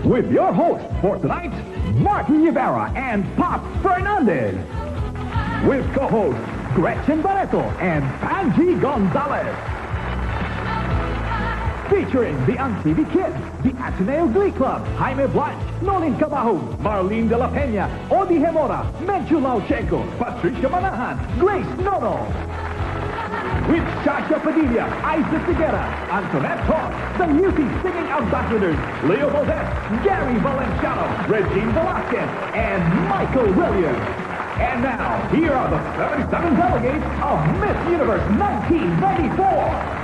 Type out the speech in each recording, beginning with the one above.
with your hosts for tonight, Martin Rivera and Pop Fernandez. With co-hosts Gretchen Barreto and Panji Gonzalez. Featuring the UNTV Kids, the Ateneo Glee Club, Jaime Blanch, Nolin Cabajo, Marlene de la Peña, Odi Hemora, Menchu Lauchenko, Patricia Manahan, Grace Nono. With Shasha Padilla, Isaac Figuera, Antoinette Todd, the Beauty Singing Ambassadors, Leo Valdez, Gary Valenciano, Regine Velasquez, and Michael Williams. And now, here are the 77 delegates of Miss Universe 1994.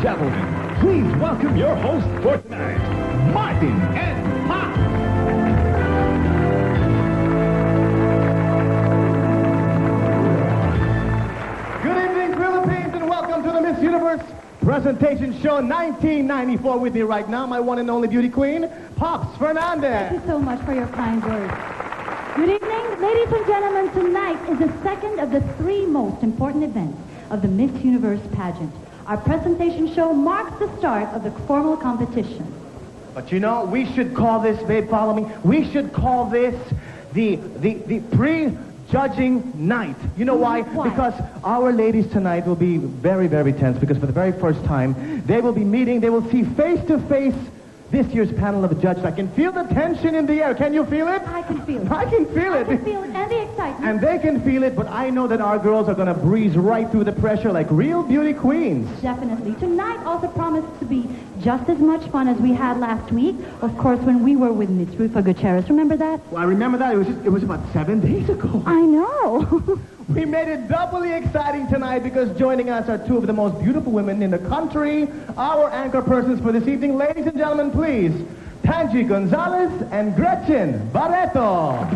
Gentlemen, please welcome your host for tonight, Martin and Pop. Good evening, Philippines, and welcome to the Miss Universe Presentation Show 1994. With me right now, my one and only beauty queen, Pops Fernandez. Thank you so much for your kind words. Good evening, ladies and gentlemen. Tonight is the second of the three most important events of the Miss Universe pageant. Our presentation show marks the start of the formal competition. But you know, we should call this, babe, follow me, we should call this the pre-judging night. You know why? Because our ladies tonight will be very, very tense, because for the very first time, they will be meeting, they will see face-to-face this year's panel of judges. I can feel the tension in the air. Can you feel it? I can feel it. I can feel it. I can feel it, and the excitement. And they can feel it, but I know that our girls are going to breeze right through the pressure like real beauty queens. Definitely. Tonight also promised to be just as much fun as we had last week. Of course, when we were with Miss Rufa Gutierrez. Remember that? Well, I remember that. It was about 7 days ago. I know. We made it doubly exciting tonight because joining us are two of the most beautiful women in the country. Our anchor persons for this evening. Ladies and gentlemen, please, Panji Gonzalez and Gretchen Barreto.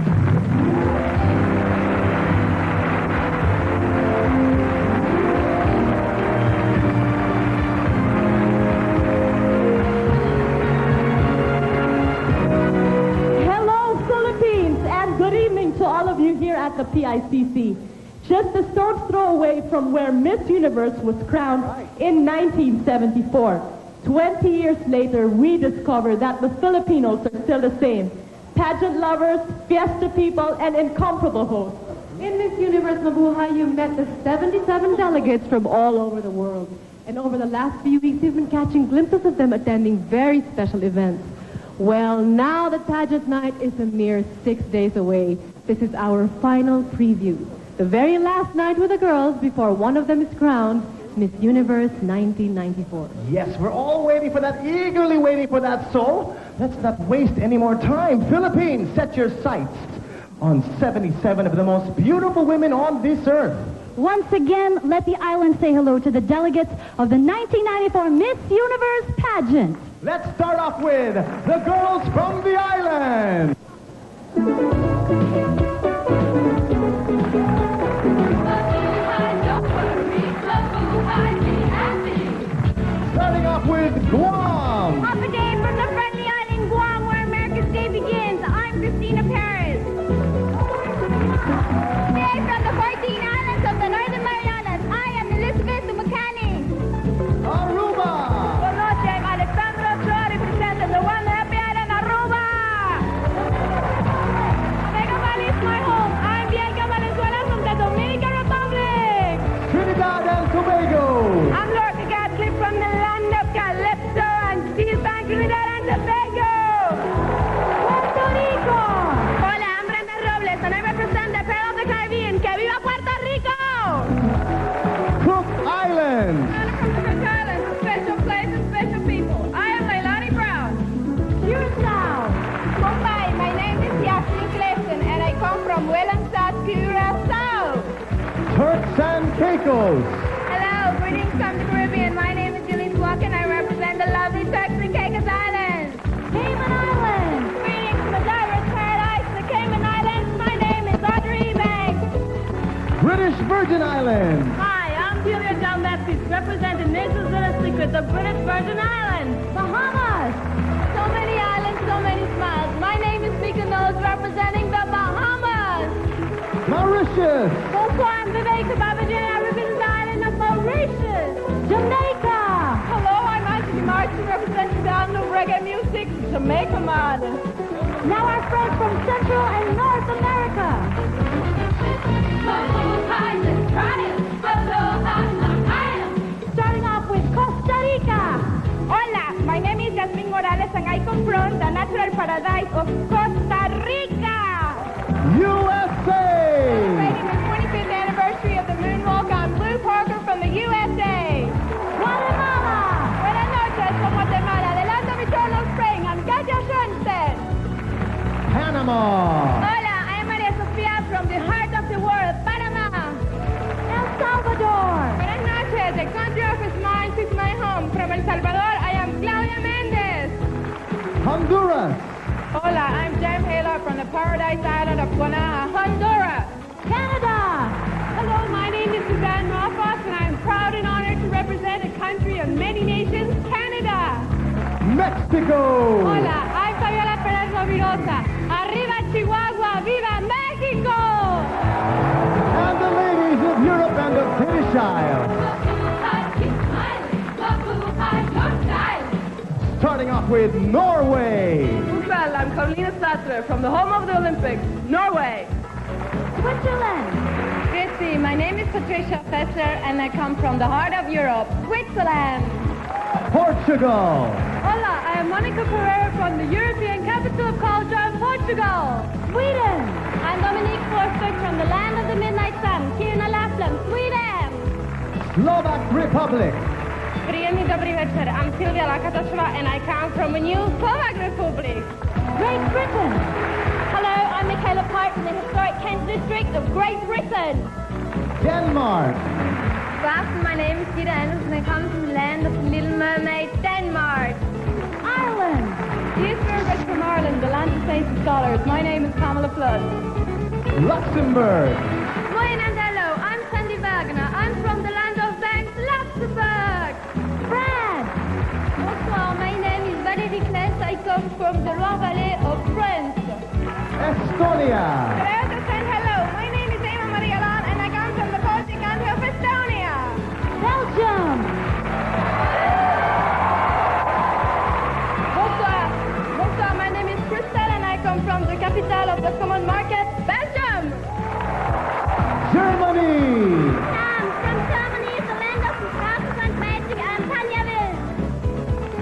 Hello, Philippines, and good evening to all of you here at the PICC. Just a stone's throw away from where Miss Universe was crowned in 1974. 20 years later, we discovered that the Filipinos are still the same. Pageant lovers, fiesta people, and incomparable hosts. In Miss Universe Mabuhay, you met the 77 delegates from all over the world. And over the last few weeks, you've been catching glimpses of them attending very special events. Well, now the pageant night is a mere 6 days away. This is our final preview. The very last night with the girls before one of them is crowned Miss Universe 1994. Yes, we're all waiting for that, eagerly waiting for that. So, let's not waste any more time. Philippines, set your sights on 77 of the most beautiful women on this earth. Once again, let the island say hello to the delegates of the 1994 Miss Universe pageant. Let's start off with the girls from the island. Starting off with Guam. Papa Day from the friendly island Guam, where America's Day begins. I'm Christina Paris. Today from the 14 islands of the Northern Marianas, I am Elizabeth Tobago. Puerto Rico. Hola, I'm Brenda Robles, and I represent the Pearl of the Caribbean. ¡Que viva Puerto Rico! Cook Islands. From the Cook Islands, a special place and special people. I am Leilani Brown. Curacao. Mumbai, my name is Yasmin Clifton, and I come from Willemstad, Curacao. Turks and Caicos. Hello, greetings from the Caribbean. My name is Julie Walker, and I represent the lovely Turks and Caicos Islands. Cayman Islands. Greetings from the Divers Paradise, the Cayman Islands. My name is Audrey Eubanks. British Virgin Islands. Hi, I'm Julia John Baptiste, representing Nature's Little Secret, the British Virgin Islands. Bahamas. So many islands, so many smiles. My name is Mika Knowles, representing the Bahamas. Mauritius. Bonsoir, I'm Viveka Babaji, and I represent the island of Mauritius. Jamaica. Hello, I'm Anthony Martin, representing the island of reggae music, Jamaica man. Now our friends from Central and North America. Starting off with Costa Rica. Hola, my name is Jasmine Morales, and I come from the natural paradise of Costa Rica. USA. Celebrating the 25th anniversary of the moonwalk, I'm Blue Parker from the USA. Guatemala. Buenas noches, from Guatemala. The land of eternal spring, I'm Katia Schoenstedt. Panama. Hola, I am Maria Sofia from the heart of the world, Panama. El Salvador. Buenas noches, the country of smiles is my home. From El Salvador, I am Claudia Mendez. Honduras. Hola, I'm James Haler from the paradise island of Guanaja, Honduras. Canada. Hello, my name is Suzanne Rothross, and I am proud and honored to represent a country of many nations, Canada. Mexico. Hola, I'm Fabiola Perez Rovirosa. Arriba Chihuahua, viva Mexico! And the ladies of Europe and the British Isles. Starting off with Norway. Well, I'm Carolina Sattler from the home of the Olympics, Norway. Switzerland. Christy, my name is Patricia Fessler, and I come from the heart of Europe, Switzerland. Portugal. Hola, I am Monica Pereira from the European capital of culture, Portugal. Sweden. I'm Dominique Forsberg from the land of the midnight sun, Kiruna, Lapland, Sweden. Slovak Republic. Príjemný dobrý večer. I'm Silvia Lakatošová, and I come from a new Slovak Republic. Great Britain. Hello, I'm Michaela Park from the historic Kent district of Great Britain. Denmark. My name is Kira Anderson, and I come from the land of the Little Mermaid, Denmark. Ireland. Dear Spirit from Ireland, the land of saints and scholars. My name is Kamala Flood. Luxembourg. Buenas, hello. I'm Sandy Wagner. I'm from the land of banks, Luxembourg. France. Bonsoir, my name is Valérie Kless. I come from the Loire Valley of France. Estonia. Hello, my name is Emma Maria Lan, and I come from the Baltic country of Estonia. Belgium. Bonsoir, my name is Crystal, and I come from the capital of the common market, Belgium. Germany. I'm from Germany, the land of Protestant magic and Tanyaville.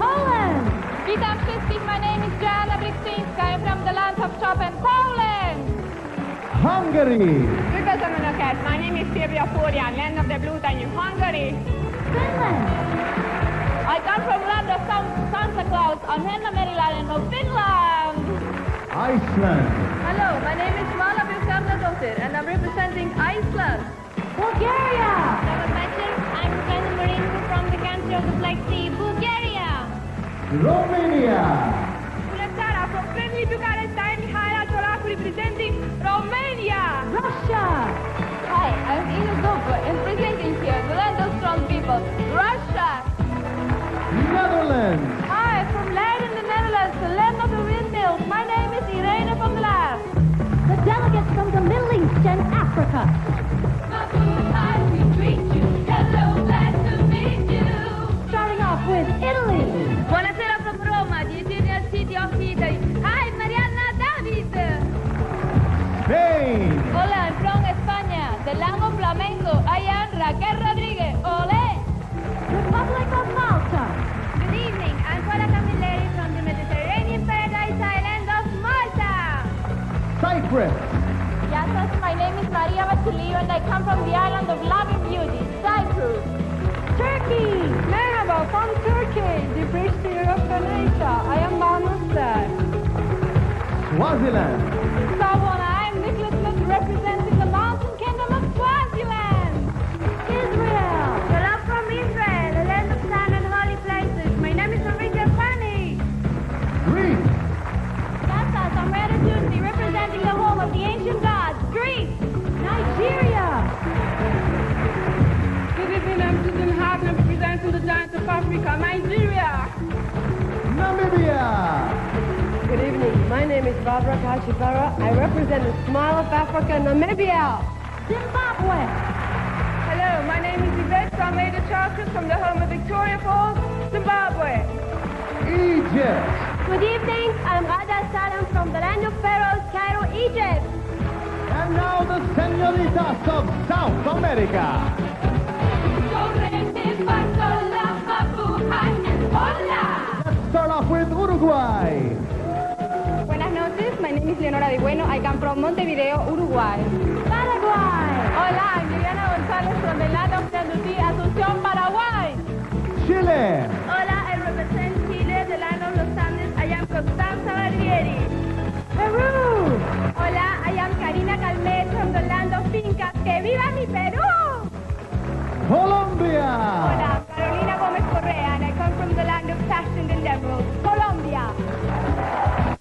Poland. Witam wszystkich, my name is Joanna Bryksyńska. I'm from the land of Chopin, Poland. Hungary. Üdvözlöm Önöket, my name is Silvia Furian, land of the blue Danube, Hungary. Finland. I come from land of Santa Claus on Henna Maryland of Finland. Iceland. Hello, my name is Vala Björkardadottir, and I'm representing Iceland. Bulgaria. I'm Sven Marin from the country of the Black Sea, Bulgaria. Romania. Bună seara, from friendly Bucharest, I'm Mihaela Ciolacu representing Romania. Russia. Hi, I'm Ina Zopa and presenting here the land of strong people, Russia. Netherlands. Hi, from Leiden, the Netherlands, the land of the windmills. My name is Irene van der Laar. The delegates from the Middle East and Africa. Starting off with Italy. Buonasera from Roma, the Italian city of Italy. Hi, Mariana David. Spain. Hola, I'm from España, the land of flamenco. I am Raquel Rodriguez. Ole! Republic of Malta. Good evening, I'm Paula Camilleri from the Mediterranean Cyprus. Yes, my name is Maria Vasilio and I come from the island of Love and Beauty, Cyprus. Turkey! Merhaba, from Turkey, the British Europe and Asia. I am Mahmoud. Swaziland. Savona, I am Nicholas Smith representing the mountain kingdom of Swaziland. Israel. Well, I'm from Israel, the land of sun and holy places. My name is Enrique Pani. Greece. Yes, I'm Reda Tusi, representing the home of the ancient gods, Greece. Nigeria. Good evening, I'm Susan Hartman representing the giants of Africa, Nigeria. Namibia. Good evening. My name is Barbara Kachipara. I represent the Smile of Africa, Namibia. Zimbabwe. Hello, my name is Yvette Almeida Charkers from the home of Victoria Falls, Zimbabwe. Egypt. Good evening, I'm Rada Salam from the land of Pharaohs, Cairo, Egypt. And now the senoritas of South America. Let's start off with Uruguay. Buenas noches, my name is Leonora de Bueno. I come from Montevideo, Uruguay. Paraguay. Hola, I'm Viviana González from the land of Tennessee, Asunción, Paraguay. Chile. Hola, I represent Chile, the land of Los Andes. I am Constanza Barbieri. Peru. Hola, I am Karina Calmet from the land of Fincas. ¡Que viva mi Perú! Colombia. Hola, Carolina Gómez Correa, and I come from the land of passion and emerald, Colombia.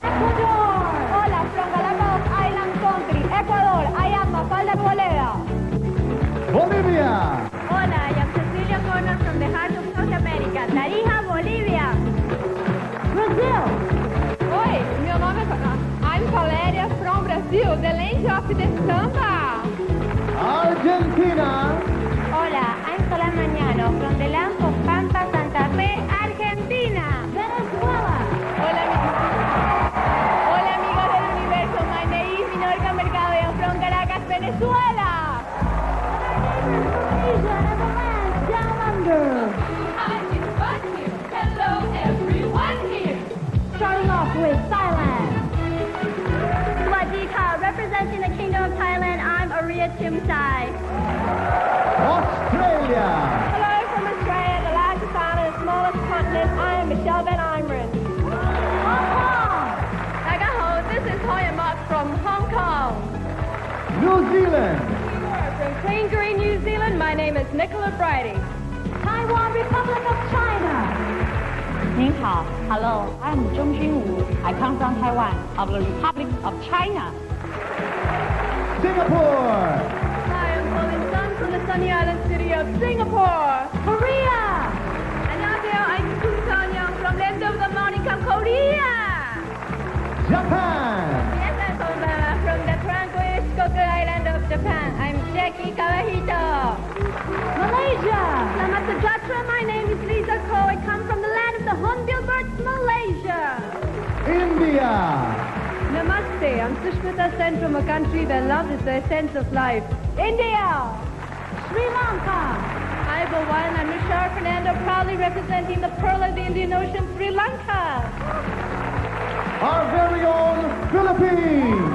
Ecuador. Hola, from Galapagos Island Country, Ecuador. I am Mafalda Arboleda. Bolivia. Hola, I am Cecilia Corner from the heart of South America, Tarija, Bolivia. Brazil. Oi, meu nome é... I'm Valéria from Brazil, the land of the samba. Argentina. Hola, I'm Solan Mañano from the land of Pampa, Santa Fe, Argentina. Venezuela. Hola amigos del universo, my name is Minorca Mercado, I am from Caracas, Venezuela. Asia and the land down under. Hello everyone here. Starting off with Thailand. Swadika, representing the Kingdom of Thailand, I'm Aria Chimsai. Australia. Hello from Australia, the largest island and smallest continent. I am Michelle Van Imeren. Hong Kong. Nagaho, this is Hoya Mott from Hong Kong. New Zealand. From Clean Green, New Zealand, my name is Nicola Brady. Taiwan, Republic of China. 您好 ，Hello, I'm Zhong Junwu. I come from Taiwan, of the Republic of China. Singapore. Hi, I'm Colin Sun from the sunny island city of Singapore. Korea. 안녕하세요, I'm Kim Son-young from land of the morning of Korea. Japan. Yes, I'm from the tranquil Shikoku Island of Japan. I'm Jackie Kawahito. Malaysia. Selamat sejahtera, my name is Lisa Ko. I come from the land of the Hornbill birds, Malaysia. India. Namaste, I'm Sushmita Sen from a country where love is the essence of life. India! Sri Lanka. Hi, Bhawan. I'm Rishar Fernando, proudly representing the pearl of the Indian Ocean, Sri Lanka. Our very own Philippines.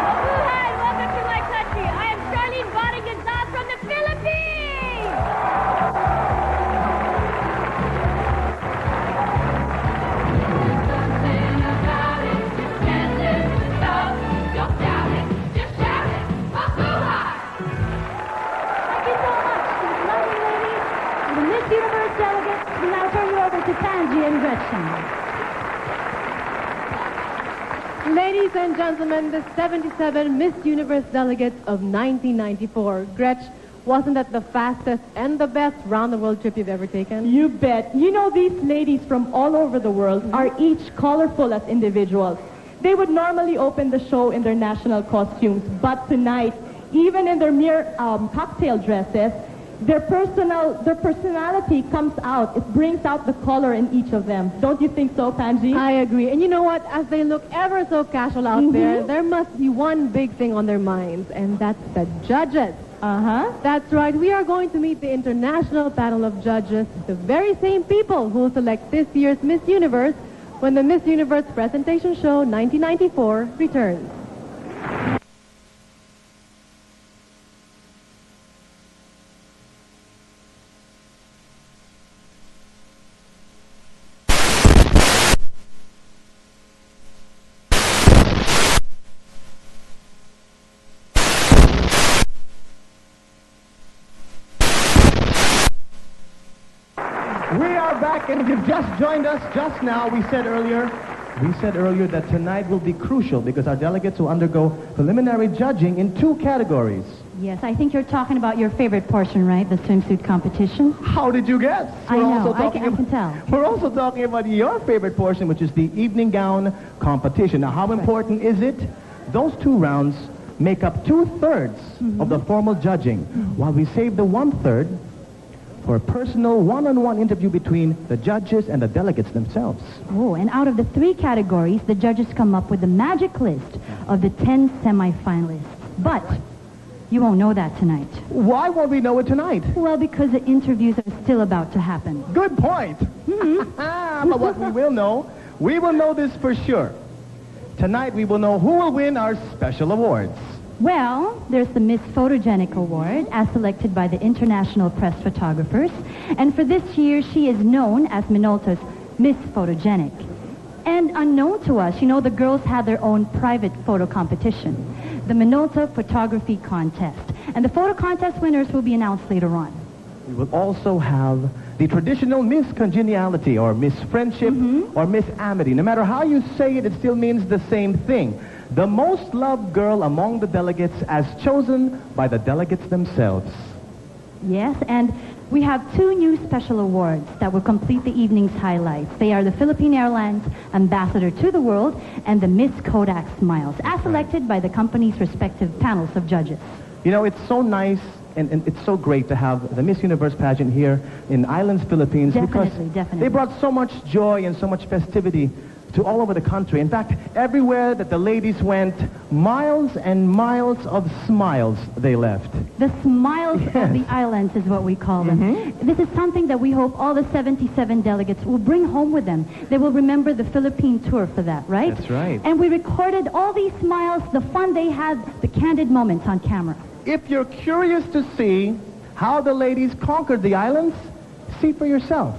Mabuhay! Welcome to my country. I am Charlene Bonnie Gonzalez from the Philippines. Thank you so much to the lovely ladies, to the Miss Universe delegates. We now turn you over to Panji and Gretchen. Ladies and gentlemen, the 77 Miss Universe delegates of 1994. Gretch, wasn't that the fastest and the best round-the-world trip you've ever taken? You bet. You know, these ladies from all over the world are each colorful as individuals. They would normally open the show in their national costumes, but tonight, even in their mere cocktail dresses, their personality comes out. It brings out the color in each of them. Don't you think so, Panji? I agree. And you know what? As they look ever so casual out there must be one big thing on their minds, and that's the judges. Uh-huh. That's right. We are going to meet the international panel of judges, the very same people who will select this year's Miss Universe when the Miss Universe Presentation Show 1994 returns. We are back, and if you've just joined us just now, we said earlier that tonight will be crucial because our delegates will undergo preliminary judging in 2 categories. Yes, I think you're talking about your favorite portion, right? The swimsuit competition. How did you guess? I know, I can tell. We're also talking about your favorite portion, which is the evening gown competition. Now, how important is it? Those 2 rounds make up 2/3 of the formal judging, while we save the 1/3 for a personal one-on-one interview between the judges and the delegates themselves. Oh, and out of the 3 categories, the judges come up with the magic list of the 10 semifinalists. But you won't know that tonight. Why won't we know it tonight? Well, because the interviews are still about to happen. Good point. But what we will know this for sure. Tonight we will know who will win our special awards. Well, there's the Miss Photogenic Award, as selected by the International Press Photographers. And for this year, she is known as Minolta's Miss Photogenic. And unknown to us, the girls had their own private photo competition, the Minolta Photography Contest. And the photo contest winners will be announced later on. We will also have the traditional Miss Congeniality, or Miss Friendship, or Miss Amity. No matter how you say it, it still means the same thing. The most loved girl among the delegates as chosen by the delegates themselves. Yes, and we have 2 new special awards that will complete the evening's highlights. They are the Philippine Airlines Ambassador to the World and the Miss Kodak Smiles, as selected by the company's respective panels of judges. It's so nice and it's so great to have the Miss Universe pageant here in Islands, Philippines, because they brought so much joy and so much festivity to all over the country. In fact, everywhere that the ladies went, miles and miles of smiles they left. The smiles of the islands is what we call them. This is something that we hope all the 77 delegates will bring home with them. They will remember the Philippine tour for that, right? That's right. And we recorded all these smiles, the fun they had, the candid moments on camera. If you're curious to see how the ladies conquered the islands, see for yourself.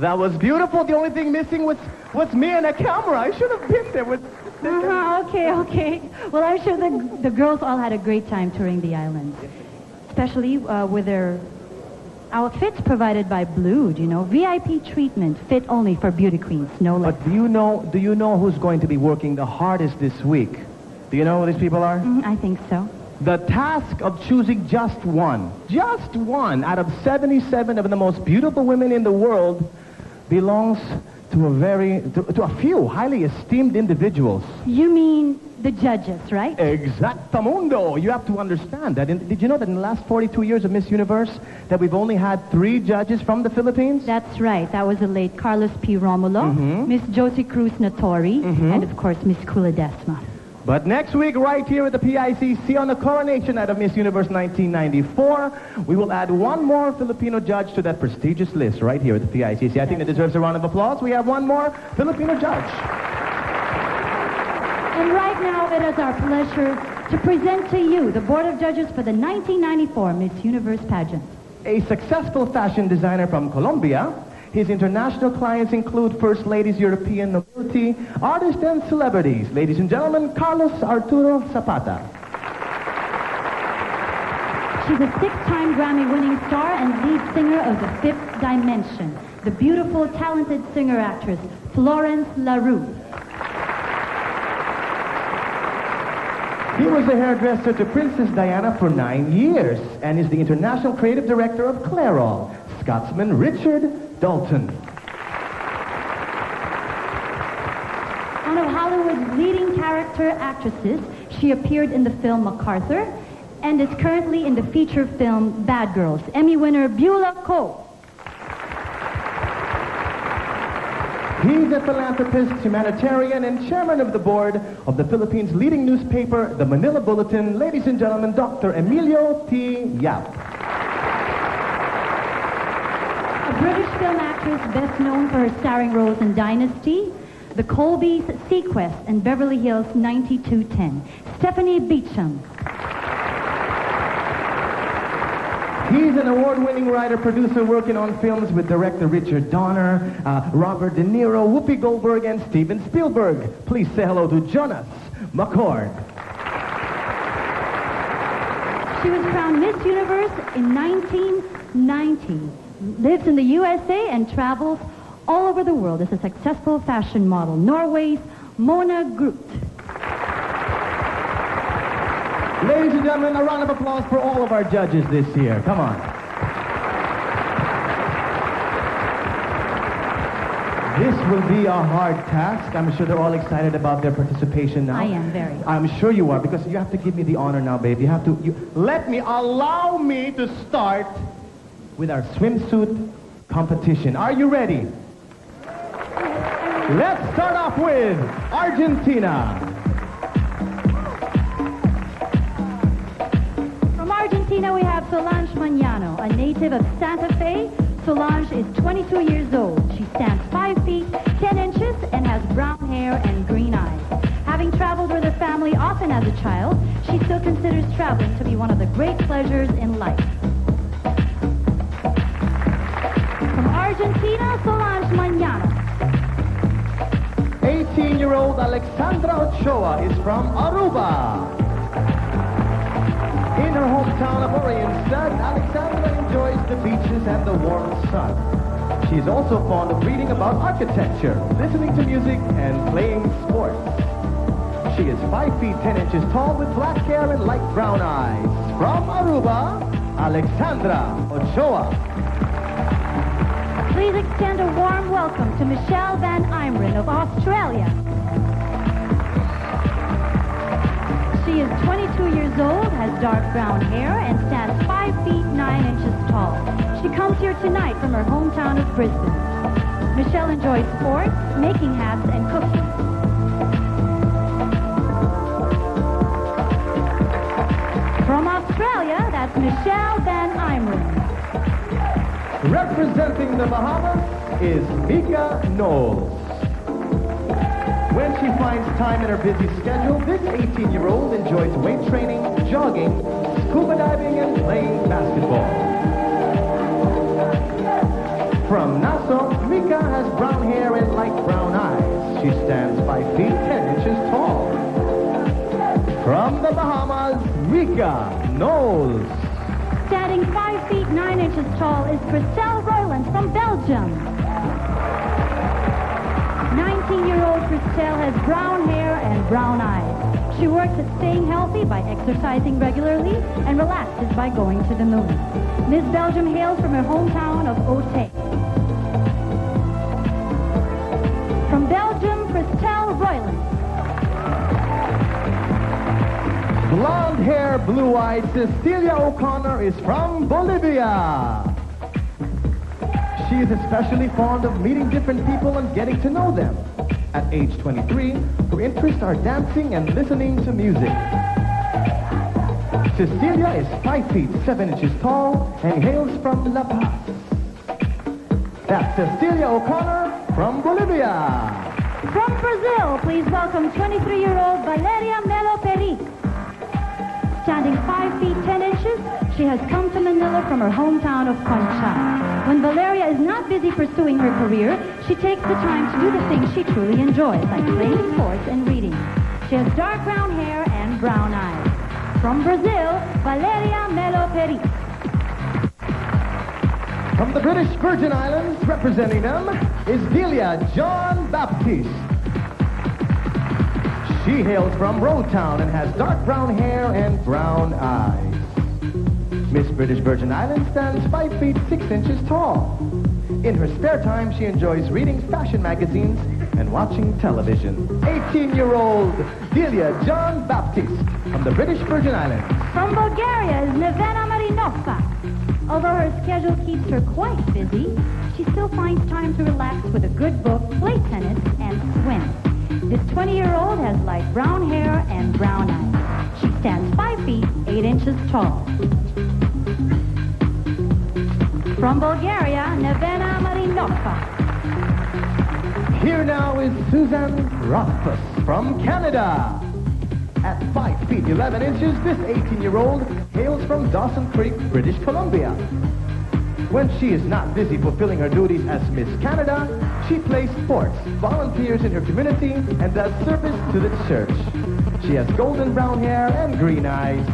that was beautiful. The only thing missing was me and a camera. I should have been there with... Okay. Well, I'm sure the girls all had a great time touring the island, especially with their outfits provided by Blued, VIP treatment fit only for beauty queens, no less. But do you know who's going to be working the hardest this week? Do you know who these people are? I think so. The task of choosing just one out of 77 of the most beautiful women in the world belongs to a few highly esteemed individuals. You mean the judges, right? Exactamundo. You have to understand that. Did you know that in the last 42 years of Miss Universe that we've only had 3 judges from the Philippines? That's right. That was the late Carlos P. Romulo, Miss Josie Cruz Natori, and of course Miss Culadesma. But next week, right here at the PICC on the coronation night of Miss Universe 1994, we will add one more Filipino judge to that prestigious list right here at the PICC. I think that deserves a round of applause. We have one more Filipino judge. And right now, it is our pleasure to present to you the Board of Judges for the 1994 Miss Universe pageant. A successful fashion designer from Colombia. His international clients include First Ladies, European nobility, artists, and celebrities. Ladies and gentlemen, Carlos Arturo Zapata. She's a 6-time Grammy-winning star and lead singer of The Fifth Dimension, the beautiful, talented singer-actress Florence LaRue. He was a hairdresser to Princess Diana for 9 years and is the international creative director of Clairol. Scotsman Richard Dalton. One of Hollywood's leading character actresses, she appeared in the film MacArthur and is currently in the feature film Bad Girls. Emmy winner Beulah Cole. He's a philanthropist, humanitarian, and chairman of the board of the Philippines' leading newspaper, the Manila Bulletin. Ladies and gentlemen, Dr. Emilio T. Yap. A British film actress best known for her starring roles in Dynasty, The Colbys, Sequest, and Beverly Hills 9210. Stephanie Beacham. He's an award-winning writer-producer working on films with director Richard Donner, Robert De Niro, Whoopi Goldberg, and Steven Spielberg. Please say hello to Jonas McCord. She was crowned Miss Universe in 1990. Lives in the USA and travels all over the world as a successful fashion model. Norway's Mona Groot. Ladies and gentlemen, a round of applause for all of our judges this year. Come on. This will be a hard task. I'm sure they're all excited about their participation now. I am very. I'm sure you are, because you have to give me the honor now, babe. You have to... allow me to start with our swimsuit competition. Are you ready? Let's start off with Argentina. From Argentina, we have Solange Mañano, a native of Santa Fe. Solange is 22 years old. She stands 5 feet, 10 inches, and has brown hair and green eyes. Having traveled with her family often as a child, she still considers traveling to be one of the great pleasures in life. From Argentina, Solange Mañano. 18-year-old Alexandra Ochoa is from Aruba. In her hometown of Orinstad, Alexandra enjoys the beaches and the warm sun. She is also fond of reading about architecture, listening to music, and playing sports. She is 5 feet 10 inches tall with black hair and light brown eyes. From Aruba, Alexandra Ochoa. Please extend a warm welcome to Michelle Van Imeren of Australia. She is 22 years old, has dark brown hair, and stands 5 feet 9 inches tall. She comes here tonight from her hometown of Brisbane. Michelle enjoys sports, making hats, and cooking. From Australia, that's Michelle Van Imeren. Representing the Bahamas is Mika Knowles. When she finds time in her busy schedule, this 18-year-old enjoys weight training, jogging, scuba diving, and playing basketball. From Nassau, Mika has brown hair and light brown eyes. She stands 5 feet 10 inches tall. From the Bahamas, Mika Knowles. Standing 5 feet 9 inches tall is Christelle Royland from Belgium. 19-year-old Christelle has brown hair and brown eyes. She works at staying healthy by exercising regularly and relaxes by going to the movies. Miss Belgium hails from her hometown of Ote. From Belgium, Christelle Royland. Blonde hair, blue-eyed Cecilia O'Connor is from Bolivia. She is especially fond of meeting different people and getting to know them. At age 23, her interests are dancing and listening to music. Cecilia is 5 feet 7 inches tall and hails from La Paz. That's Cecilia O'Connor from Bolivia. From Brazil, please welcome 23-year-old Valeria Melo Peric. Standing 5 feet 10 inches, she has come to Manila from her hometown of Concha. When Valeria is not busy pursuing her career, she takes the time to do the things she truly enjoys, like playing sports and reading. She has dark brown hair and brown eyes. From Brazil, Valeria Melo Peric. From the British Virgin Islands, representing them, is Delia John Baptiste. She hails from Roadtown and has dark brown hair and brown eyes. Miss British Virgin Islands stands 5 feet 6 inches tall. In her spare time, she enjoys reading fashion magazines and watching television. 18-year-old Delia John Baptiste from the British Virgin Islands. From Bulgaria is Nevena Marinova. Although her schedule keeps her quite busy, she still finds time to relax with a good book, play tennis, and swim. This 20-year-old has light brown hair and brown eyes. She stands 5 feet 8 inches tall. From Bulgaria, Nevena Marinova. Here now is Susan Rothfuss from Canada. At 5 feet 11 inches, this 18-year-old hails from Dawson Creek, British Columbia. When she is not busy fulfilling her duties as Miss Canada, she plays sports, volunteers in her community, and does service to the church. She has golden brown hair and green eyes.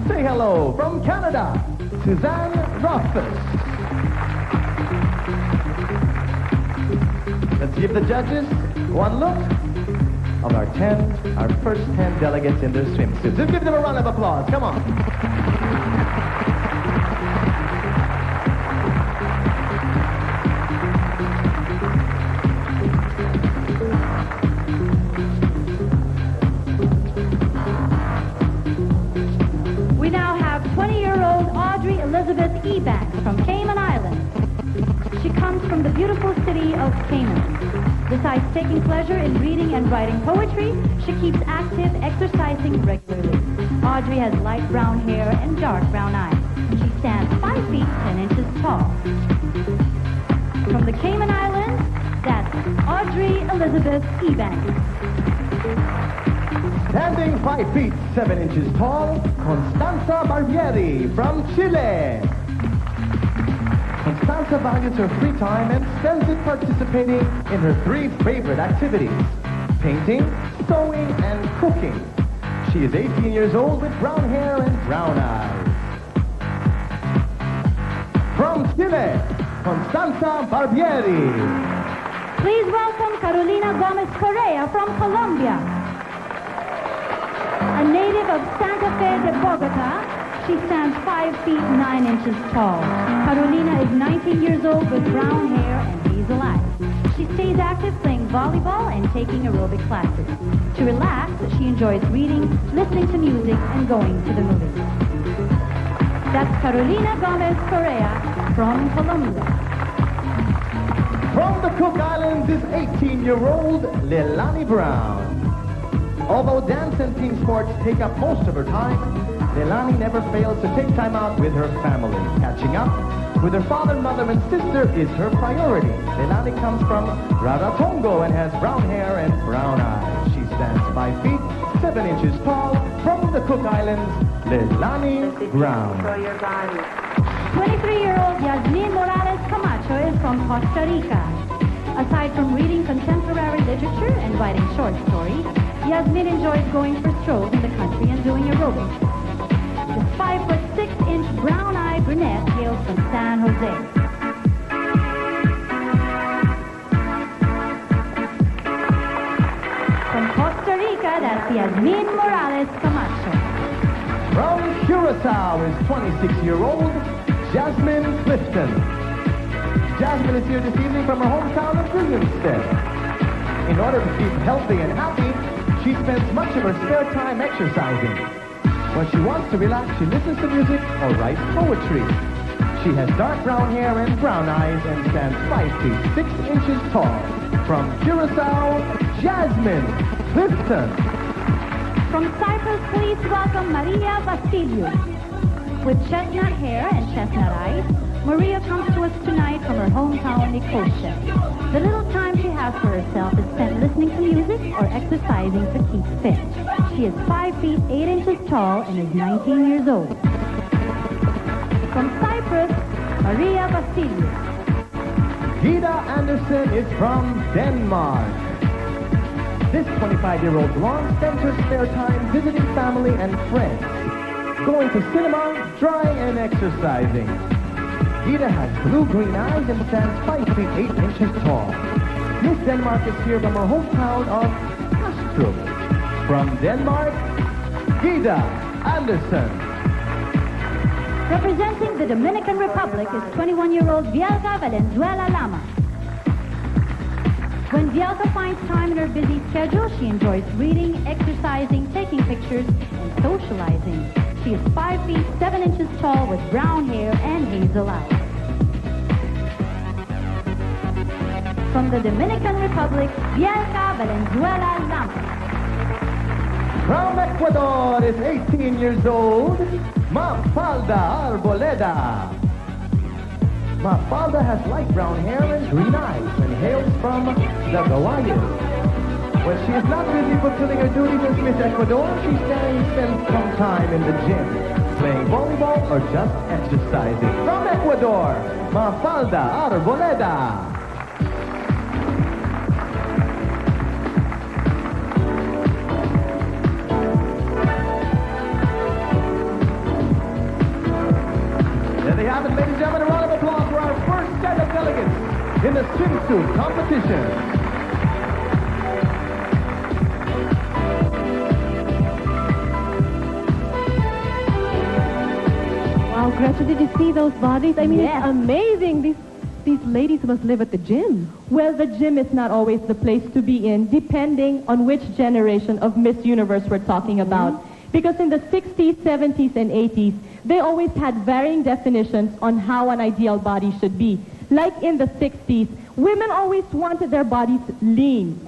Say hello from Canada, Suzanne Rothfuss. Let's give the judges one look of our first 10 delegates in their swimsuits. Let's give them a round of applause. Come on. We now have 20-year-old Audrey Elizabeth Ebanks from Cayman Islands. She comes from the beautiful city of Cayman. Besides taking pleasure in reading and writing poetry, she keeps active, exercising regularly. Audrey has light brown hair and dark brown eyes. She stands 5 feet 10 inches tall. From the Cayman Islands, that's Audrey Elizabeth Ebanks. Standing 5 feet 7 inches tall, Constanza Barbieri from Chile. Constanza values her free time and spends it participating in her 3 favorite activities: painting, sewing, and cooking. She is 18 years old with brown hair and brown eyes. From Chile, Constanza Barbieri. Please welcome Carolina Gomez Correa from Colombia. A native of Santa Fe de Bogota, she stands 5 feet 9 inches tall. Carolina is 19 years old with brown hair and hazel eyes. She stays active playing volleyball and taking aerobic classes. To relax, she enjoys reading, listening to music, and going to the movies. That's Carolina Gomez Correa from Colombia. From the Cook Islands is 18-year-old Leilani Brown. Although dance and team sports take up most of her time, Leilani never fails to take time out with her family. Catching up with her father, mother, and sister is her priority. Leilani comes from Rarotongo and has brown hair and brown eyes. She stands 5 feet 7 inches tall. From the Cook Islands, Leilani Brown. 23-year-old Yasmin Morales Camacho is from Costa Rica. Aside from reading contemporary literature and writing short stories, Yasmin enjoys going for strolls in the country and doing aerobics. This 5'6" brown-eyed brunette hails from San Jose. From Costa Rica, that's Yasmin Morales Camacho. From Curacao is 26-year-old Jasmine Clifton. Jasmine is here this evening from her hometown of Williamstead. In order to keep healthy and happy, she spends much of her spare time exercising. When she wants to relax, she listens to music or writes poetry. She has dark brown hair and brown eyes and stands 5 feet 6 inches tall. From Curacao, Jasmine Clifton. From Cyprus, please welcome Maria Vasiliou. With chestnut hair and chestnut eyes, Maria comes to us tonight from her hometown, Nicosia. The little time she has for herself is spent listening to music or exercising to keep fit. She is 5 feet 8 inches tall and is 19 years old. From Cyprus, Maria Vasiliou. Gita Anderson is from Denmark. This 25-year-old blonde spends her spare time visiting family and friends, going to cinema, drawing, and exercising. Gita has blue-green eyes and stands 5 feet 8 inches tall. Miss Denmark is here from her hometown of Kastrup. From Denmark, Gita Anderson. Representing the Dominican Republic is 21-year-old Bielka Valenzuela Lama. When Bielka finds time in her busy schedule, she enjoys reading, exercising, taking pictures, and socializing. She is 5 feet 7 inches tall with brown hair and hazel eyes. From the Dominican Republic, Bielka Valenzuela Lama. From Ecuador is 18 years old, Mafalda Arboleda. Mafalda has light brown hair and green eyes and hails from the Guayas. When she is not busy fulfilling her duties as Miss Ecuador, she spends some time in the gym, playing volleyball or just exercising. From Ecuador, Mafalda Arboleda. There they have it, ladies and gentlemen, a round of applause for our first set of delegates in the swimsuit competition. Wow, Gretchen, did you see those bodies? I mean, Yes. it's amazing. These ladies must live at the gym. Well, the gym is not always the place to be in, depending on which generation of Miss Universe we're talking about. Because in the 60s, 70s, and 80s, they always had varying definitions on how an ideal body should be. Like in the 60s, women always wanted their bodies lean,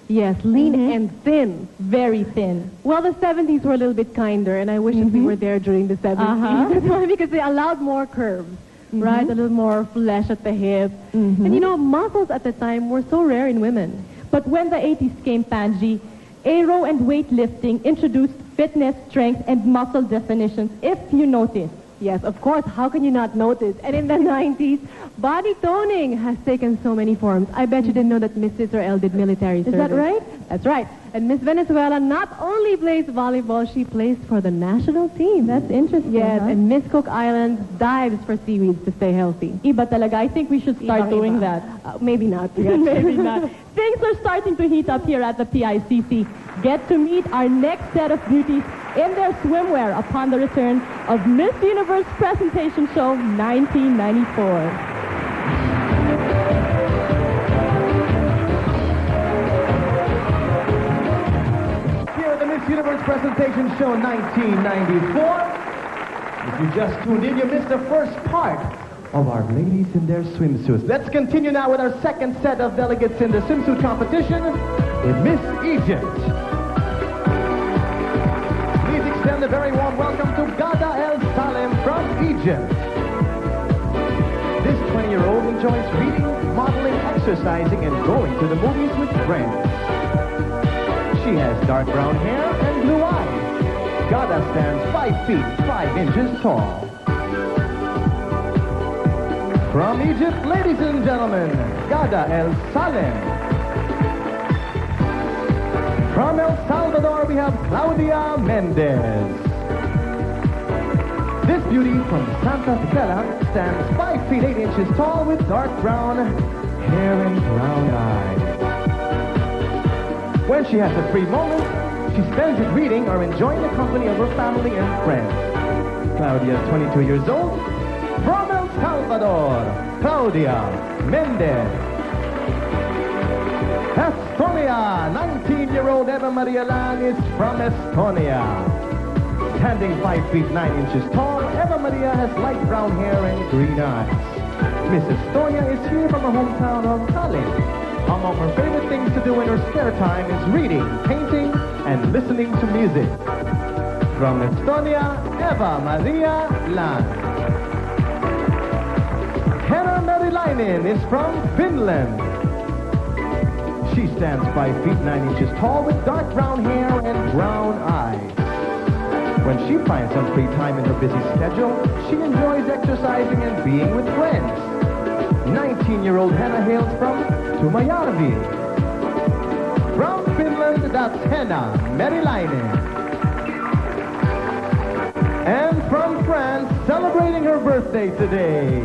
Yes, lean and thin. very thin. Well, the 70s were a little bit kinder, and I wish that we were there during the 70s. Because they allowed more curves, right? A little more flesh at the hip. And you know, muscles at the time were so rare in women. But when the 80s came, Panji, aero and weightlifting introduced fitness, strength, and muscle definitions, if you notice. Yes, of course. How can you not notice? And in the 90s, body toning has taken so many forms. I bet you didn't know that Miss Israel did military service. Is that right? That's right. And Miss Venezuela not only plays volleyball, she plays for the national team. That's interesting. Yes, huh? and Miss Cook Islands dives for seaweeds to stay healthy. Iba talaga. I think we should start doing that. Maybe not. Maybe not. Things are starting to heat up here at the PICC. Get to meet our next set of beauties in their swimwear upon the return of Miss Universe Presentation Show 1994. Here at the Miss Universe Presentation Show 1994. If you just tuned in, you missed the first part of our ladies in their swimsuits. Let's continue now with our second set of delegates in the swimsuit competition with Miss Egypt. Please extend a very warm welcome to Gada El Salem from Egypt. This 20-year-old enjoys reading, modeling, exercising, and going to the movies with friends. She has dark brown hair and blue eyes. Gada stands 5 feet 5 inches tall. From Egypt, ladies and gentlemen, Gada El Salem. From El Salvador, we have Claudia Mendez. This beauty from Santa Stella stands 5 feet 8 inches tall with dark brown hair and brown eyes. When she has a free moment, she spends it reading or enjoying the company of her family and friends. Claudia, 22 years old, from El Salvador, Claudia Mendez. Estonia, 19-year-old Eva Maria Lang is from Estonia. Standing 5 feet 9 inches tall, Eva Maria has light brown hair and green eyes. Miss Estonia is here from her hometown of Tallinn. Among her favorite things to do in her spare time is reading, painting, and listening to music. From Estonia, Eva Maria Lang. Henna Merilainen is from Finland. She stands 5 feet 9 inches tall with dark brown hair and brown eyes. When she finds some free time in her busy schedule, she enjoys exercising and being with friends. 19-year-old Henna hails from Tumajärvi. From Finland, that's Henna Merilainen. And from France, celebrating her birthday today,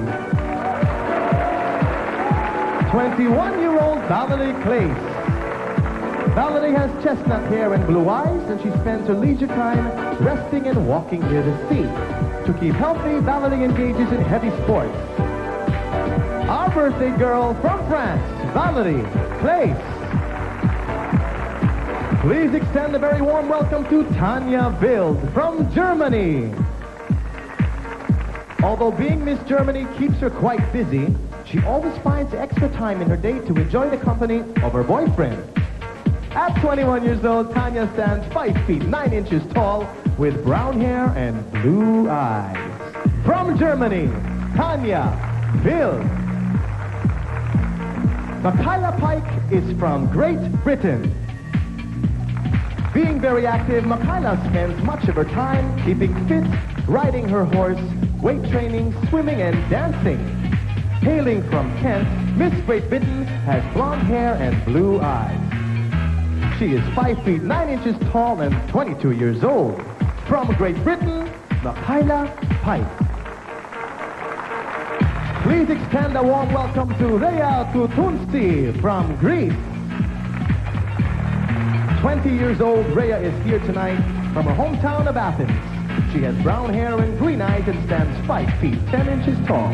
21-year-old Valerie Claes. Valerie has chestnut hair and blue eyes, and she spends her leisure time resting and walking near the sea. To keep healthy, Valerie engages in heavy sports. Our birthday girl from France, Valerie Claes. Please extend a very warm welcome to Tanya Wild from Germany. Although being Miss Germany keeps her quite busy, she always finds extra time in her day to enjoy the company of her boyfriend. At 21 years old, Tanya stands 5 feet 9 inches tall with brown hair and blue eyes. From Germany, Tanya Wild. Michaela Pike is from Great Britain. Being very active, Michaela spends much of her time keeping fit, riding her horse, weight training, swimming, and dancing. Hailing from Kent, Miss Great Britain has blonde hair and blue eyes. She is 5 feet 9 inches tall and 22 years old. From Great Britain, Michaela Pike. Please extend a warm welcome to Rhea Tutunsi from Greece. 20 years old, Rhea is here tonight from her hometown of Athens. She has brown hair and green eyes and stands 5 feet 10 inches tall.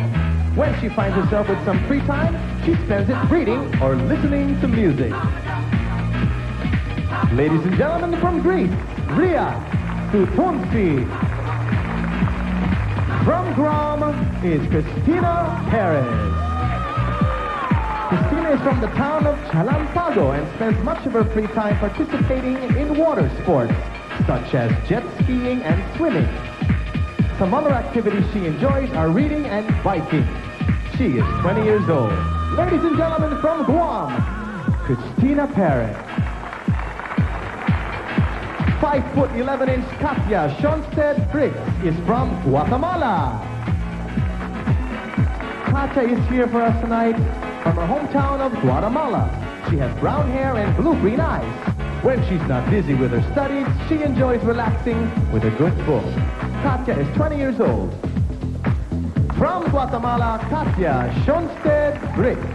When she finds herself with some free time, she spends it reading or listening to music. Ladies and gentlemen, from Greece, Rhea Tutunsi. From Guam is Christina Perez. Christina is from the town of Chalampago and spends much of her free time participating in water sports, such as jet skiing and swimming. Some other activities she enjoys are reading and biking. She is 20 years old. Ladies and gentlemen, from Guam, Christina Perez. 5 foot 11 inch Katya Schonstedt Briggs is from Guatemala. Katya is here for us tonight from her hometown of Guatemala. She has brown hair and blue-green eyes. When she's not busy with her studies, she enjoys relaxing with a good book. Katya is 20 years old. From Guatemala, Katya Schonstedt Briggs.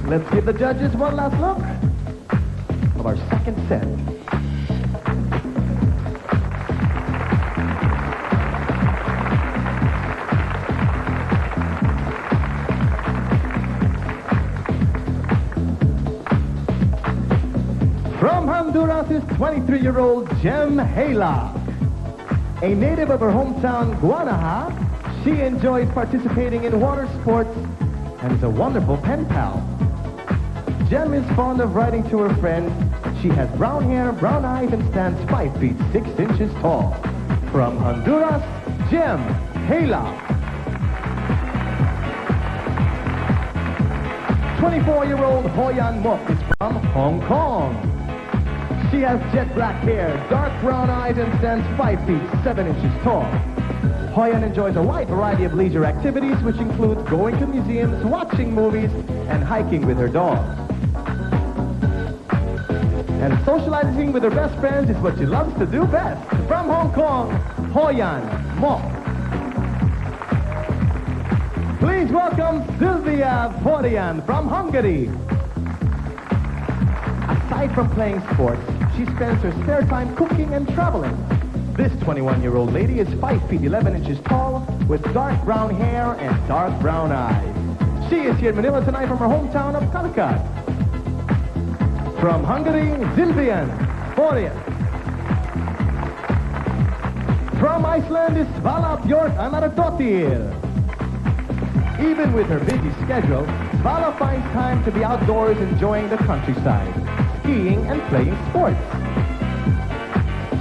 Let's give the judges one last look of our second set. From Honduras is 23-year-old Jem Hayla. A native of her hometown, Guanaja, she enjoys participating in water sports and is a wonderful pen pal. Jem is fond of writing to her friends. She has brown hair, brown eyes, and stands 5 feet 6 inches tall. From Honduras, Jem Hayla. 24-year-old Hoyan Mok is from Hong Kong. She has jet black hair, dark brown eyes, and stands 5 feet 7 inches tall. Hoyan enjoys a wide variety of leisure activities, which include going to museums, watching movies, and hiking with her dog. And socializing with her best friends is what she loves to do best. From Hong Kong, Hoyan Mo. Please welcome Sylvia Vorian from Hungary. Aside from playing sports, she spends her spare time cooking and traveling. This 21-year-old lady is 5 feet 11 inches tall with dark brown hair and dark brown eyes. She is here in Manila tonight from her hometown of Calicut. From Hungary, Sylvia Vorian. From Iceland is Svala Björk Anardottir. Even with her busy schedule, Svala finds time to be outdoors enjoying the countryside, skiing and playing sports.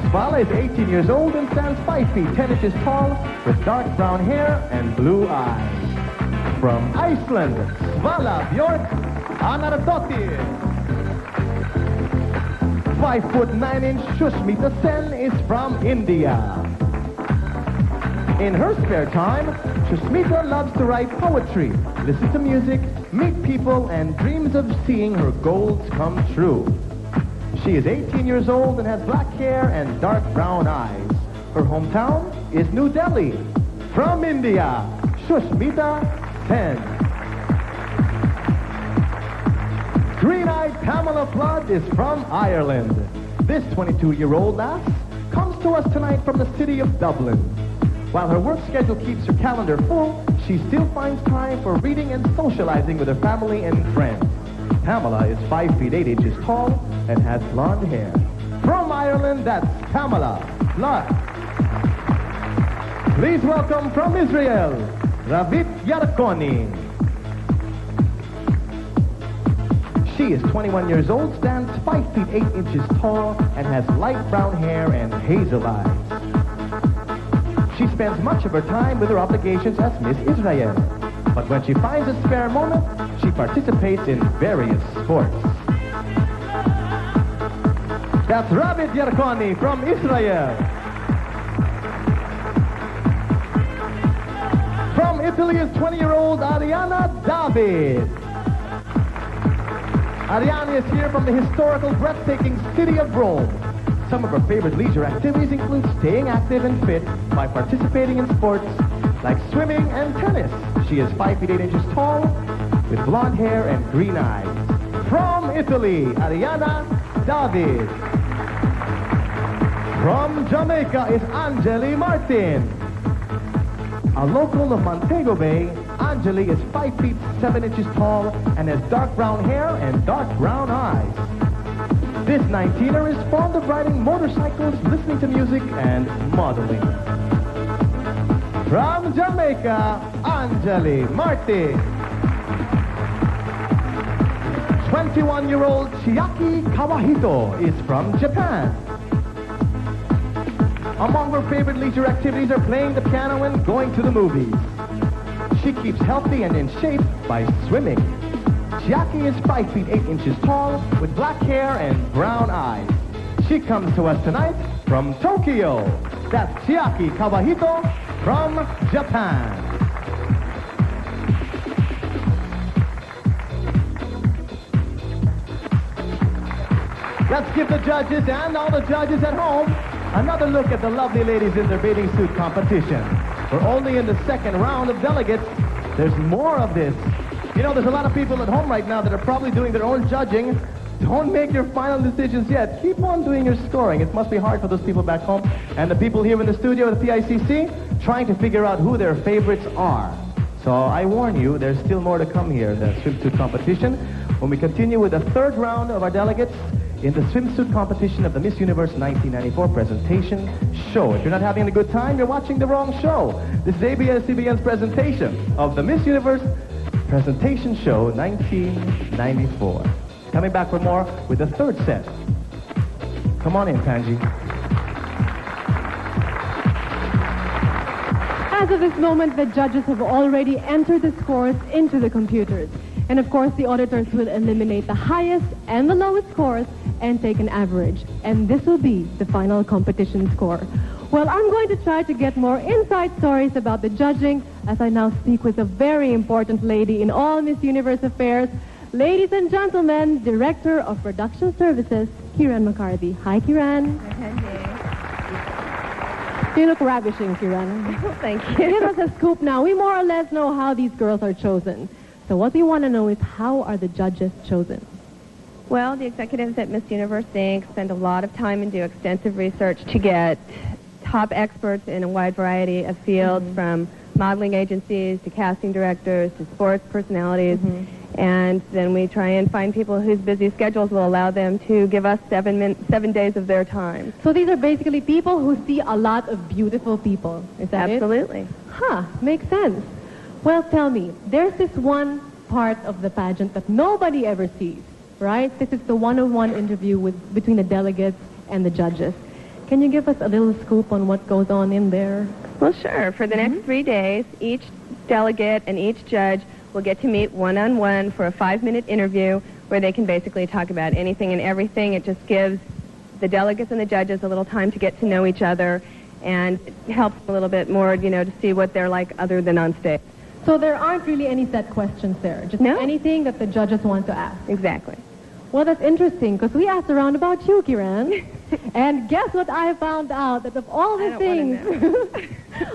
Svala is 18 years old and stands 5 feet 10 inches tall with dark brown hair and blue eyes. From Iceland, Svala Björk Anardottir. 5 foot 9 inch Shushmita Sen is from India. In her spare time, Shushmita loves to write poetry, listen to music, meet people, and dreams of seeing her goals come true. She is 18 years old and has black hair and dark brown eyes. Her hometown is New Delhi. From India, Shushmita Sen. Green-eyed Pamela Flood is from Ireland. This 22-year-old lass comes to us tonight from the city of Dublin. While her work schedule keeps her calendar full, she still finds time for reading and socializing with her family and friends. Pamela is 5 feet 8 inches tall and has blonde hair. From Ireland, that's Pamela Flood. Please welcome from Israel, Ravit Yarkoni. She is 21 years old, stands 5 feet 8 inches tall, and has light brown hair and hazel eyes. She spends much of her time with her obligations as Miss Israel. But when she finds a spare moment, she participates in various sports. That's Ravit Yarkoni from Israel. From Italy is 20-year-old Ariana David. Ariana is here from the historical, breathtaking city of Rome. Some of her favorite leisure activities include staying active and fit by participating in sports like swimming and tennis. She is 5 feet 8 inches tall with blonde hair and green eyes. From Italy, Ariana David. From Jamaica is Angeli Martin. A local of Montego Bay, Angeli is 5 feet 7 inches tall and has dark brown hair and dark brown eyes. This 19er is fond of riding motorcycles, listening to music, and modeling. From Jamaica, Angeli Martin. 21-year-old Chiaki Kawahito is from Japan. Among her favorite leisure activities are playing the piano and going to the movies. She keeps healthy and in shape by swimming. Chiaki is 5 feet 8 inches tall with black hair and brown eyes. She comes to us tonight from Tokyo. That's Chiaki Kawahito from Japan. Let's give the judges and all the judges at home another look at the lovely ladies in their bathing suit competition. We're only in the second round of delegates. There's more of this. You know, there's a lot of people at home right now that are probably doing their own judging. Don't make your final decisions yet. Keep on doing your scoring. It must be hard for those people back home and the people here in the studio at the PICC trying to figure out who their favorites are. So I warn you, there's still more to come here, the swimsuit competition. When we continue with the third round of our delegates in the swimsuit competition of the Miss Universe 1994 presentation show. If you're not having a good time, you're watching the wrong show. This is ABS-CBN's presentation of the Miss Universe Presentation Show 1994. Coming back for more with the third set. Come on in, Panji. As of this moment, the judges have already entered the scores into the computers. And of course, the auditors will eliminate the highest and the lowest scores and take an average. And this will be the final competition score. Well, I'm going to try to get more inside stories about the judging as I now speak with a very important lady in all Miss Universe affairs. Ladies and gentlemen, Director of Production Services, Kiran McCarthy. Hi, Kiran. You look ravishing, Kiran. Thank you. Give us a scoop now. We more or less know how these girls are chosen. So what we want to know is how are the judges chosen? Well, the executives at Miss Universe Inc. spend a lot of time and do extensive research to get top experts in a wide variety of fields, from modeling agencies to casting directors to sports personalities. And then we try and find people whose busy schedules will allow them to give us 7 days of their time. So these are basically people who see a lot of beautiful people. Is that Absolutely. it? Huh, makes sense. Well, tell me, there's this one part of the pageant that nobody ever sees, right? This is the one-on-one interview between the delegates and the judges. Can you give us a little scoop on what goes on in there? Well, sure. For the next 3 days, each delegate and each judge will get to meet one-on-one for a 5-minute interview where they can basically talk about anything and everything. It just gives the delegates and the judges a little time to get to know each other and helps a little bit more, to see what they're like other than on stage. So there aren't really any set questions there, just anything that the judges want to ask. Exactly. Well, that's interesting, because we asked around about you, Kiran. And guess what I found out? That of all the things,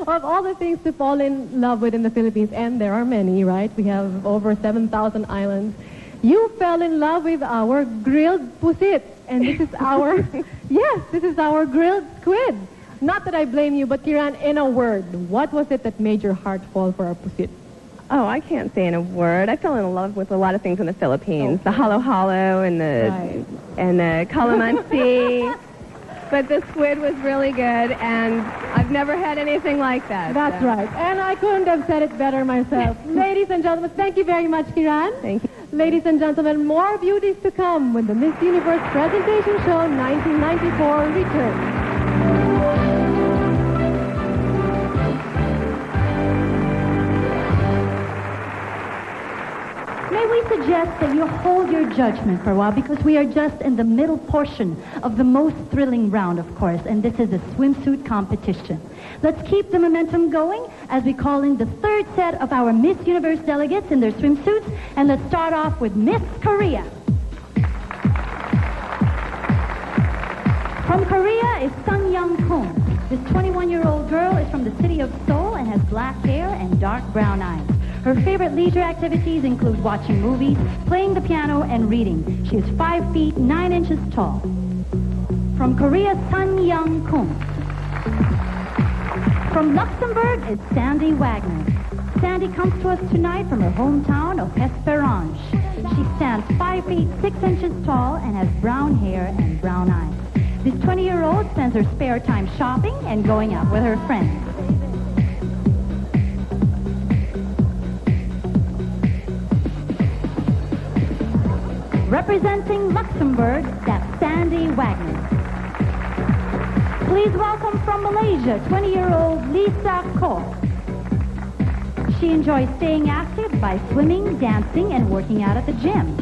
of all the things to fall in love with in the Philippines, and there are many, right? We have over 7,000 islands. You fell in love with our grilled pusit. And this is our, yes, this is our grilled squid. Not that I blame you, but Kiran, in a word, what was it that made your heart fall for our pusit? Oh, I can't say in a word. I fell in love with a lot of things in the Philippines. The halo-halo and the calamansi. But the squid was really good, and I've never had anything like that. That's right. And I couldn't have said it better myself. Ladies and gentlemen, thank you very much, Kiran. Thank you. Ladies and gentlemen, more beauties to come when the Miss Universe Presentation Show 1994 returns. May we suggest that you hold your judgment for a while, because we are just in the middle portion of the most thrilling round, of course, and this is a swimsuit competition. Let's keep the momentum going as we call in the third set of our Miss Universe delegates in their swimsuits, and let's start off with Miss Korea. From Korea is Sun Young-kun. This 21-year-old girl is from the city of Seoul and has black hair and dark brown eyes. Her favorite leisure activities include watching movies, playing the piano, and reading. She is 5 feet 9 inches tall. From Korea, Sun Young-kun. From Luxembourg is Sandy Wagner. Sandy comes to us tonight from her hometown of Esperange. She stands 5 feet 6 inches tall and has brown hair and brown eyes. This 20-year-old spends her spare time shopping and going out with her friends. Representing Luxembourg, that's Sandy Wagner. Please welcome from Malaysia, 20-year-old Lisa Ko. She enjoys staying active by swimming, dancing, and working out at the gym.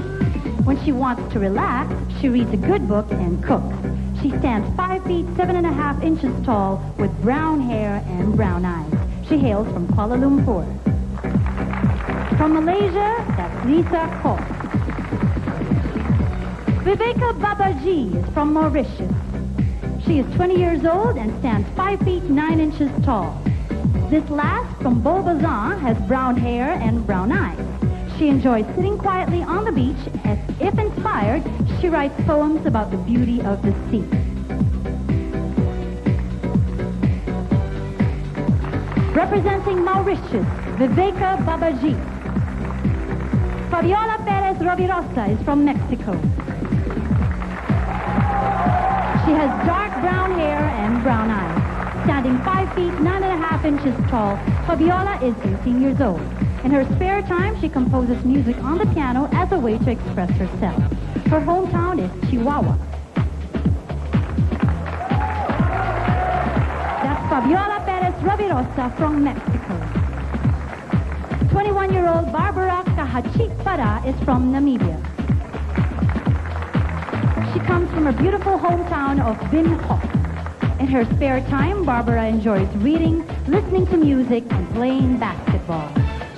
When she wants to relax, she reads a good book and cooks. She stands 5 feet 7.5 inches tall with brown hair and brown eyes. She hails from Kuala Lumpur. From Malaysia, that's Lisa Ko. Viveka Babaji is from Mauritius. She is 20 years old and stands 5 feet 9 inches tall. This last, from Beaubazan, has brown hair and brown eyes. She enjoys sitting quietly on the beach, and if inspired, she writes poems about the beauty of the sea. Representing Mauritius, Viveka Babaji. Fabiola Perez Rovirosa is from Mexico. She has dark brown hair and brown eyes. Standing 5 feet 9.5 inches tall, Fabiola is 18 years old. In her spare time, she composes music on the piano as a way to express herself. Her hometown is Chihuahua. That's Fabiola Perez Rovirosa from Mexico. 21-year-old Barbara Kahachipara is from Namibia. She comes from her beautiful hometown of Bin Ho. In her spare time, Barbara enjoys reading, listening to music, and playing basketball.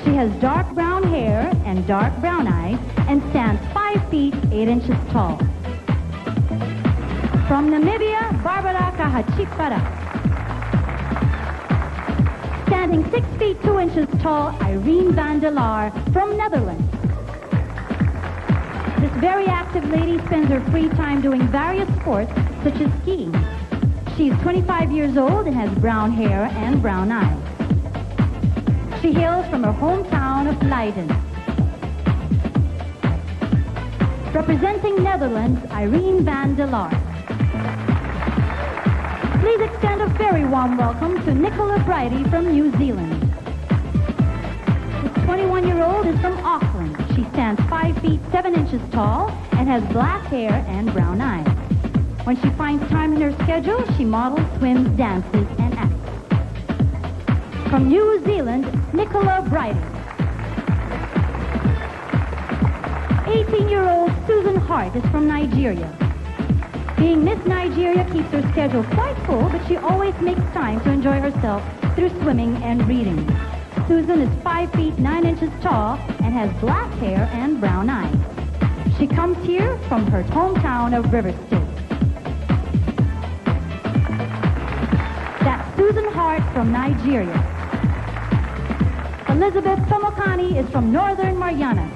She has dark brown hair and dark brown eyes and stands 5 feet 8 inches tall. From Namibia, Barbara Kahachipara. Standing 6 feet 2 inches tall, Irene van der Laar from Netherlands. This very active lady spends her free time doing various sports such as skiing. She's 25 years old and has brown hair and brown eyes. She hails from her hometown of Leiden. Representing Netherlands, Irene van der Laar. Please extend a very warm welcome to Nicola Bridie from New Zealand. This 21-year-old is from Auckland. She stands 5 feet 7 inches tall and has black hair and brown eyes. When she finds time in her schedule, she models, swims, dances, and acts. From New Zealand, Nicola Bridie. 18-year-old Susan Hart is from Nigeria. Being Miss Nigeria keeps her schedule quite full, but she always makes time to enjoy herself through swimming and reading. Susan is 5 feet 9 inches tall and has black hair and brown eyes. She comes here from her hometown of River State. That's Susan Hart from Nigeria. Elizabeth Tomokani is from Northern Mariana.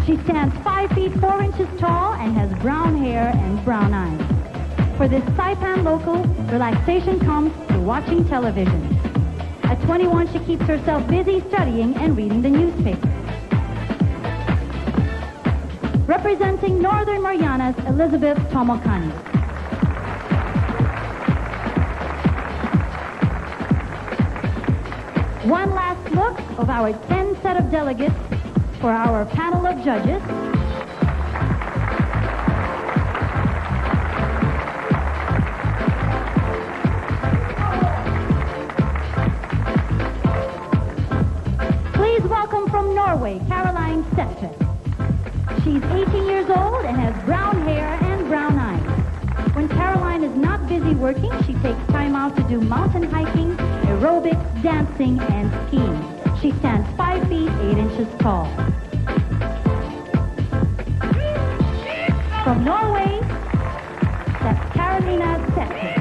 She stands 5 feet 4 inches tall and has brown hair and brown eyes. For this Saipan local, relaxation comes through watching television. At 21, she keeps herself busy studying and reading the newspaper. Representing Northern Marianas, Elizabeth Tomokani. One last look of our 10 set of delegates for our panel of judges. Please welcome from Norway, Caroline Sette. She's 18 years old and has brown hair and brown eyes. When Caroline is not busy working, she takes time out to do mountain hiking, aerobics, dancing, and skiing. She stands 5 feet 8 inches tall. From Norway, that's Carolina Sette.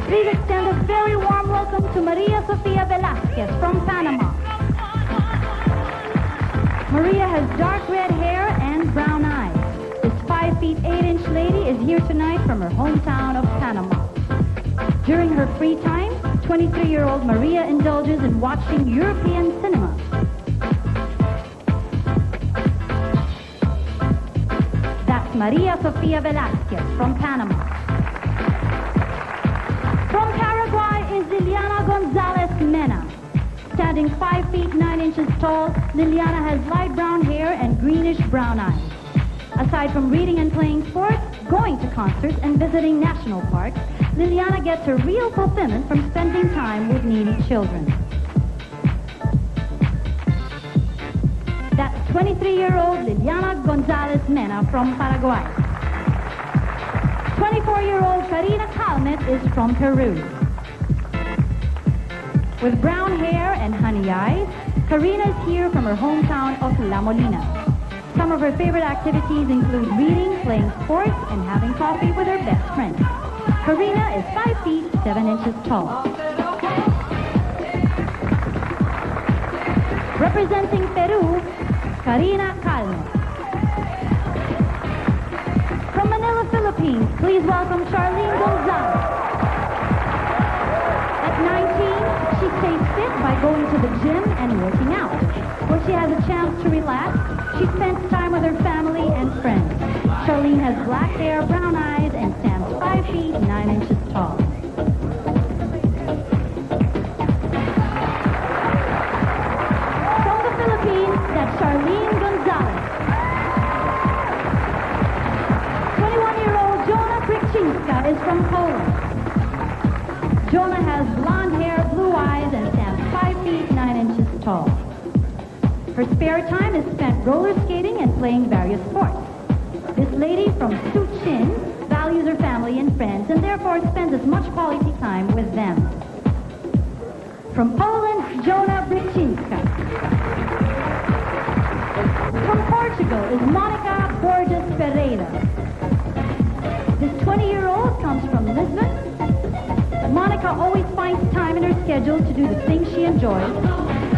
Please extend a very warm welcome to Maria Sofia Velasquez from Panama. Maria has dark red hair and brown eyes. This 5 feet 8 inch lady is here tonight from her hometown of Panama. During her free time, 23-year-old Maria indulges in watching European cinema. That's Maria Sofia Velasquez from Panama. From Paraguay is Liliana Gonzalez Mena. Standing 5 feet 9 inches tall, Liliana has light brown hair and greenish brown eyes. Aside from reading and playing sports, going to concerts, and visiting national parks, Liliana gets her real fulfillment from spending time with needy children. That's 23-year-old Liliana Gonzalez Mena from Paraguay. 24-year-old Karina Calmet is from Peru. With brown hair and honey eyes, Karina is here from her hometown of La Molina. Some of her favorite activities include reading, playing sports, and having coffee with her best friend. Karina is 5 feet 7 inches tall. Representing Peru, Karina Calmet. From Manila, Philippines, please welcome Charlene Gonzalez. At 19, she stays fit by going to the gym and working out. When she has a chance to relax, she spends time with her family and friends. Charlene has black hair, brown eyes, and stands 5 feet 9 inches tall. From the Philippines, that's Charlene Gonzalez. 21-year-old Jonah Kryczynska is from Poland. Jonah has blonde hair, blue eyes, and stands 5 feet 9 inches tall. Her spare time is spent roller skating and playing various sports. This lady from Suchin values her family and friends and therefore spends as much quality time with them. From Poland, Jona Bryczynska. From Portugal is Monica Borges Ferreira. This 20-year-old comes from Lisbon. Monica always finds time in her schedule to do the things she enjoys,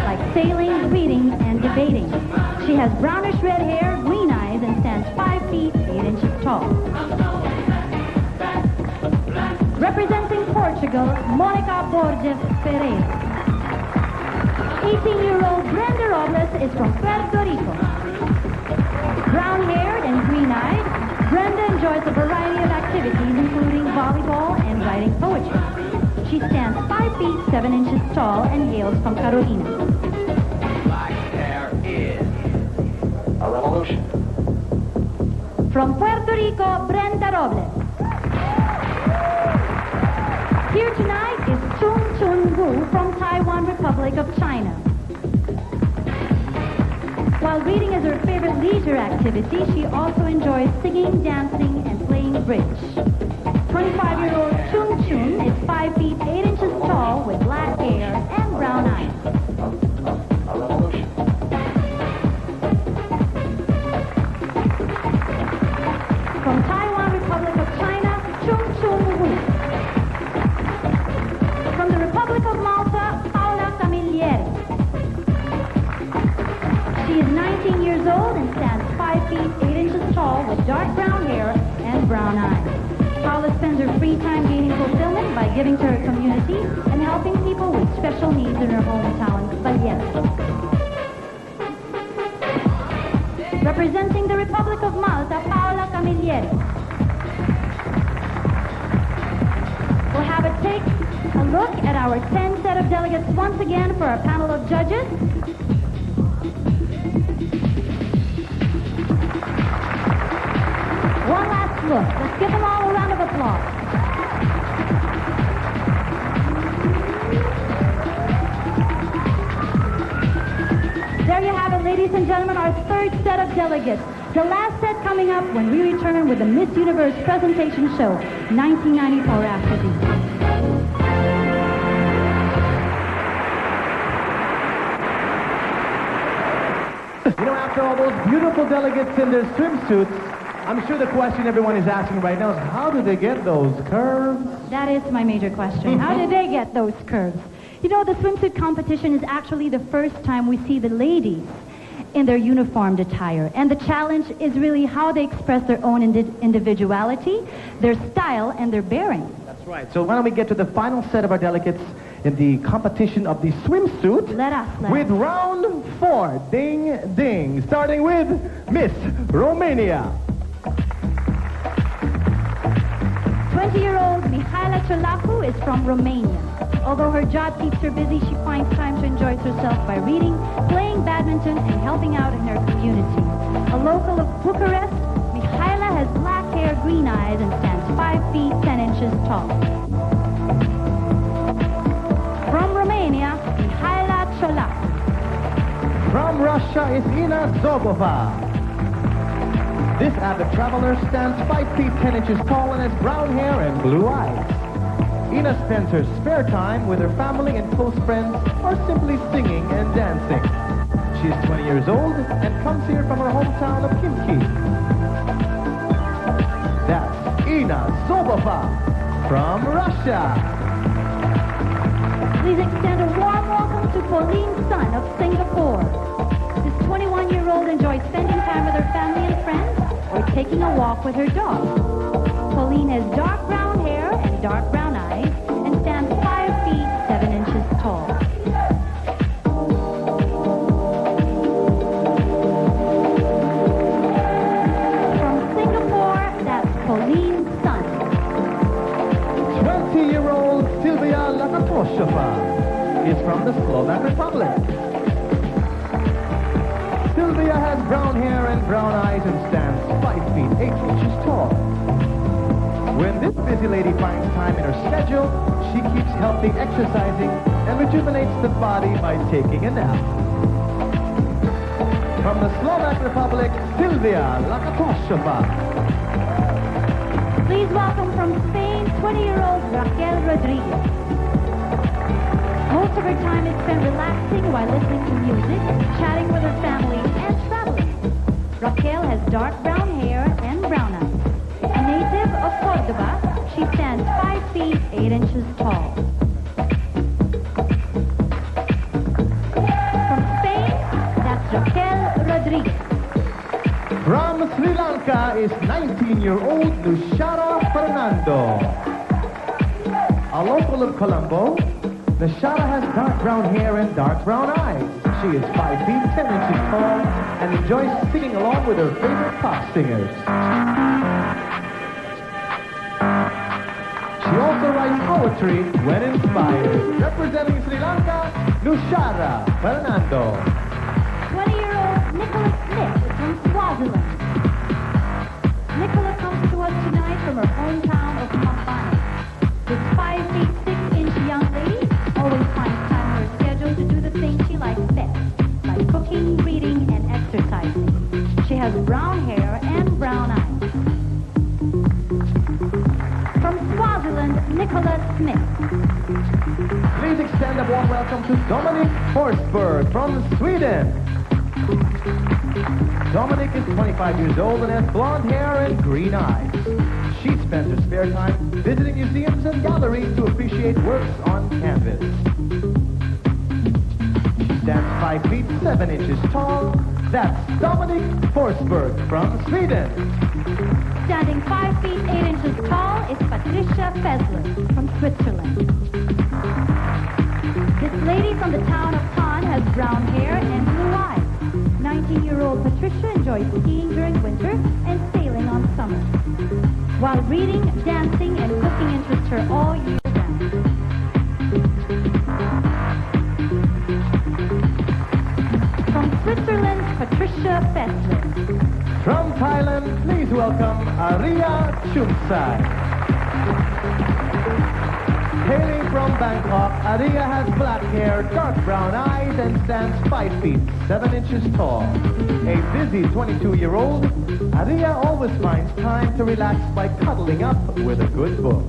like sailing, reading, and debating. She has brownish red hair, green eyes, and stands 5 feet 8 inches tall. Representing Portugal, Monica Borges Ferreira. 18-year-old Brenda Robles is from Puerto Rico. Brown-haired and green-eyed, Brenda enjoys a variety of activities, including volleyball and writing poetry. She stands 5 feet 7 inches tall and hails from Carolina. Black hair is a revolution. From Puerto Rico, Brenda Robles. Here tonight is Chung Chun Wu from Taiwan Republic of China. While reading is her favorite leisure activity, she also enjoys singing, dancing, and playing bridge. 25-year-old Chung Chun is 5 feet 8 inches tall with black hair and brown eyes. From Taiwan Republic of China, Chung Chun Wu. From the Republic of Malta, Paola Camilleri. She is 19 years old and stands 5 feet 8 inches tall with dark brown hair and brown eyes. Paula spends her free time gaining fulfillment by giving to her community and helping people with special needs in her hometown, Valletta. Representing the Republic of Malta, Paola Camilleri. We'll have a take a look at our 10 set of delegates once again for our panel of judges. One last look. Let's give them all a round of applause. There you have it, ladies and gentlemen, our third set of delegates. The last set coming up when we return with the Miss Universe presentation show, 1994 after these. You know, after all those beautiful delegates in their swimsuits, I'm sure the question everyone is asking right now is, how do they get those curves? That is my major question. How did they get those curves? You know, the swimsuit competition is actually the first time we see the ladies in their uniformed attire. And the challenge is really how they express their own individuality, their style, and their bearing. That's right. So why don't we get to the final set of our delegates in the competition of the swimsuit. Let us. With round 4, ding, ding, starting with Miss Romania. 20-year-old Mihaela Ciolacu is from Romania. Although her job keeps her busy, she finds time to enjoy herself by reading, playing badminton, and helping out in her community. A local of Bucharest, Mihaela has black hair, green eyes, and stands 5 feet 10 inches tall. From Romania, Mihaela Ciolacu. From Russia is Ina Zobova. This avid traveler stands 5 feet 10 inches tall and has brown hair and blue eyes. Ina spends her spare time with her family and close friends or simply singing and dancing. She is 20 years old and comes here from her hometown of Khimki. That's Ina Zobova from Russia. Please extend a warm welcome to Pauline Sun of Singapore. This 21-year-old enjoys spending time with her family and friends or taking a walk with her dog. Pauline has dark brown hair and dark brown eyes and stands 5 feet 7 inches tall. From Singapore, that's Pauline Sun. 20-year-old Sylvia Lakatoshova is from the Slovak Republic. Sylvia has brown hair and brown eyes and stands 5 feet 8 inches tall. When this busy lady finds time in her schedule, she keeps healthy exercising and rejuvenates the body by taking a nap. From the Slovak Republic, Silvia Lakatosheva. Please welcome from Spain, 20-year-old Raquel Rodriguez. Most of her time is spent relaxing while listening to music, chatting with her family, and traveling. Raquel has dark brown hair and brown eyes. A native of Cordoba, she stands 5 feet 8 inches tall. From Spain, that's Raquel Rodriguez. From Sri Lanka is 19-year-old Nushara Fernando. A local of Colombo, Nushara has dark brown hair and dark brown eyes. She is 5 feet 10 inches tall and enjoys singing along with her favorite pop singers. She also writes poetry when inspired. Representing Sri Lanka, Nushara Fernando. 20-year-old Nicola Smith is from Swaziland. Nicola comes to us tonight from her hometown of Mambane. This 5 feet 6 inch young lady always finds time in her schedule to do the things she likes best, like cooking, reading, and exercising. She has brown hair and brown eyes. From Swaziland, Nicola Smith. Please extend a warm welcome to Dominic Forsberg from Sweden. Dominic is 25 years old and has blonde hair and green eyes. She spends her spare time visiting museums and galleries to appreciate works on canvas. She stands 5 feet 7 inches tall. That's Dominic Forsberg from Sweden. Standing 5 feet 8 inches tall is Patricia Fessler from Switzerland. This lady from the town of Cannes has brown hair and blue eyes. 19-year-old Patricia enjoys skiing during winter and sailing on summer. While reading, dancing, and cooking interests her all year round. From Switzerland, Patricia Fessler. From Thailand, please welcome Aria Chumsai. Hailing from Bangkok, Aria has black hair, dark brown eyes, and stands 5 feet 7 inches tall. A busy 22-year-old, Aria always finds time to relax by cuddling up with a good book.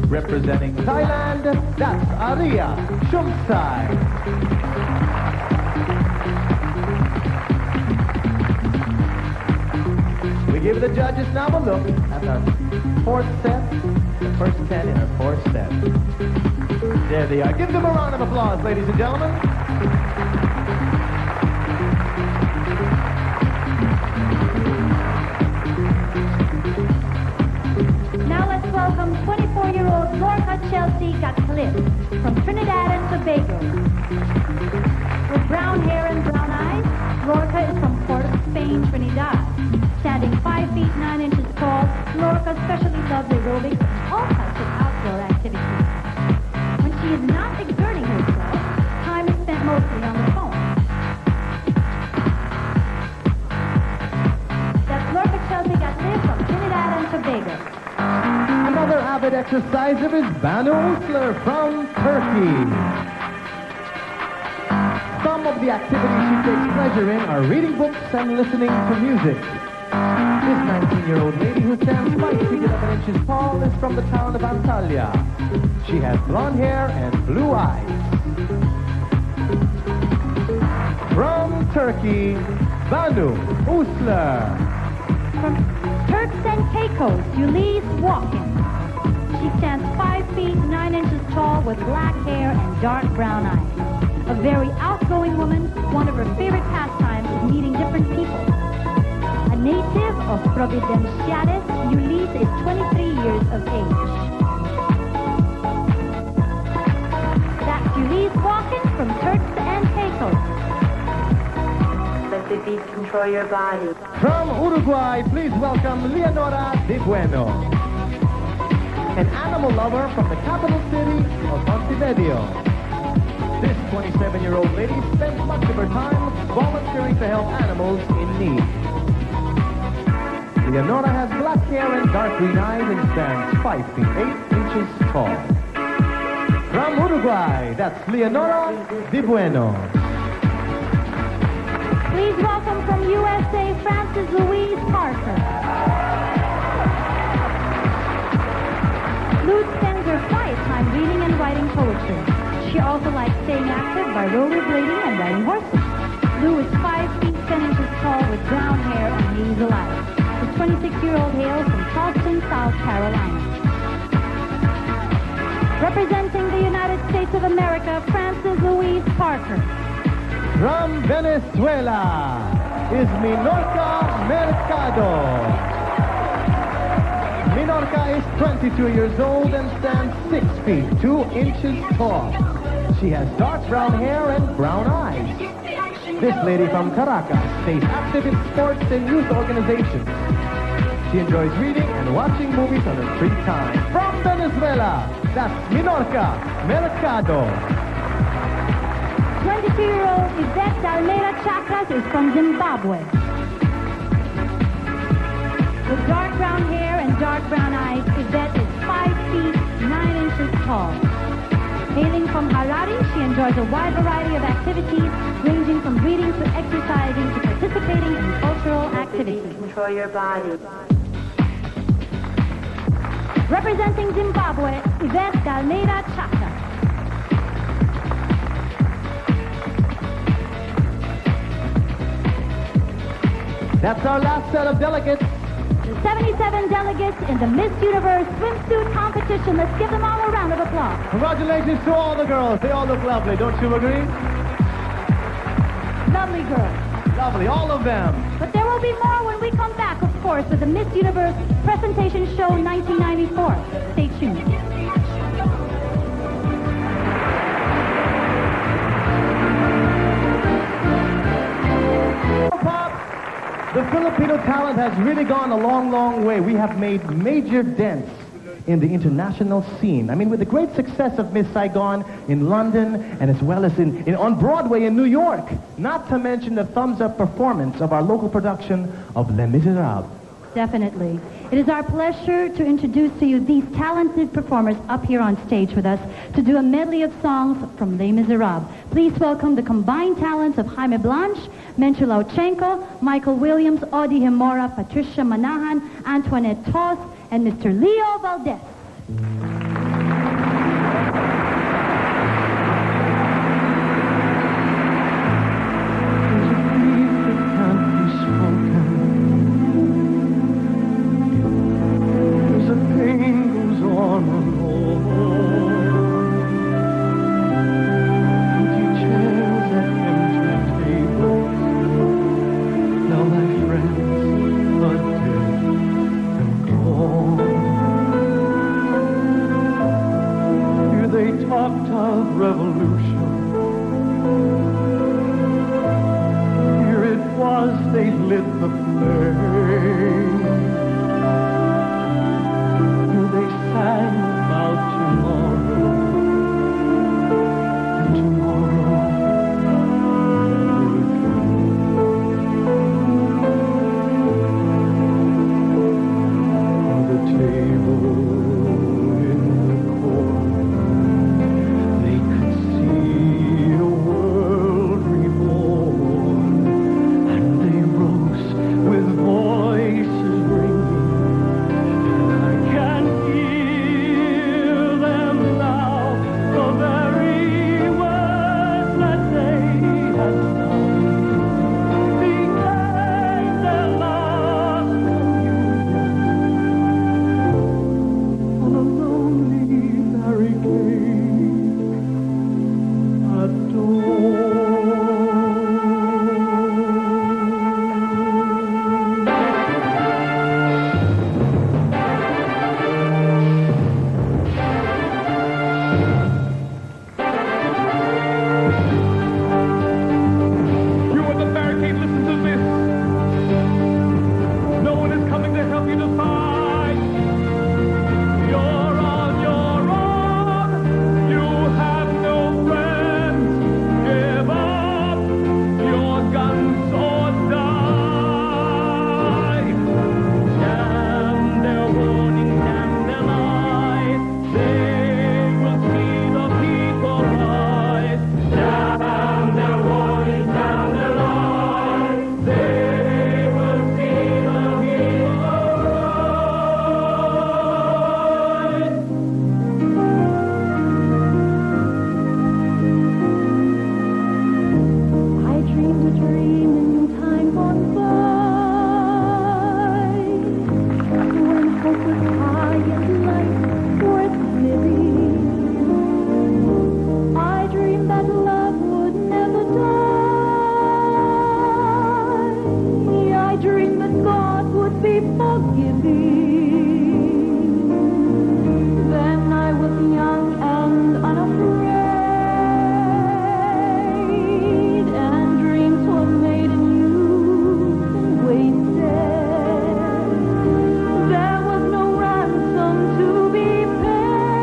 Representing Thailand, that's Aria Chumsai. We give the judges now a look at our fourth set, the first 10 in our fourth set. There they are. Give them a round of applause, ladies and gentlemen. Now let's welcome 24-year-old Lorca Chelsea Gatcliffe from Trinidad and Tobago. With brown hair and brown eyes, Lorca is from Port of Spain, Trinidad. Standing 5 feet 9 inches tall, Lorca especially loves aerobics and all types of outdoor activities. When she is not exerting herself, time is spent mostly on the phone. That's Lorca Chelsea Gatcliffe from Trinidad and Tobago. Another avid exerciser is Banu Usler from Turkey. Some of the activities she takes pleasure in are reading books and listening to music. This 19-year-old lady who stands 5 feet 11 inches tall is from the town of Antalya. She has blonde hair and blue eyes. From Turkey, Banu Usler. From Turks and Caicos, Ulysses Walken. She stands 5 feet 9 inches tall with black hair and dark brown eyes. A very outgoing woman, one of her favorite pastimes is meeting different people. A native of Providenciales, Ulysses is 23 years of age. That's Ulysses Walken from Turks and Caicos. Let the beat control your body. From Uruguay, please welcome Leonora De Bueno. An animal lover from the capital city of Montevideo. This 27-year-old lady spends much of her time volunteering to help animals in need. Leonora has black hair and dark green eyes and stands 5 feet 8 inches tall. From Uruguay, that's Leonora De Bueno. Please welcome from USA, Frances Louise Parker. Lou spends her quiet time reading and writing poetry. She also likes staying active by rollerblading and riding horses. Lou is 5 feet 10 inches tall with brown hair and hazel eyes. The 26-year-old hails from Charleston, South Carolina. Representing the United States of America, Frances Louise Parker. From Venezuela is Minorca Mercado. Minorca is 22 years old and stands 6 feet 2 inches tall. She has dark brown hair and brown eyes. This lady from Caracas stays active in sports and youth organizations. She enjoys reading and watching movies on her free time. From Venezuela, that's Minorca Mercado. 22-year-old Yvette Dalmeda Chakras is from Zimbabwe. With dark brown hair and dark brown eyes, Yvette is 5 feet 9 inches tall. Hailing from Harare, she enjoys a wide variety of activities, ranging from reading to exercising to participating in cultural activities. Control your body. Representing Zimbabwe, Yvette Dalmeda Chakras. That's our last set of delegates. The 77 delegates in the Miss Universe swimsuit competition. Let's give them all a round of applause. Congratulations to all the girls. They all look lovely, don't you agree? Lovely girls. Lovely, all of them. But there will be more when we come back, of course, with the Miss Universe Presentation Show 1994. Stay tuned. The Filipino talent has really gone a long, long way. We have made major dents in the international scene. I mean, with the great success of Miss Saigon in London and as well as on Broadway in New York. Not to mention the thumbs-up performance of our local production of Les Miserables. Definitely. It is our pleasure to introduce to you these talented performers up here on stage with us to do a medley of songs from Les Miserables. Please welcome the combined talents of Jaime Blanche, Menchu Lauchenko, Michael Williams, Audie Hemora, Patricia Manahan, Antoinette Toss, and Mr. Leo Valdez. See hope was high and life worth living. I dreamed that love would never die. I dreamed that God would be forgiving. Then I was young and unafraid, and dreams were made and used and wasted. There was no ransom to be paid,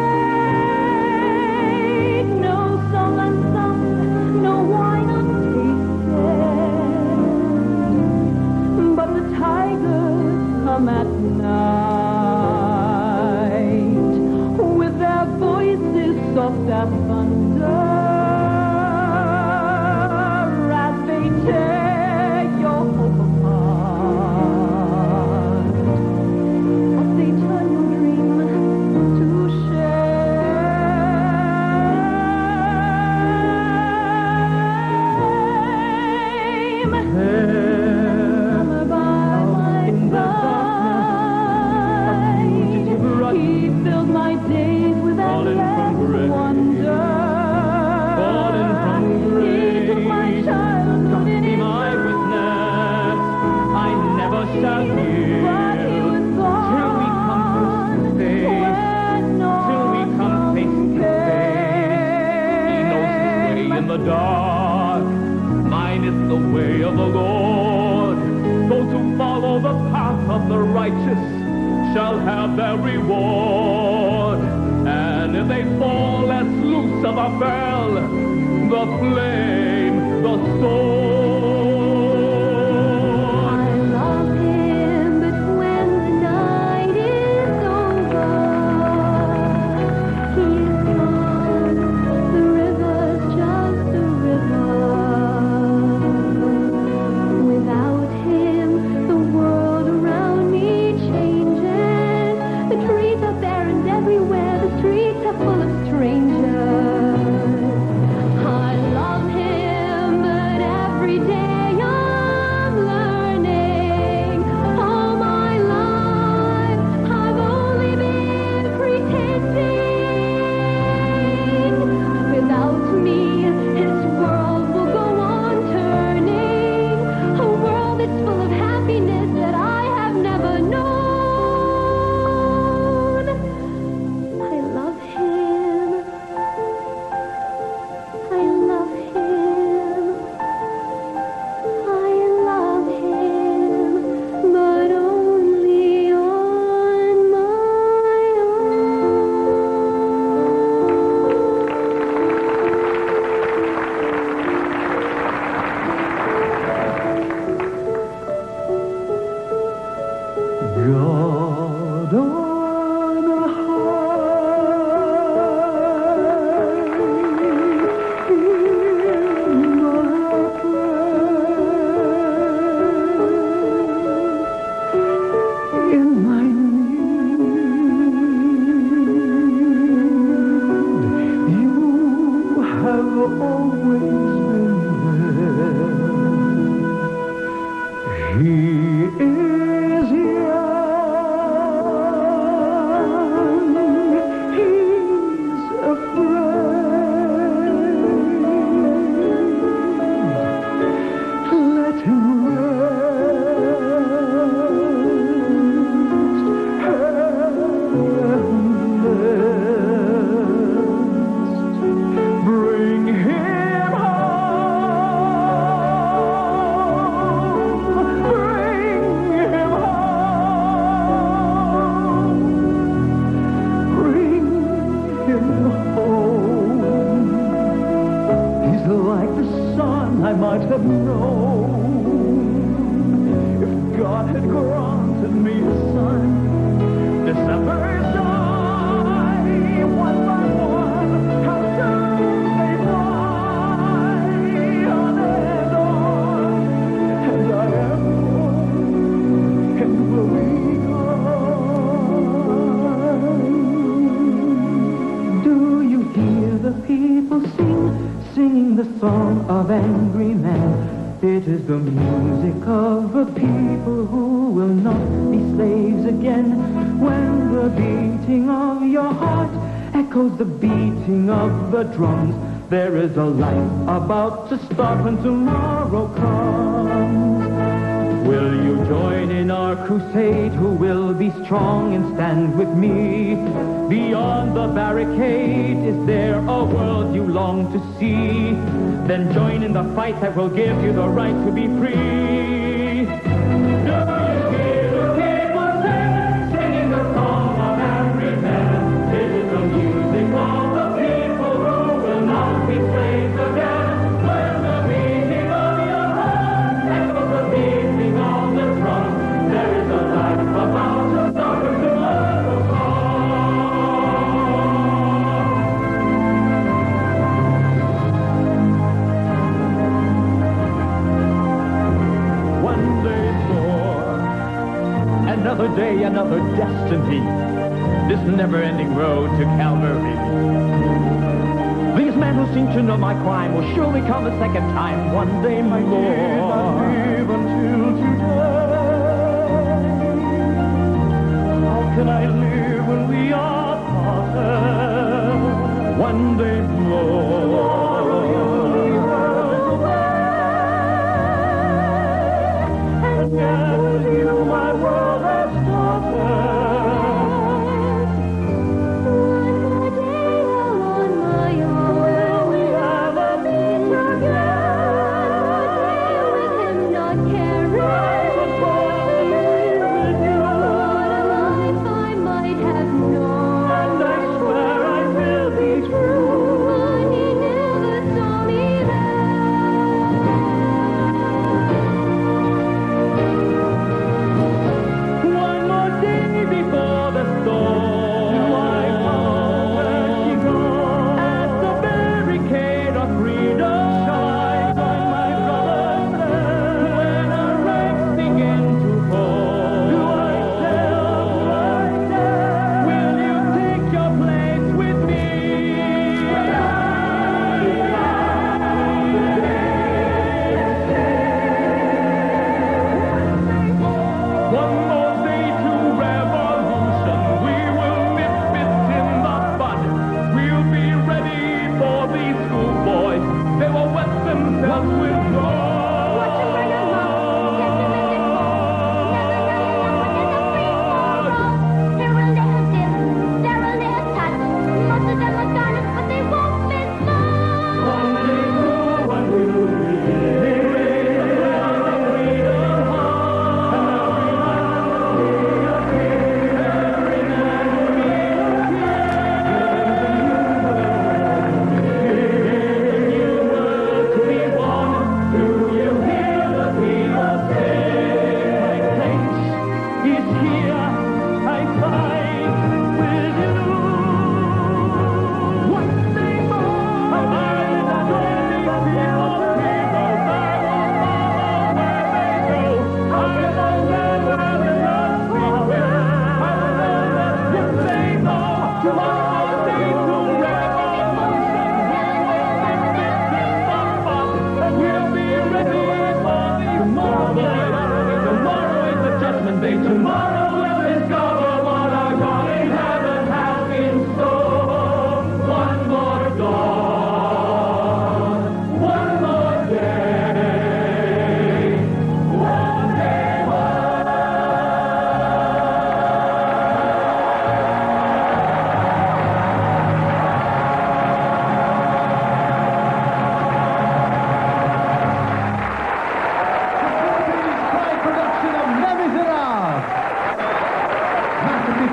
no song unsung, no wine untasted. But the tigers come at night with their voices soft as thunder, as they tear your hope apart, as they turn your dream to shame. By my side, he filled my days with endless wonder. He took my childhood in his arms. I never shall hear But he was till we come gone face to face. when Till we come face to face. He knows his way in the dark. Mine is the way of the Lord. Those who follow the path of the righteous shall have their reward. And if they fall as Lucifer fell, the flame, the sword. I love him, but when the night is over, he is gone. The river's just a river. Without him, the world around me changes. The trees are barren everywhere. The streets are full of strangers. I love him, but every day I'm learning. All my life I've only been pretending. Without me, his world will go on turning. A world that's full of happiness that I have never known. I love him. I love him. I love him, but only on my God on high, in our praise, in my need, you have always been there. He is young, he's a friend. Let him rest, helpless. Bring him home, bring him home, bring him home. He's like the son I might have known if God had granted me a son. December's die, one by one, how soon they fly, on and on, and I am gone, and will be gone. Do you hear the people singing the song of angry men? It is the music of a people who will not be slaves again. When the beating of your heart echoes the beating of the drums, there is a life about to start when tomorrow comes. Will you join in our crusade? Who will be strong and stand with me? Beyond the barricade, is there a world you long to see? Then join in the fight that will give you the right to be free. Do you hear the people sing, singing the song of every man? It is the music of the people who will not be slaves again. When the beating of your heart echoes the beating of the drum, there is a life about to start when tomorrow comes. One day more, another day, another destiny. This never-ending road to Calvary. These men who seem to know my crime will surely come a second time one day more. I live until today. How can I live when we are parted? One day more. And yet with you my world has started.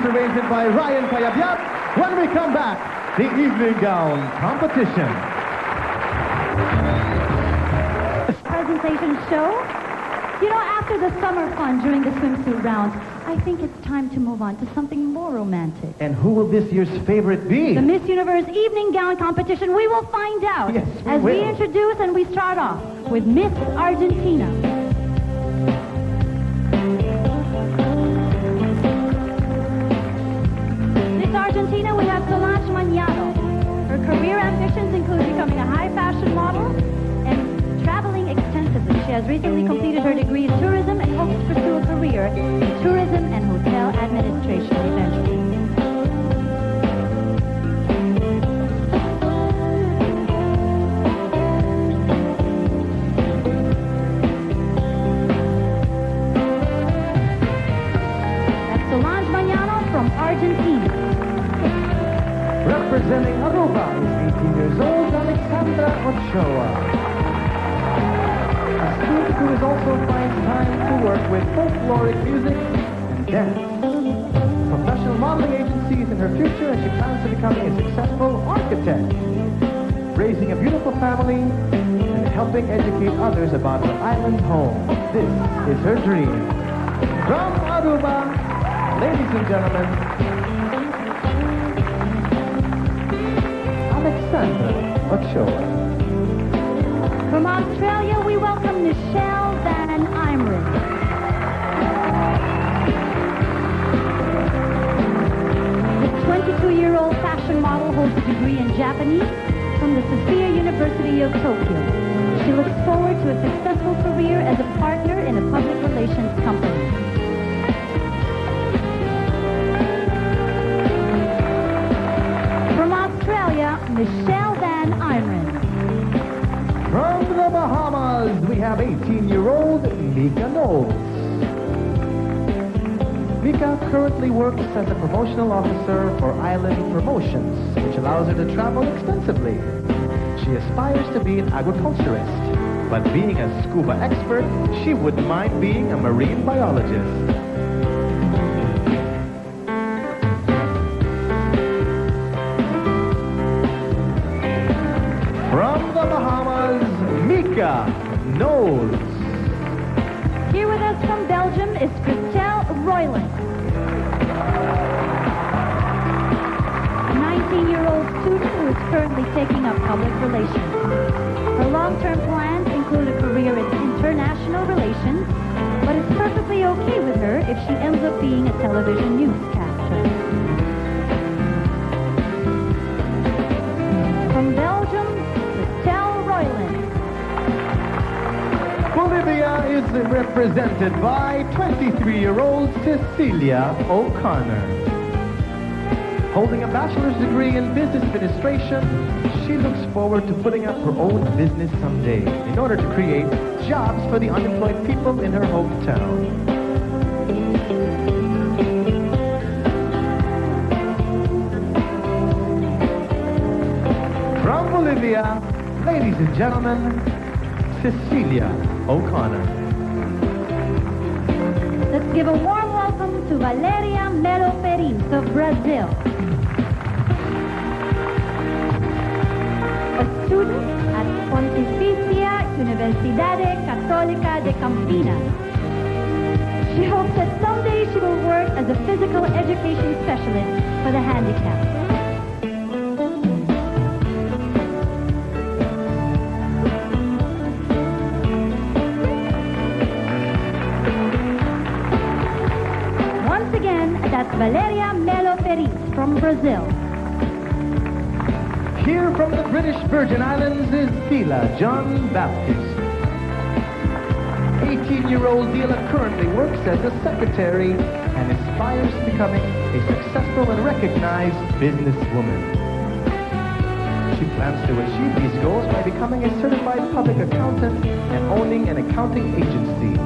Arranged by Ryan Payabyat. When we come back, the evening gown competition. Presentation show. You know, after the summer fun during the swimsuit rounds, I think it's time to move on to something more romantic. And who will this year's favorite be? The Miss Universe evening gown competition. We will find out. Yes, as we introduce and we start off with Miss Argentina. Argentina, we have Solange Mañado. Her career ambitions include becoming a high fashion model and traveling extensively. She has recently completed her degree in tourism and hopes to pursue a career in tourism and hotel administration eventually. That's Solange Mañano from Argentina. Representing Aruba is 18 years old, Alexandra Ochoa. A student who is also finds time to work with folkloric music and dance. Professional modeling agencies in her future, and she plans to becoming a successful architect. Raising a beautiful family and helping educate others about her island home. This is her dream. From Aruba, ladies and gentlemen, Alexandra Ochoa. From Australia, we welcome Michelle Van Imeren. The 22-year-old fashion model holds a degree in Japanese from the Sophia University of Tokyo. She looks forward to a successful career as a partner in a public relations company. From Australia, Michelle Van Imeren. From the Bahamas, we have 18-year-old Mika Knowles. Mika currently works as a promotional officer for Island Promotions, which allows her to travel extensively. She aspires to be an agriculturist, but being a scuba expert, she wouldn't mind being a marine biologist. From the Bahamas, Mika Knowles. Here with us from Belgium is Christelle Royland. A 19-year-old student who is currently taking up public relations. Her long-term plans include a career in international relations, but it's perfectly okay with her if she ends up being a television newscaster. From Belgium, Christelle Royland. Bolivia is represented by 23-year-old Cecilia O'Connor. Holding a bachelor's degree in business administration, she looks forward to putting up her own business someday in order to create jobs for the unemployed people in her hometown. From Bolivia, ladies and gentlemen, Cecilia O'Connor. Let's give a warm welcome to Valeria Melo Peris of Brazil. A student at Pontificia Universidade Católica de Campinas. She hopes that someday she will work as a physical education specialist for the handicapped. That's Valeria Melo Peris from Brazil. Here from the British Virgin Islands is Dila John Baptist. 18-year-old Dila currently works as a secretary and aspires to becoming a successful and recognized businesswoman. She plans to achieve these goals by becoming a certified public accountant and owning an accounting agency.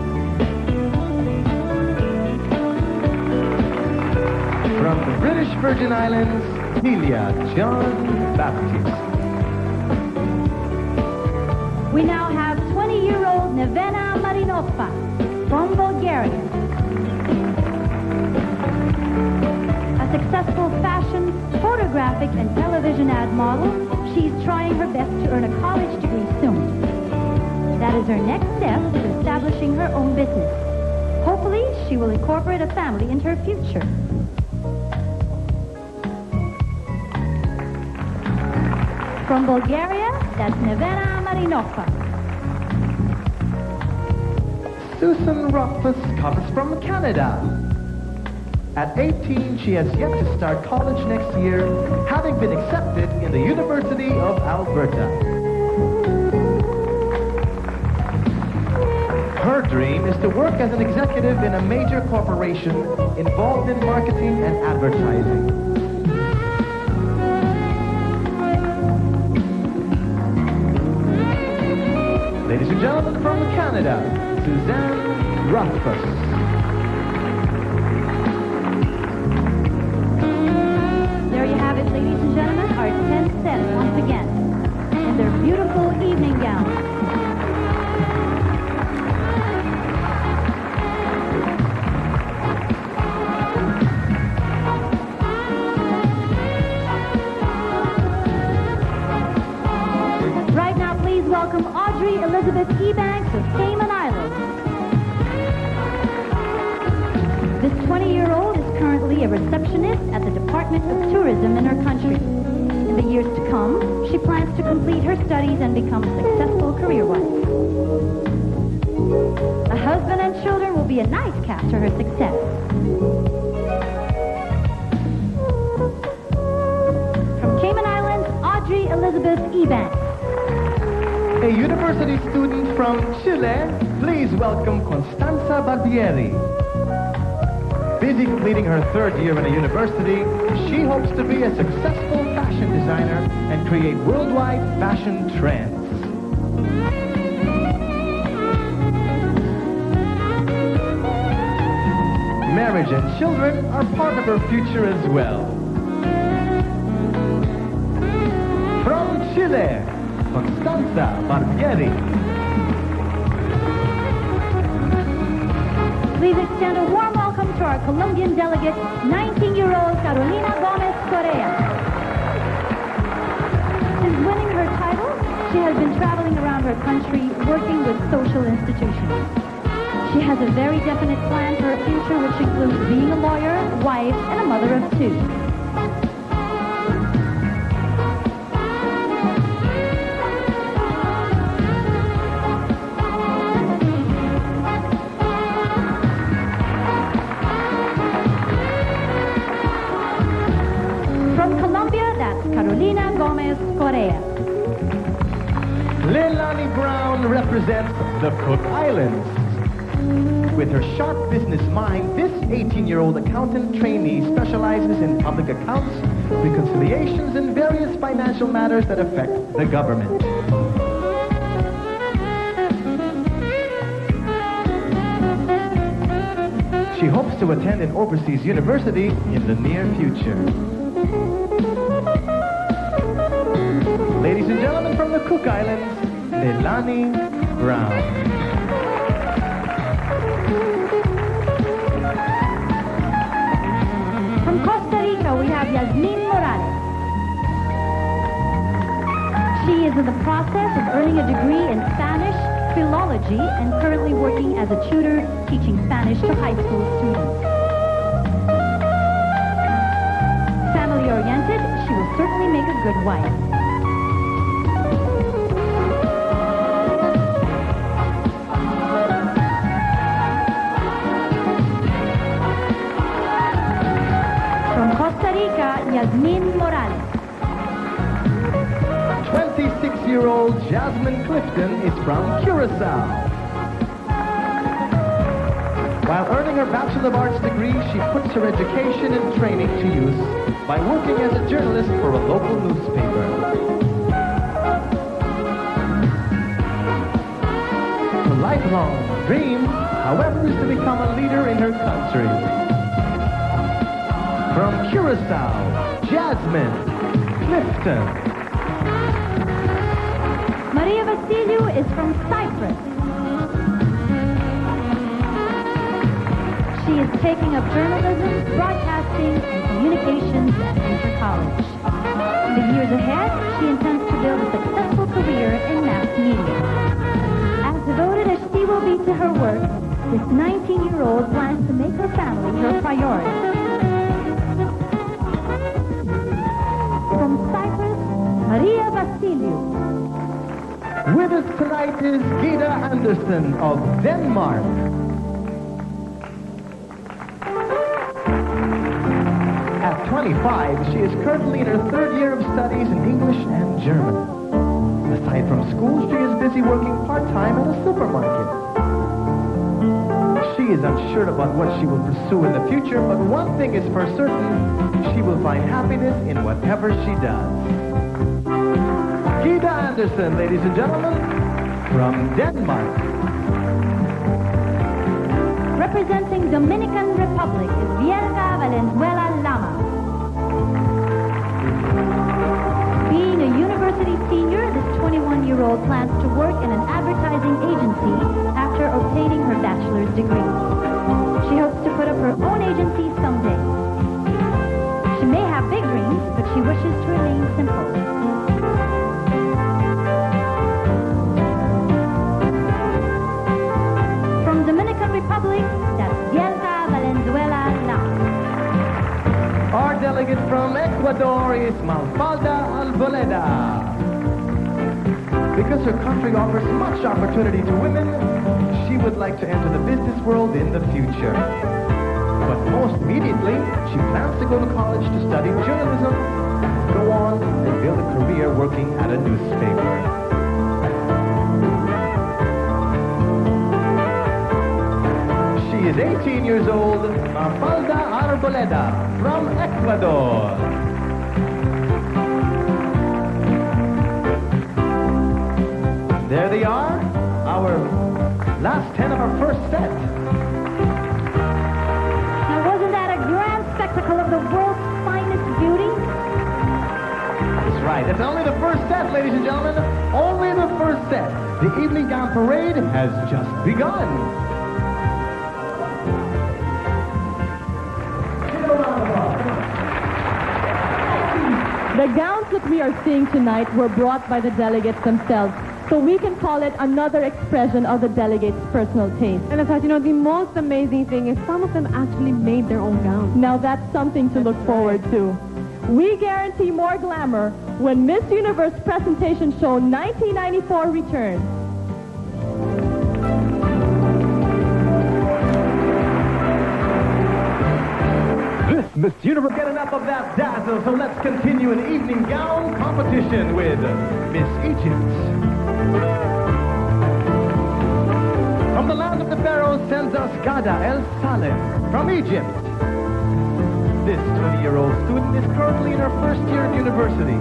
From the British Virgin Islands, Delia John Baptist. We now have 20-year-old Nevena Marinova from Bulgaria. A successful fashion, photographic, and television ad model, she's trying her best to earn a college degree soon. That is her next step to establishing her own business. Hopefully, she will incorporate a family into her future. From Bulgaria, that's Nevena Marinova. Susan Rothfuss comes from Canada. At 18, she has yet to start college next year, having been accepted in the University of Alberta. Her dream is to work as an executive in a major corporation involved in marketing and advertising. Ladies and gentlemen, from Canada, Suzanne Rothfuss. There you have it, ladies and gentlemen, our 10 sets once again in their beautiful evening gowns. Right now, please welcome Audrey Elizabeth Ebanks of Cayman Islands. This 20-year-old is currently a receptionist at the Department of Tourism in her country. In the years to come, she plans to complete her studies and become a successful career wife. A husband and children will be a nice cap to her success. From Cayman Islands, Audrey Elizabeth Ebanks. A university student from Chile, please welcome Constanza Barbieri. Busy completing her third year in a university, she hopes to be a successful fashion designer and create worldwide fashion trends. Marriage and children are part of her future as well. From Chile, Constanza Barbieri. Please extend a warm welcome to our Colombian delegate, 19-year-old Carolina Gomez Correa. Since winning her title, she has been traveling around her country working with social institutions. She has a very definite plan for her future, which includes being a lawyer, wife, and a mother of two. Carolina Gomez Correa. Leilani Brown represents the Cook Islands. With her sharp business mind, this 18-year-old accountant trainee specializes in public accounts, reconciliations, and various financial matters that affect the government. She hopes to attend an overseas university in the near future. Ladies and gentlemen, from the Cook Islands, Leilani Brown. From Costa Rica, we have Yasmin Morales. She is in the process of earning a degree in Spanish philology and currently working as a tutor teaching Spanish to high school students. Family-oriented, she will certainly make a good wife. Costa Rica, Yasmin Morales. 26-year-old Jasmine Clifton is from Curacao. While earning her Bachelor of Arts degree, she puts her education and training to use by working as a journalist for a local newspaper. Her lifelong dream, however, is to become a leader in her country. From Curacao, Jasmine Clifton. Maria Vasiliou is from Cyprus. She is taking up journalism, broadcasting, and communications at Winter College. In the years ahead, she intends to build a successful career in mass media. As devoted as she will be to her work, this 19-year-old plans to make her family her priority. From Cyprus, Maria Vasiliou. With us tonight is Gita Andersen of Denmark. At 25, she is currently in her third year of studies in English and German. Aside from school, she is busy working part-time at a supermarket. She is unsure about what she will pursue in the future, but one thing is for certain, she will find happiness in whatever she does. Gita Anderson, ladies and gentlemen, from Denmark. Representing Dominican Republic is Vielka Valenzuela Lama. Being a university senior, this 21-year-old plans to work in an advertising agency after obtaining her bachelor's degree. She hopes to put up her own agency someday. She may have big dreams, but she wishes to remain simple. From Dominican Republic, that's Vielka Valenzuela Lama. Our delegate from Ecuador is Mafalda Alboleda. Because her country offers much opportunity to women, she would like to enter the business world in the future. But most immediately, she plans to go to college to study journalism, go on and build a career working at a newspaper. She is 18 years old, Mafalda Arboleda from Ecuador. There they are, our last 10 of our first set. Now, wasn't that a grand spectacle of the world's finest beauty? That's right. That's only the first set, ladies and gentlemen. Only the first set. The evening gown parade has just begun. The gowns that we are seeing tonight were brought by the delegates themselves, so we can call it another expression of the delegates' personal taste. And in fact, you know, the most amazing thing is some of them actually made their own gowns. Now that's something to look forward to. We guarantee more glamour when Miss Universe Presentation Show 1994 returns. This Miss Universe, get enough of that dazzle, so let's continue an evening gown competition with Miss Egypt. From the land of the pharaohs sends us Gada El Salem from Egypt. This 20-year-old student is currently in her first year of university.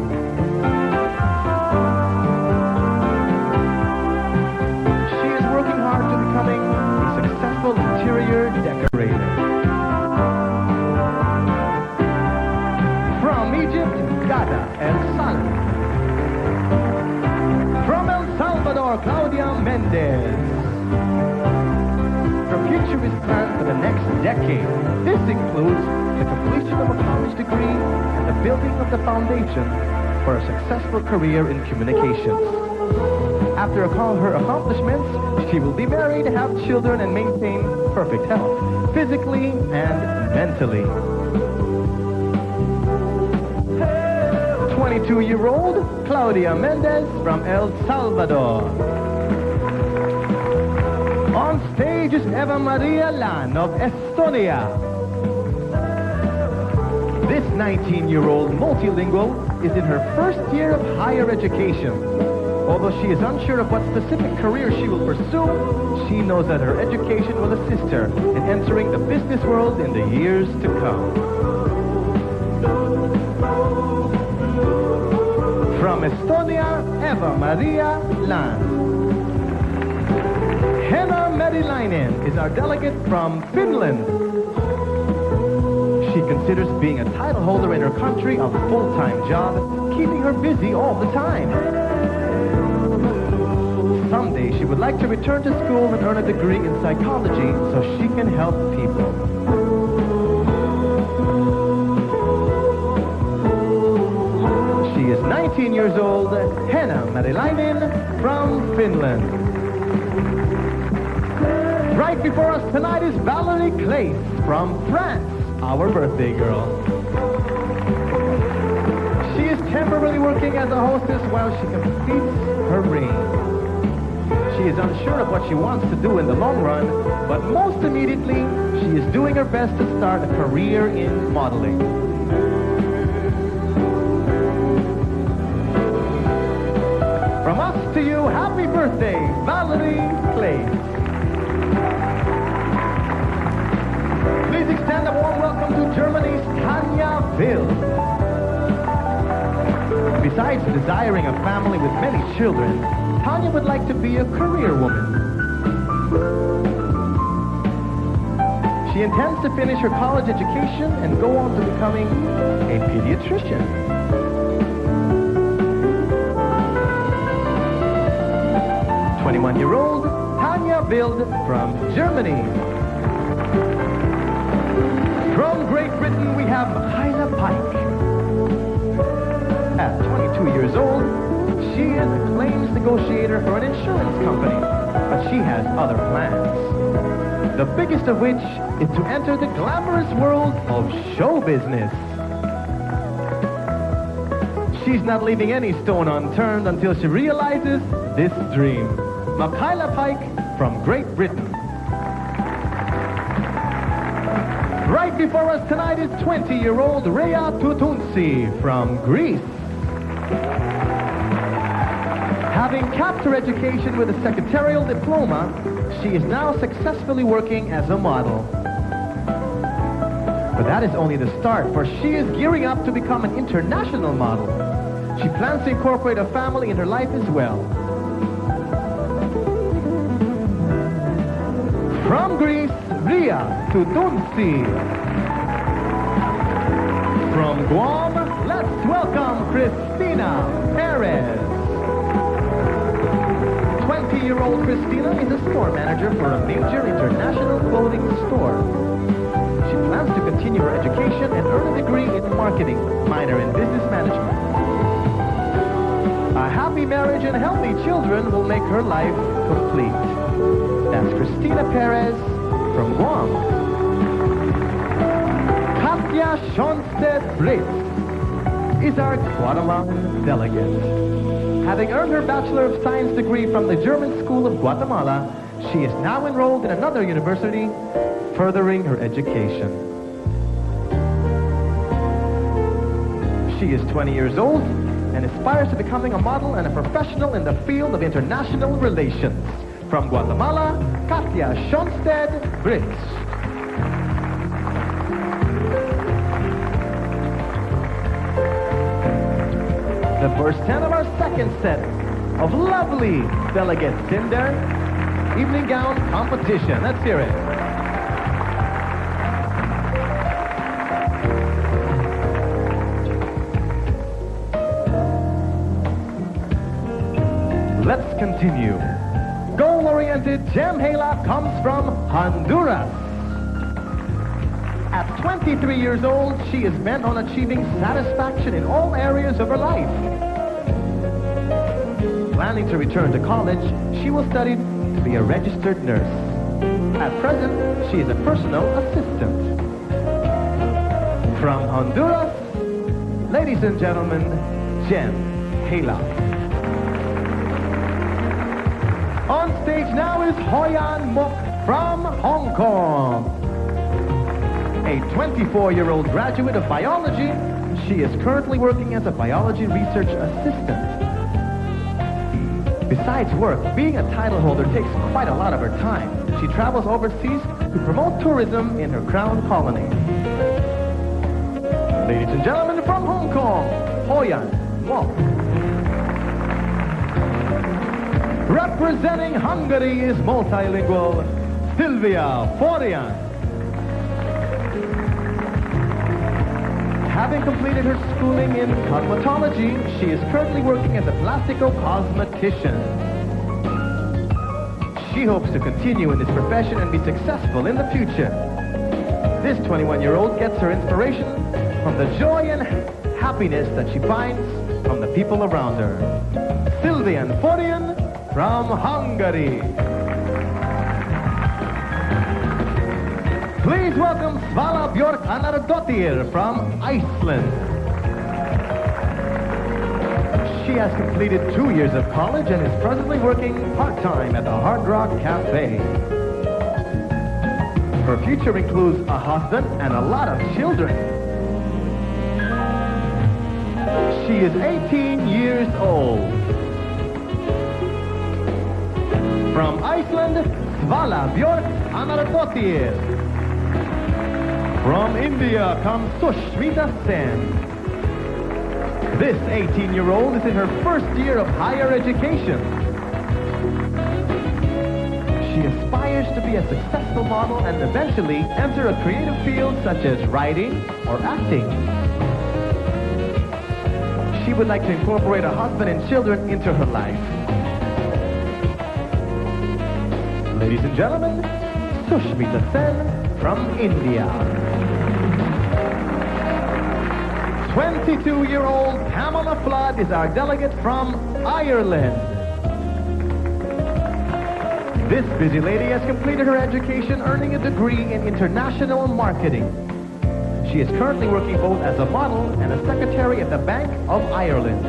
She is working hard to becoming a successful interior decorator. From Egypt, Gada El Salem. From El Salvador, Claudia Mendez. Her future is planned for the next decade. This includes the completion of a college degree and the building of the foundation for a successful career in communications. After her accomplishments, she will be married, have children, and maintain perfect health, physically and mentally. 22-year-old Claudia Mendez from El Salvador. On stage is Eva Maria Lan of Estonia. This 19-year-old multilingual is in her first year of higher education. Although she is unsure of what specific career she will pursue, she knows that her education will assist her in entering the business world in the years to come. From Estonia, Eva Maria Lan. Henna Merilainen is our delegate from Finland. She considers being a title holder in her country a full-time job, keeping her busy all the time. Someday she would like to return to school and earn a degree in psychology so she can help people. She is 19 years old, Henna Merilainen from Finland. Right before us tonight is Valerie Claes from France, our birthday girl. She is temporarily working as a hostess while she completes her ring. She is unsure of what she wants to do in the long run, but most immediately, she is doing her best to start a career in modeling. From us to you, happy birthday, Valerie Claes. Bild. Besides desiring a family with many children, Tanya would like to be a career woman. She intends to finish her college education and go on to becoming a pediatrician. 21-year-old Tanya Bild from Germany. From Great Britain, we have Hyla Pike. At 22 years old, she is a claims negotiator for an insurance company, but she has other plans. The biggest of which is to enter the glamorous world of show business. She's not leaving any stone unturned until she realizes this dream. Makayla Pike from Great Britain. Right before us tonight is 20-year-old Rhea Tutunsi from Greece. Having capped her education with a secretarial diploma, she is now successfully working as a model. But that is only the start, for she is gearing up to become an international model. She plans to incorporate a family in her life as well. From Greece, Rhea Tutunsi. From Guam, let's welcome Christina Perez. 20-year-old Christina is a store manager for a major international clothing store. She plans to continue her education and earn a degree in marketing, minor in business management. A happy marriage and healthy children will make her life complete. That's Christina Perez from Guam. Katya Schonstedt-Britz is our Guatemalan delegate. Having earned her Bachelor of Science degree from the German School of Guatemala, she is now enrolled in another university, furthering her education. She is 20 years old and aspires to becoming a model and a professional in the field of international relations. From Guatemala, Katya Schonstedt-Britz. The first 10 of our second set of lovely delegates in their evening gown competition. Let's hear it. Let's continue. Goal-oriented Jem Hala comes from Honduras. At 23 years old, she is bent on achieving satisfaction in all areas of her life. Planning to return to college, she will study to be a registered nurse. At present, she is a personal assistant. From Honduras, ladies and gentlemen, Jem Hala. On stage now is Hoyan Mok from Hong Kong. A 24-year-old graduate of biology, she is currently working as a biology research assistant. Besides work, being a title holder takes quite a lot of her time. She travels overseas to promote tourism in her crown colony. Ladies and gentlemen, from Hong Kong, Hoyan Mok. Representing Hungary is multilingual Silvia Forian. Having completed her schooling in cosmetology, she is currently working as a plastico-cosmetician. She hopes to continue in this profession and be successful in the future. This 21-year-old gets her inspiration from the joy and happiness that she finds from the people around her. Silvia Forian from Hungary. Please welcome Svala Björk Anardottir from Iceland. She has completed 2 years of college and is presently working part-time at the Hard Rock Cafe. Her future includes a husband and a lot of children. She is 18 years old. From Iceland, Svala Björk Anardottir. From India comes Sushmita Sen. This 18-year-old is in her first year of higher education. She aspires to be a successful model and eventually enter a creative field such as writing or acting. She would like to incorporate her husband and children into her life. Ladies and gentlemen, Sushmita Sen from India. 22-year-old Pamela Flood is our delegate from Ireland. This busy lady has completed her education, earning a degree in international marketing. She is currently working both as a model and a secretary at the Bank of Ireland.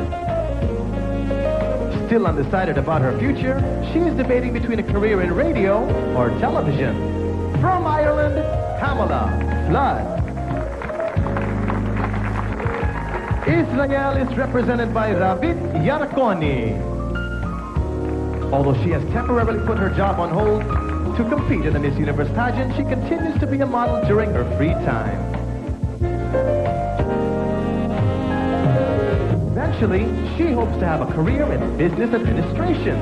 Still undecided about her future, she is debating between a career in radio or television. From Ireland, Pamela Flood. Israel is represented by Ravit Yarkoni. Although she has temporarily put her job on hold to compete in the Miss Universe pageant, she continues to be a model during her free time. Eventually, she hopes to have a career in business administration.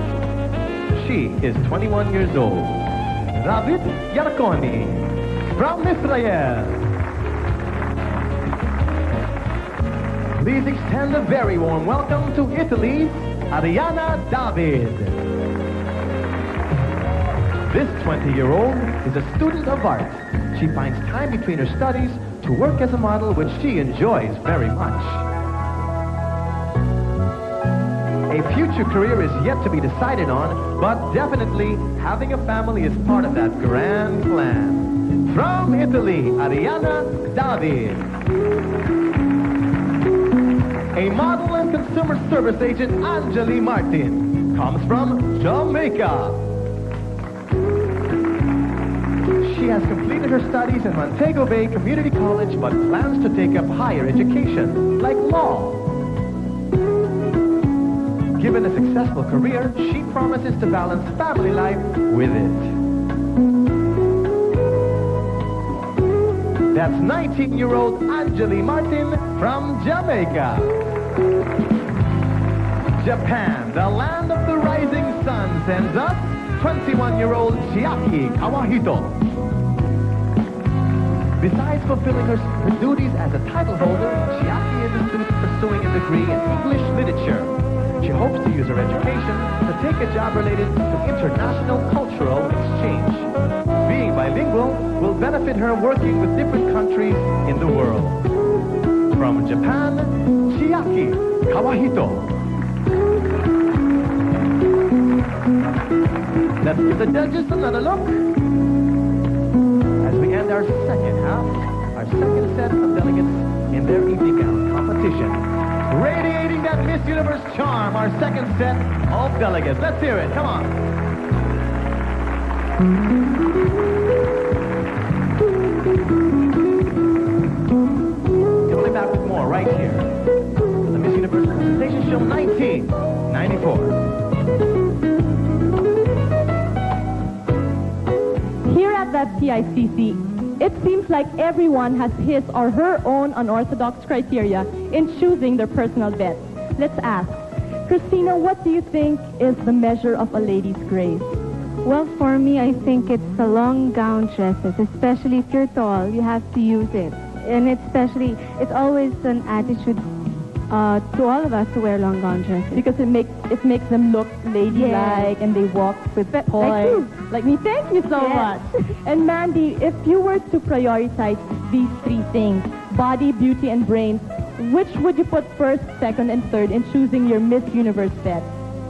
She is 21 years old. Ravit Yarkoni from Israel. Please extend a very warm welcome to Italy's Ariana David. This 20-year-old is a student of art. She finds time between her studies to work as a model, which she enjoys very much. A future career is yet to be decided on, but definitely having a family is part of that grand plan. From Italy, Ariana David. A model and consumer service agent, Anjali Martin, comes from Jamaica. She has completed her studies in Montego Bay Community College, but plans to take up higher education, like law. Given a successful career, she promises to balance family life with it. That's 19-year-old Anjali Martin from Jamaica. Japan, the land of the rising sun, sends us 21-year-old Chiaki Kawahito. Besides fulfilling her duties as a title holder, Chiaki is pursuing a degree in English literature. She hopes to use her education to take a job related to international cultural exchange. Being bilingual will benefit her working with different countries in the world. From Japan, Chiaki Kawahito. Let's give the judges another look as we end our second half, our second set of delegates in their evening gown competition. Radiating that Miss Universe charm, our second set of delegates. Let's hear it. Come on. Coming back with more right here. The Miss Universe Presentation Show 1994. Here at that PICC, it seems like everyone has his or her own unorthodox criteria in choosing their personal best. Let's ask, Christina, what do you think is the measure of a lady's grace? Well, for me, I think it's the long gown dresses, especially if you're tall, you have to use it. And especially, it's always an attitude to all of us to wear long gown dresses. Because it makes them look ladylike, and they walk with poise. Like me. Thank you so much. And Mandy, if you were to prioritize these three things, body, beauty, and brains, which would you put first, second, and third in choosing your Miss Universe set?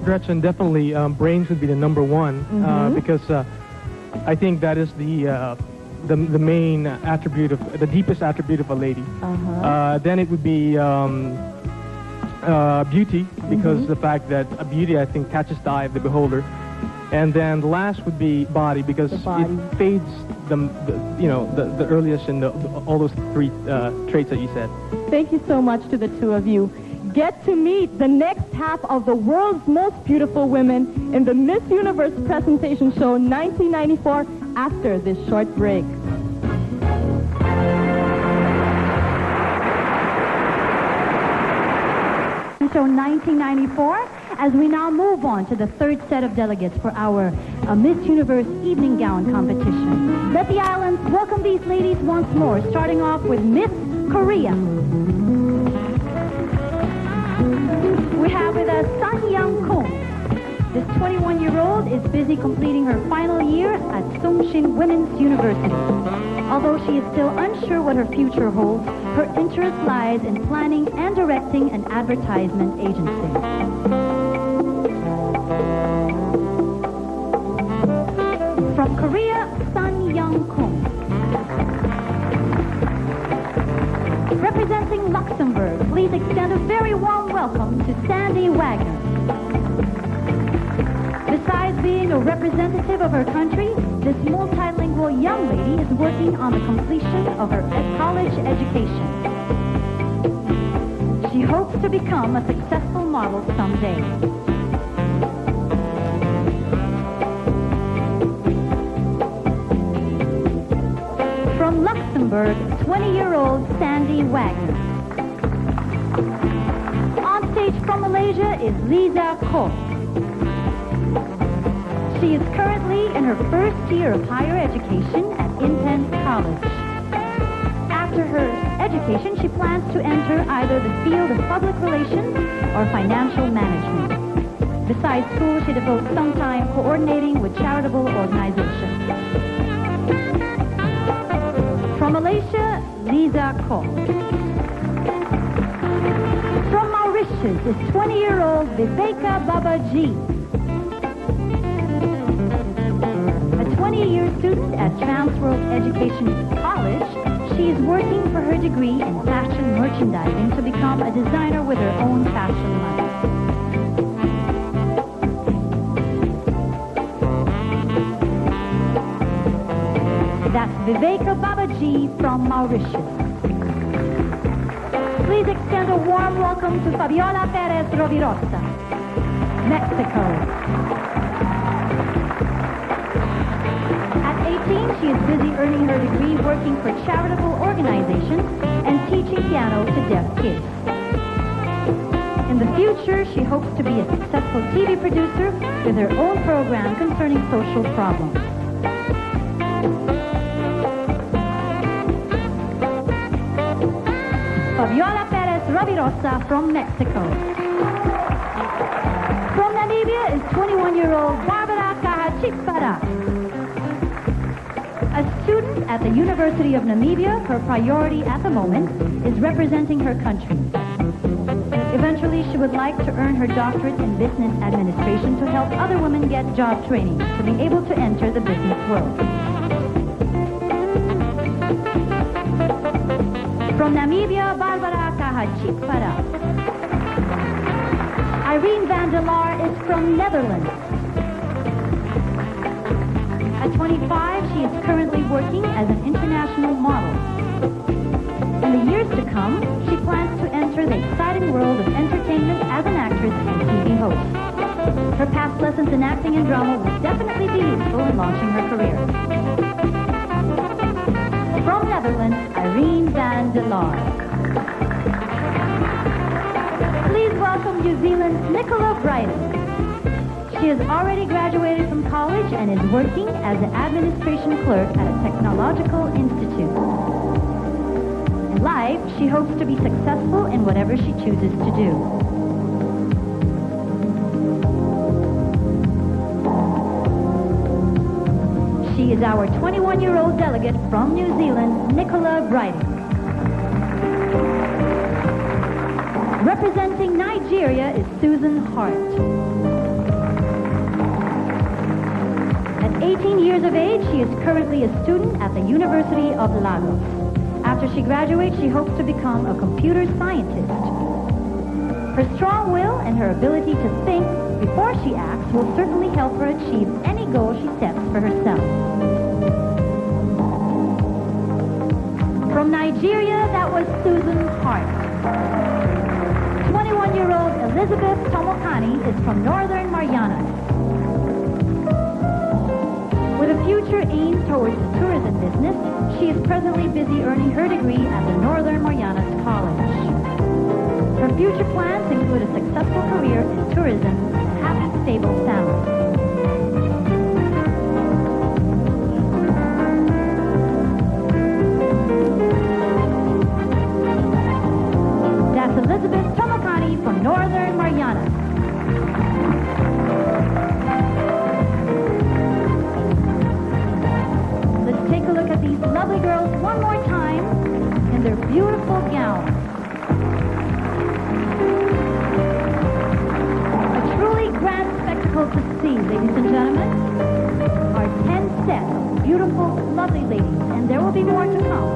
Gretchen, definitely brains would be the number one, because I think that is the main attribute of the deepest attribute of a lady. Then it would be beauty, because the fact that a beauty, I think, catches the eye of the beholder. And then the last would be body, because it fades the earliest in all those three traits that you said. Thank you so much to the two of you. Get to meet the next half of the world's most beautiful women in the Miss Universe Presentation Show 1994 after this short break. Show 1994, as we now move on to the third set of delegates for our Miss Universe evening gown competition. Let the islands welcome these ladies once more, starting off with Miss Korea. We have with us Sun Young Kong. This 21-year-old is busy completing her final year at Sungshin Women's University. Although she is still unsure what her future holds, her interest lies in planning and directing an advertisement agency. From Korea, Sun Young Kong. Representing Luxembourg, please extend a very warm welcome to Sandy Wagner. Besides being a representative of her country, this multilingual young lady is working on the completion of her college education. She hopes to become a successful model someday. From Luxembourg, 20-year-old Sandy Wagner. On stage from Malaysia is Lisa Koh. She is currently in her first year of higher education at Intense College. After her education, she plans to enter either the field of public relations or financial management. Besides school, she devotes some time coordinating with charitable organizations. From Malaysia, Lisa Koh. From Mauritius is 20-year-old Viveka Babaji. A 20-year student at Transworld Education College, she is working for her degree in fashion merchandising to become a designer with her own fashion line. That's Viveka Babaji from Mauritius. Please extend a warm welcome to Fabiola Perez Rovirosa, Mexico. At 18, she is busy earning her degree working for charitable organizations and teaching piano to deaf kids. In the future, she hopes to be a successful TV producer with her own program concerning social problems. Fabiola Perez Rovirosa from Mexico. From Namibia is 21-year-old Barbara Kahachikpara. A student at the University of Namibia, her priority at the moment is representing her country. Eventually, she would like to earn her doctorate in business administration to help other women get job training to be able to enter the business world. From Namibia, Barbara Kahachikpara. Irene van der Laar is from Netherlands. At 25, she is currently working as an international model. In the years to come, she plans to enter the exciting world of entertainment as an actress and TV host. Her past lessons in acting and drama will definitely be useful in launching her career. From Netherlands, Irene van der Laar. Please welcome New Zealand's Nicola Bryden. She has already graduated from college and is working as an administration clerk at a technological institute. In life, she hopes to be successful in whatever she chooses to do. She is our 21-year-old delegate from New Zealand, Nicola Bryden. Representing Nigeria is Susan Hart. At 18 years of age, she is currently a student at the University of Lagos. After she graduates, she hopes to become a computer scientist. Her strong will and her ability to think before she acts will certainly help her achieve any goal she sets for herself. From Nigeria, that was Susan Hart. 21-year-old Elizabeth Tomokani is from Northern Marianas. With a future aim towards the tourism business, she is presently busy earning her degree at the Northern Marianas College. Her future plans include include a successful career in tourism and a happy, stable family. That's Elizabeth Tomokani from Northern Marianas. Let's take a look at these lovely girls one more time in their beautiful gowns. A truly grand spectacle to see, ladies and gentlemen. Our 10 sets of beautiful, lovely ladies, and there will be more to come.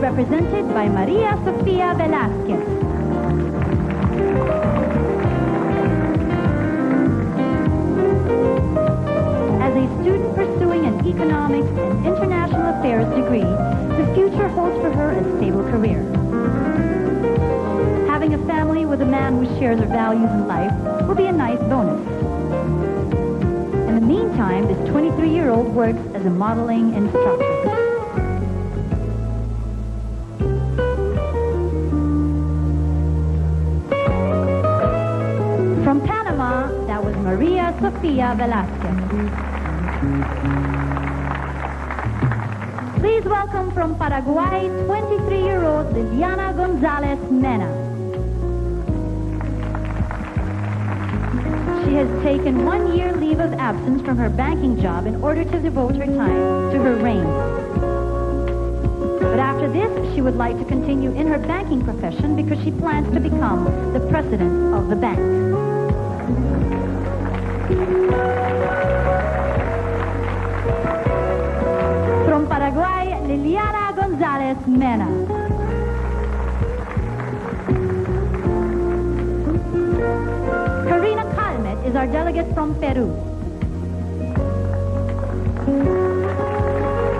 Represented by Maria Sofia Velasquez. As a student pursuing an economics and international affairs degree, the future holds for her a stable career. Having a family with a man who shares her values in life will be a nice bonus. In the meantime, this 23-year-old works as a modeling instructor. From Panama, that was Maria Sofia Velasquez. Please welcome from Paraguay, 23-year-old Liliana Gonzalez Mena. She has taken 1 year leave of absence from her banking job in order to devote her time to her reign. But after this, she would like to continue in her banking profession because she plans to become the president of the bank. From Paraguay, Liliana Gonzalez Mena. Karina Calmet is our delegate from Peru.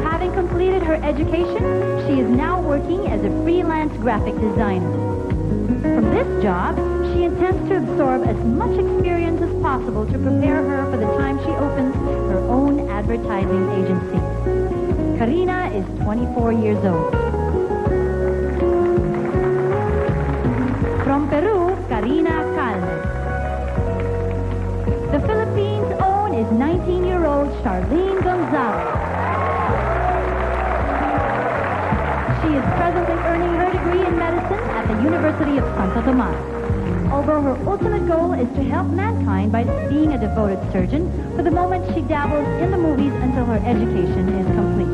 Having completed her education, she is now working as a freelance graphic designer. From this job, she intends to absorb as much experience as possible to prepare her for the time she opens her own advertising agency. Karina is 24 years old. From Peru, Karina Calmes. The Philippines' own is 19-year-old Charlene Gonzalez. She is presently earning her degree in medicine at the University of Santo Tomas. Although her ultimate goal is to help mankind by being a devoted surgeon, for the moment she dabbles in the movies until her education is complete.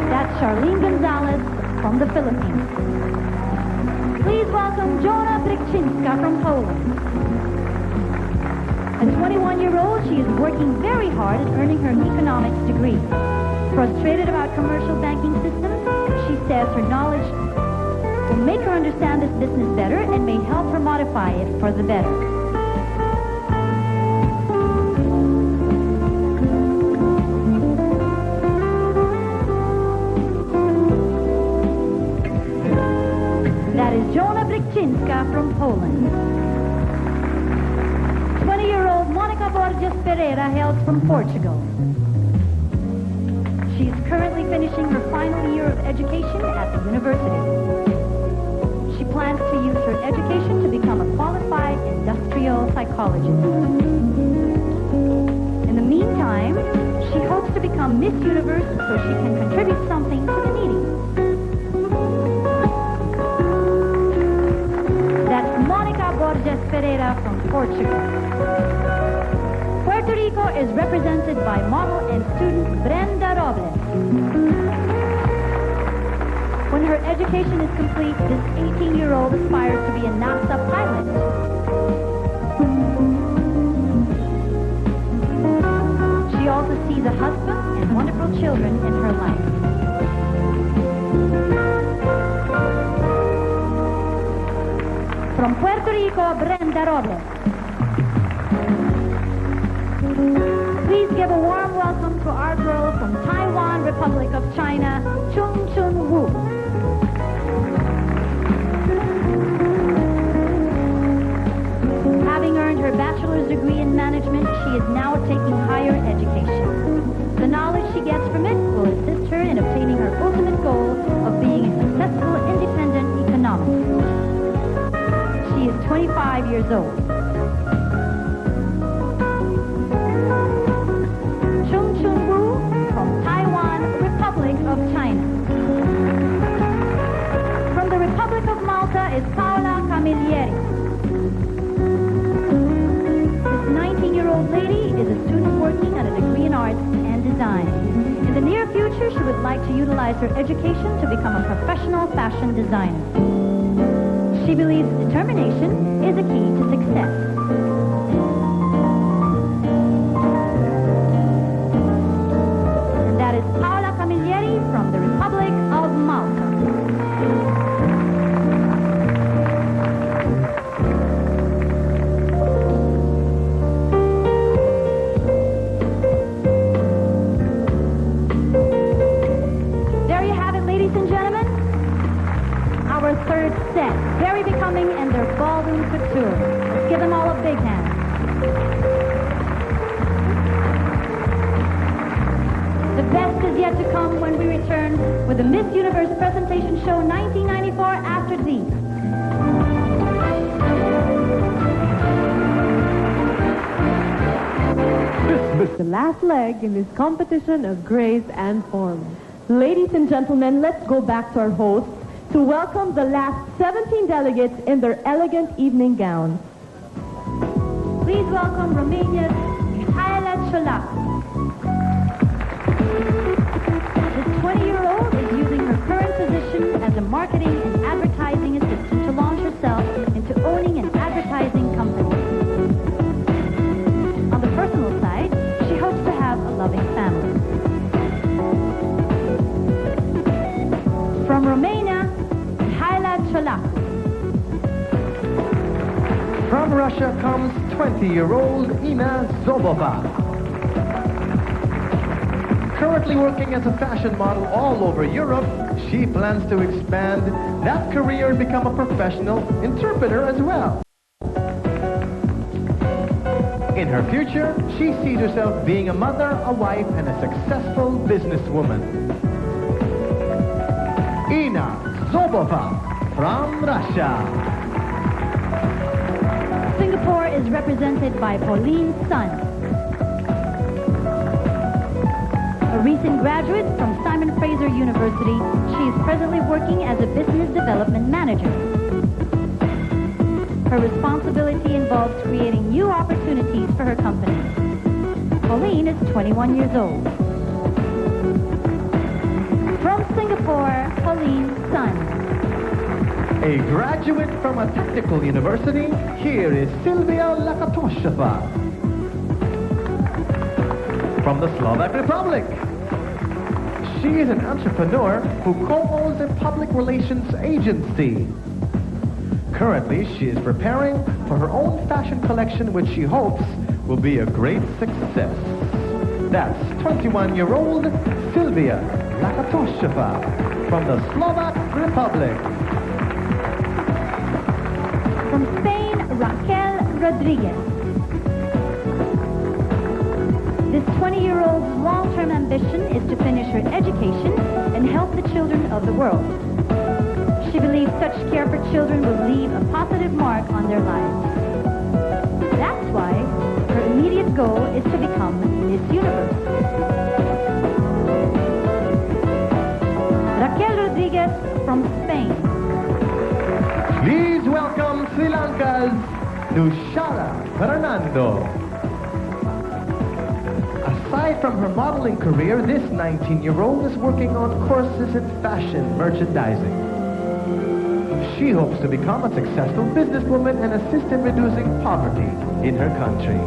That's Charlene Gonzalez from the Philippines. Please welcome Jona Brykczynska from Poland. A 21-year-old, she is working very hard at earning her economics degree. Frustrated about commercial banking systems, she says her knowledge will make her understand this business better and may help her modify it for the better. That is Jona Brykczynska from Poland. 20-year-old Monica Borges Pereira hails from Portugal. She is currently finishing her final year of education at the university. She plans to use her education to become a qualified industrial psychologist. In the meantime, she hopes to become Miss Universe so she can contribute something to the needy. That's Monica Borges Lourdes Pereira from Portugal. Puerto Rico is represented by model and student Brenda Robles. When her education is complete, this 18-year-old aspires to be a NASA pilot. She also sees a husband and wonderful children in her life. From Puerto Rico, Brenda Robles. Please give a warm welcome to our girl from Taiwan, Republic of China, Chung Chun Wu. Having earned her bachelor's degree in management, she is now taking higher education. The knowledge she gets from it will assist her in obtaining her ultimate goal of being a successful, independent economist. She is 25 years old. Chung Chun Wu from Taiwan, Republic of China. From the Republic of Malta is Paola Camilleri. This 19-year-old lady is a student working at a degree in arts and design. In the near future, she would like to utilize her education to become a professional fashion designer. She believes determination is a key to success. And that is Paola Camilleri from the Republic of Malta. There you have it, ladies and gentlemen. Our third set. Very becoming in their ballroom couture. Let's give them all a big hand. The best is yet to come when we return with the Miss Universe Presentation Show 1994 after these. The last leg in this competition of grace and form. Ladies and gentlemen, let's go back to our hosts to welcome the last 17 delegates in their elegant evening gowns. Please welcome Romania's Mihaela Ciolacu. This 20-year-old is using her current position as a marketing and advertising assistant to launch herself into owning an advertising company. On the personal side, she hopes to have a loving family. From Romania, Mihaela Ciolacu. From Russia comes 20-year-old Ina Zobova. Currently working as a fashion model all over Europe, she plans to expand that career and become a professional interpreter as well. In her future, she sees herself being a mother, a wife, and a successful businesswoman. Ina Zobova from Russia. Singapore is represented by Pauline Sun. A recent graduate from Simon Fraser University, she is presently working as a business development manager. Her responsibility involves creating new opportunities for her company. Pauline is 21 years old. From Singapore, Pauline Sun. A graduate from a technical university, here is Sylvia Lakatosheva. From the Slovak Republic. She is an entrepreneur who co-owns a public relations agency. Currently, she is preparing for her own fashion collection, which she hopes will be a great success. That's 21-year-old Sylvia Lakatosheva from the Slovak Republic. From Spain, Raquel Rodriguez. This 20-year-old's long-term ambition is to finish her education and help the children of the world. She believes such care for children will leave a positive mark on their lives. That's why her immediate goal is to become Miss Universe. Raquel Rodriguez from Spain. Please welcome Sri Lanka's Nushara Fernando. Aside from her modeling career, this 19-year-old is working on courses in fashion merchandising. She hopes to become a successful businesswoman and assist in reducing poverty in her country.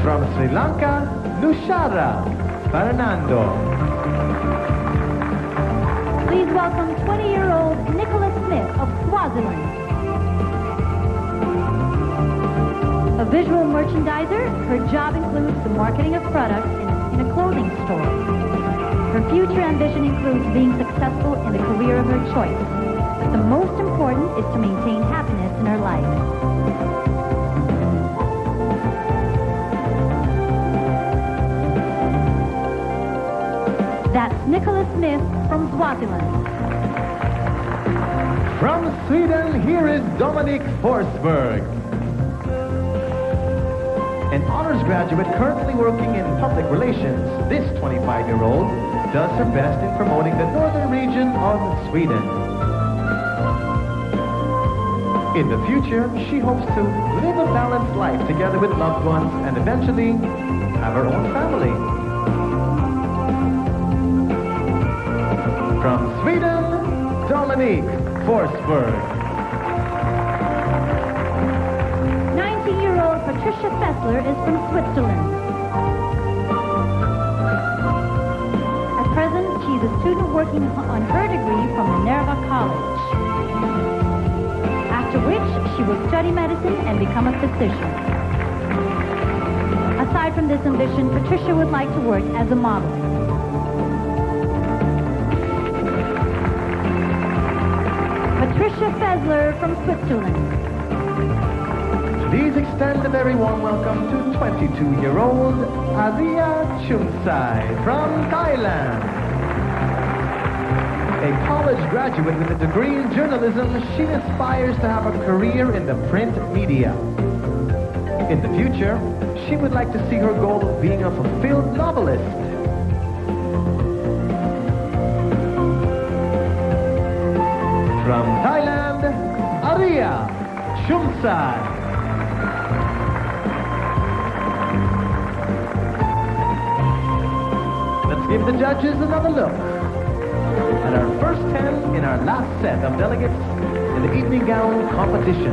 From Sri Lanka, Nushara Fernando. Please welcome 20-year-old Nicholas Smith of Swaziland. A visual merchandiser, her job includes the marketing of products in a clothing store. Her future ambition includes being successful in the career of her choice. But the most important is to maintain happiness in her life. That's Nicholas Smith from Swaziland. From Sweden, here is Dominic Forsberg. An honors graduate currently working in public relations, this 25-year-old does her best in promoting the northern region of Sweden. In the future, she hopes to live a balanced life together with loved ones and eventually have her own family. From Sweden, Dominique Forsberg. 19-year-old Patricia Fessler is from Switzerland. At present, she is a student working on her degree from Minerva College. After which, she will study medicine and become a physician. Aside from this ambition, Patricia would like to work as a model. Patricia Fessler from Switzerland. Please extend a very warm welcome to 22-year-old Aria Chumsai from Thailand. A college graduate with a degree in journalism, she aspires to have a career in the print media. In the future, she would like to see her goal of being a fulfilled novelist. From Thailand, Aria Chumsai. Let's give the judges another look at our first 10 in our last set of delegates in the evening gown competition.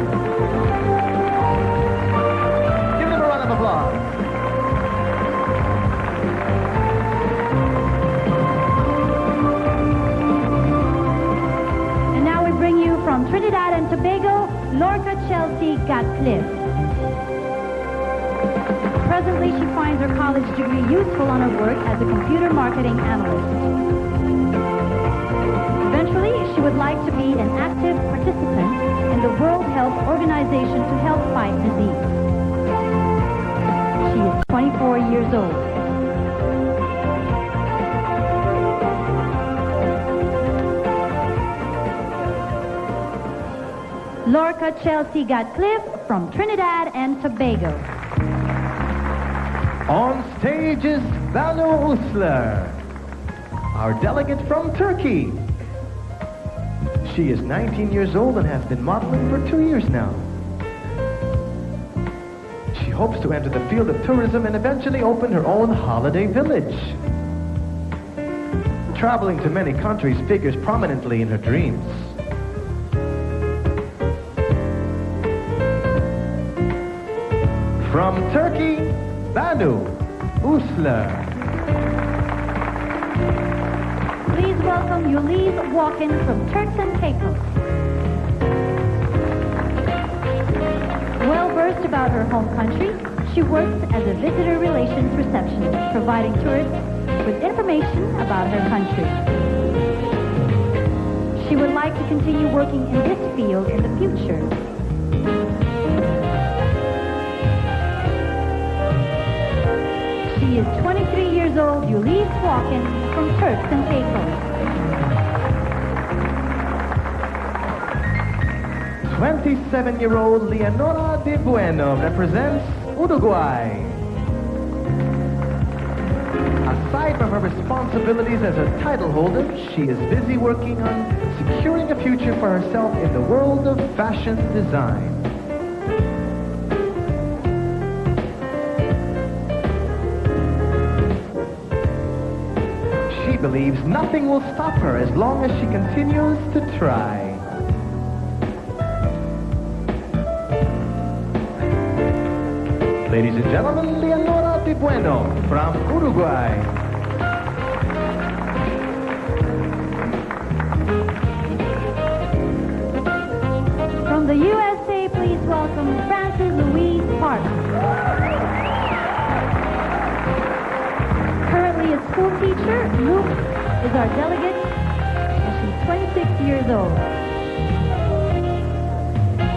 Give them a round of applause. And now we bring you from Trinidad and Tobago, Lorca Chelsea Gatcliffe. Presently, she finds her college degree useful on her work as a computer marketing analyst. Eventually, she would like to be an active participant in the World Health Organization to help fight disease. She is 24 years old. Lorca Chelsea Gatcliffe from Trinidad and Tobago. On stage is Banu Usler, our delegate from Turkey. She is 19 years old and has been modeling for 2 years now. She hopes to enter the field of tourism and eventually open her own holiday village. Traveling to many countries figures prominently in her dreams. From Turkey, Banu Usler. Please welcome Yulise Walken from Turks and Caicos. Well versed about her home country, she works as a visitor relations receptionist, providing tourists with information about her country. She would like to continue working in this field in the future. She is 23 years old, Yulise Walken from Turks and Caicos. 27-year-old Leonora de Bueno represents Uruguay. aside from her responsibilities as a title holder, she is busy working on securing a future for herself in the world of fashion design. She believes nothing will stop her as long as she continues to try. Ladies and gentlemen, Leonora Di Bueno from Uruguay. From the USA, please welcome Frances Louise Parker. Currently a school teacher, Luke is our delegate, and she's 26 years old.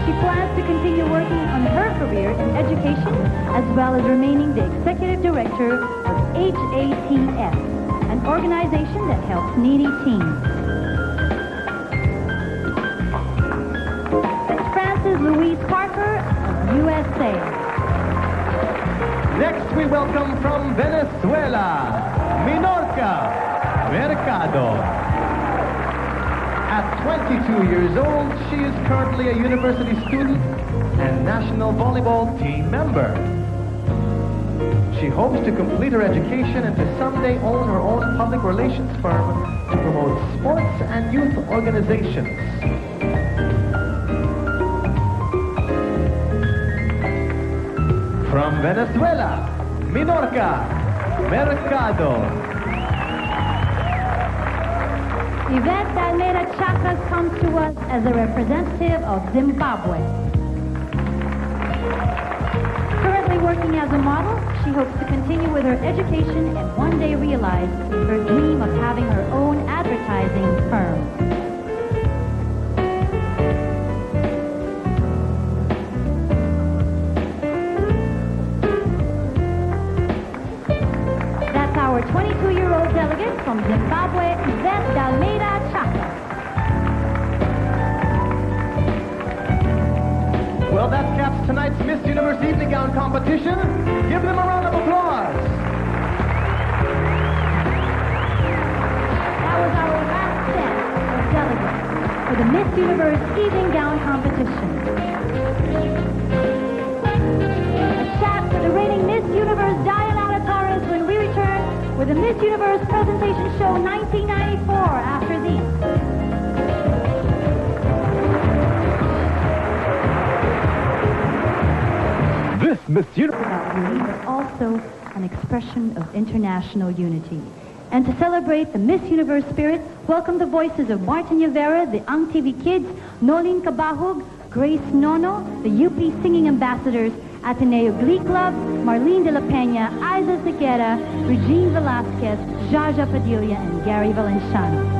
She plans to continue working on her career in education, as well as remaining the executive director of HATS, an organization that helps needy teens. That's Frances Louise Parker of USA. Next we welcome from Venezuela, Minorca Mercado. At 22 years old, she is currently a university student and national volleyball team member. She hopes to complete her education and to someday own her own public relations firm to promote sports and youth organizations. From Venezuela, Minorca Mercado. Yvette Dalmeda Chacras comes to us as a representative of Zimbabwe. Currently working as a model, she hopes to continue with her education and one day realize her dream of having her own advertising firm. That's our 22-year-old delegate from Zimbabwe, Yvette Dalmeda Chacras. Well, that caps tonight's Miss Universe evening gown competition. Give them a round of applause. That was our last set of delegates for the Miss Universe evening gown competition. A chat for the reigning Miss Universe Diana Torres when we return with the Miss Universe Presentation Show 1994 after these. This Miss Universe, but also an expression of international unity. And to celebrate the Miss Universe spirit, welcome the voices of Martin Rivera, the Ang TV Kids, Nolin Cabahug, Grace Nono, the UP Singing Ambassadors, Ateneo Glee Club, Marlene de la Peña, Isa Sequeira, Regine Velasquez, Jaja Padilla, and Gary Valenciano.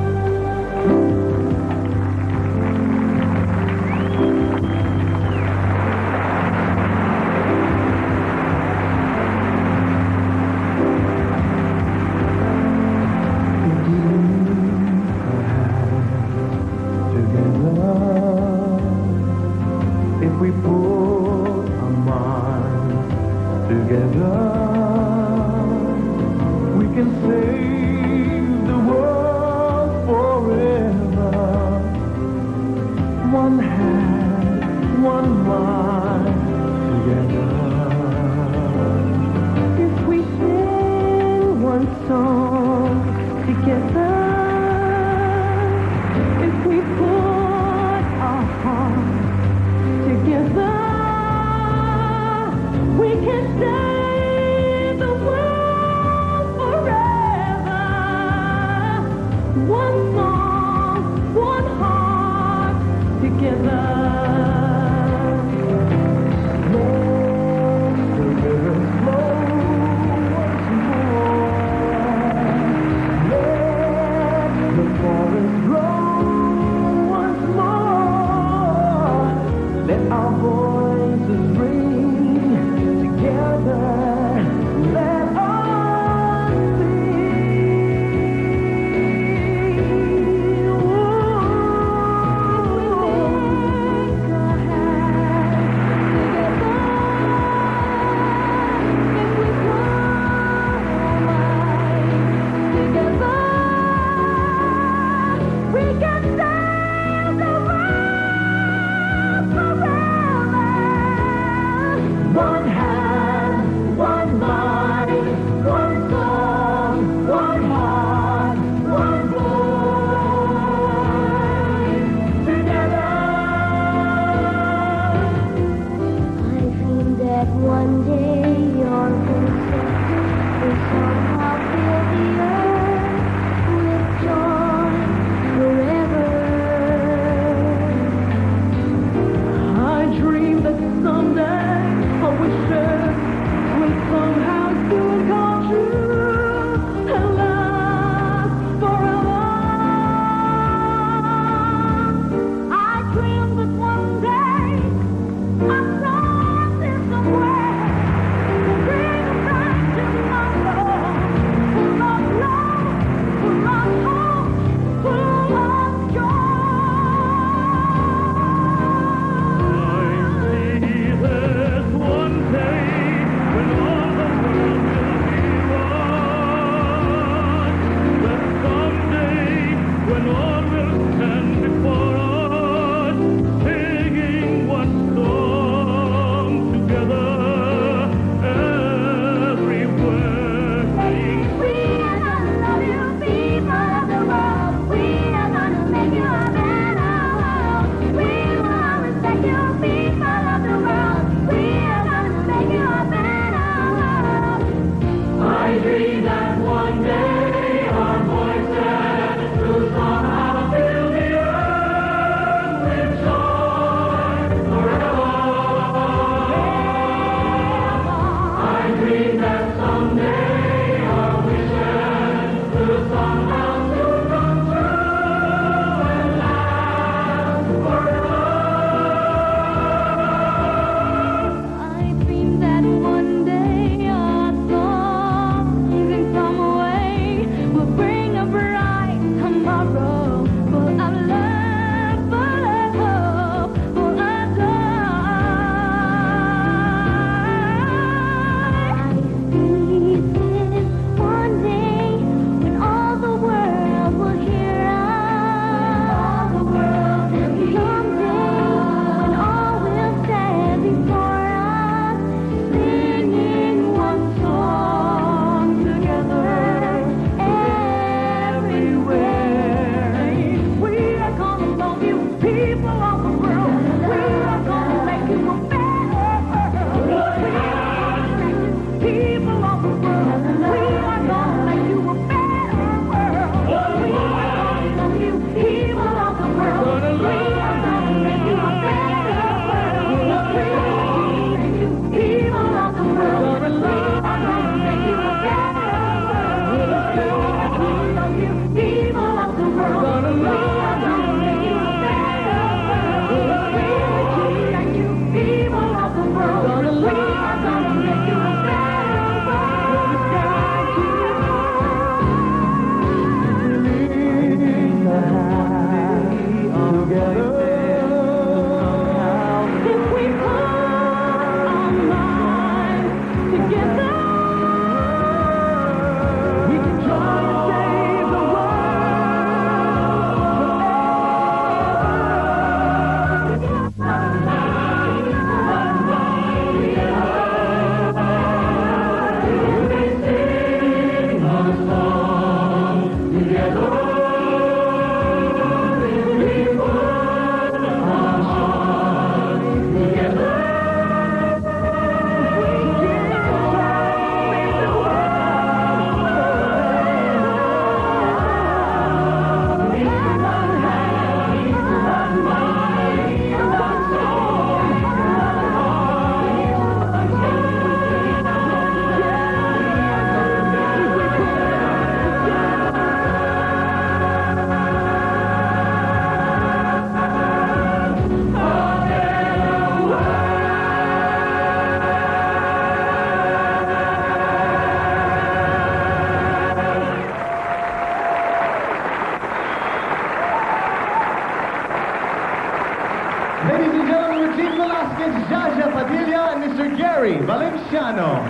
Ladies and gentlemen, Regine Velasquez, Jaja Padilla, and Mr. Gary Valenciano.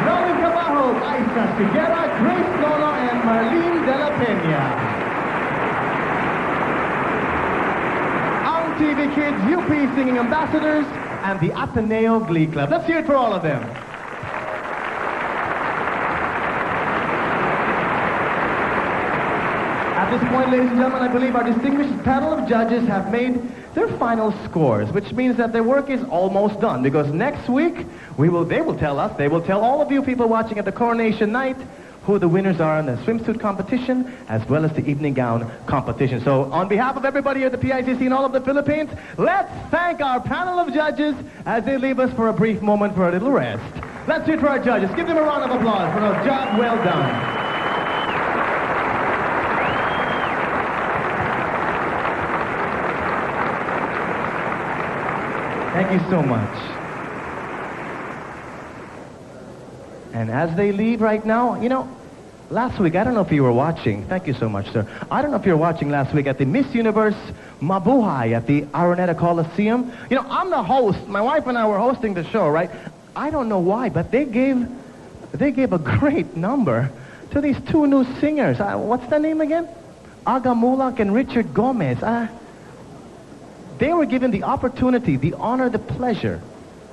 Nolan Cabajo, Isa Figuera, Grace Nono, and Marlene de la Peña. Ang TV Kids, UP Singing Ambassadors, and the Ateneo Glee Club. Let's hear it for all of them. At this point, ladies and gentlemen, I believe our distinguished panel of judges have made their final scores, which means that their work is almost done, because next week, they will tell all of you people watching at the coronation night who the winners are in the swimsuit competition, as well as the evening gown competition. So, on behalf of everybody here at the PICC and all of the Philippines, let's thank our panel of judges as they leave us for a brief moment for a little rest. Let's do it for our judges. Give them a round of applause for a job well done. Thank you so much. And as they leave right now, you know, last week, I don't know if you were watching. Thank you so much, sir. I don't know if you were watching last week at the Miss Universe Mabuhay at the Araneta Coliseum. You know, I'm the host. My wife and I were hosting the show, right? I don't know why, but they gave a great number to these two new singers. What's their name again? Aga Mulak and Richard Gomez. They were given the opportunity, the honor, the pleasure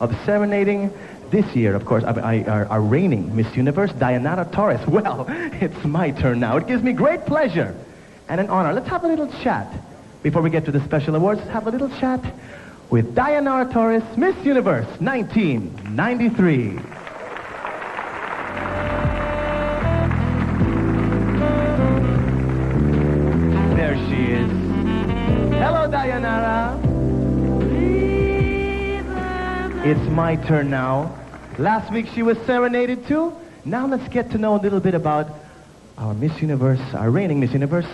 of serenading this year, of course, our reigning Miss Universe, Dayanara Torres. Well, it's my turn now. It gives me great pleasure and an honor. Let's have a little chat. Before we get to the special awards, let's have a little chat with Dayanara Torres, Miss Universe 1993. There she is. Hello, Dayanara. It's my turn now. Last week she was serenaded too. Now let's get to know a little bit about our Miss Universe, our reigning Miss Universe,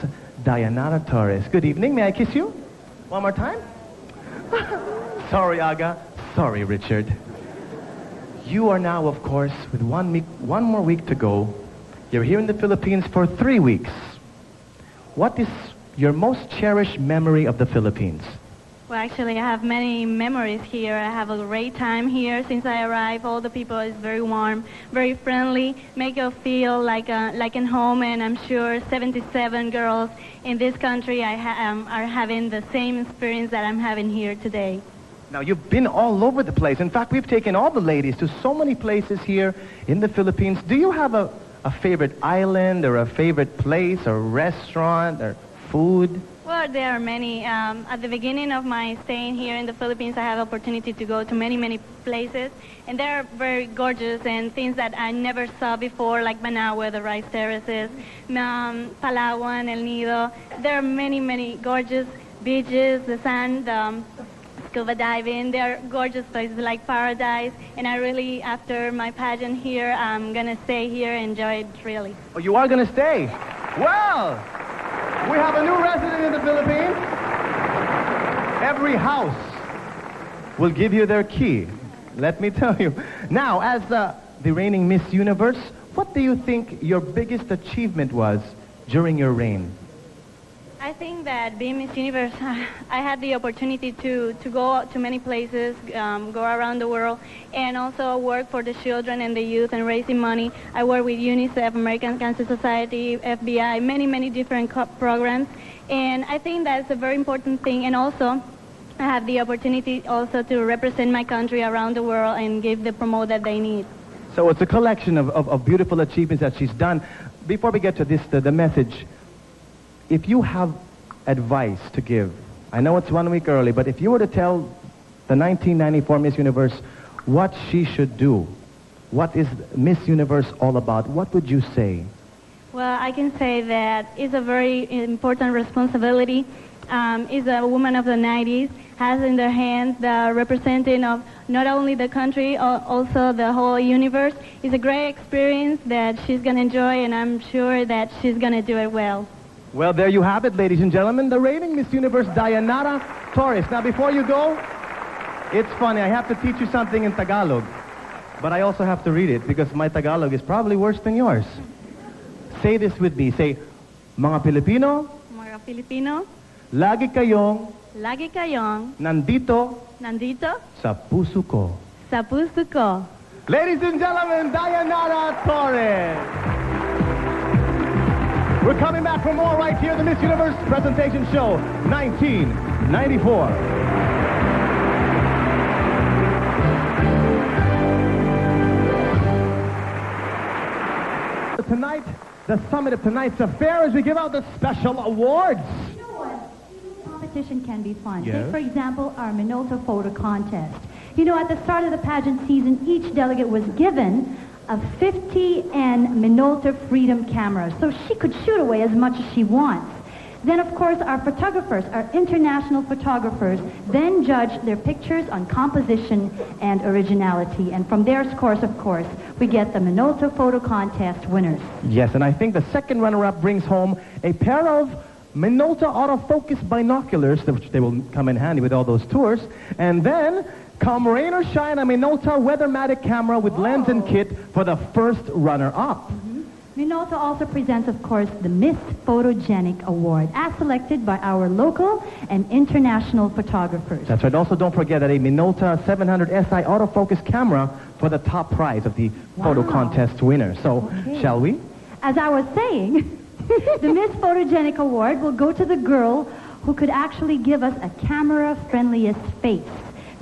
Dayanara Torres. Good evening. May I kiss you? One more time? Sorry, Aga. Sorry, Richard. You are now, of course, with one more week to go. You're here in the Philippines for 3 weeks. What is your most cherished memory of the Philippines? Well, actually, I have many memories here. I have a great time here since I arrived. All the people is very warm, very friendly, make you feel like in home. And I'm sure 77 girls in this country are having the same experience that I'm having here today. Now, you've been all over the place. In fact, we've taken all the ladies to so many places here in the Philippines. Do you have a favorite island or a favorite place or restaurant or food? Well, there are many. At the beginning of my staying here in the Philippines, I have opportunity to go to many, many places. And they're very gorgeous and things that I never saw before, like Managua, the rice terraces, Palawan, El Nido. There are many, many gorgeous beaches, the sand, scuba diving. They're gorgeous places like paradise. And I really, after my pageant here, I'm going to stay here and enjoy it really. Oh, you are going to stay? Well, we have a new resident in the Philippines. Every house will give you their key. Let me tell you. Now, as the reigning Miss Universe, what do you think your biggest achievement was during your reign? I think that being Miss Universe, I had the opportunity to go to many places, go around the world, and also work for the children and the youth and raising money. I work with UNICEF, American Cancer Society, FBI, many, many different programs. And I think that's a very important thing. And also, I have the opportunity also to represent my country around the world and give the promote that they need. So it's a collection of beautiful achievements that she's done. Before we get to this, the message, if you have advice to give, I know it's 1 week early, but if you were to tell the 1994 Miss Universe what she should do, what is Miss Universe all about, what would you say? Well, I can say that it's a very important responsibility. Is a woman of the 90s, has in their hands the representing of not only the country, also the whole universe. It's a great experience that she's going to enjoy, and I'm sure that she's going to do it well. Well, there you have it, ladies and gentlemen, the reigning Miss Universe, Dayanara Torres. Now, before you go, it's funny, I have to teach you something in Tagalog, but I also have to read it because my Tagalog is probably worse than yours. Say this with me. Say, mga Pilipino, Mga Filipino, lagi kayong nandito sa puso ko. sa puso ko. Ladies and gentlemen, Dayanara Torres. We're coming back for more right here, the Miss Universe Presentation Show 1994. Tonight, the summit of tonight's affair as we give out the special awards. You know what? Competition can be fun. Yes. Take, for example, our Minolta photo contest. You know, at the start of the pageant season, each delegate was given a 50N Minolta Freedom camera, so she could shoot away as much as she wants. Then, of course, our photographers, our international photographers, then judge their pictures on composition and originality. And from their scores, of course, we get the Minolta Photo Contest winners. Yes, and I think the second runner-up brings home a pair of Minolta autofocus binoculars, which they will come in handy with all those tours. And then, come rain or shine, a Minolta Weathermatic camera with lens and kit for the first runner-up. Minolta also presents, of course, the Miss Photogenic Award, as selected by our local and international photographers. That's right. Also, don't forget that a Minolta 700 SI autofocus camera for the top prize of the photo contest winner. So, shall we? As I was saying, the Miss Photogenic Award will go to the girl who could actually give us a camera-friendliest face.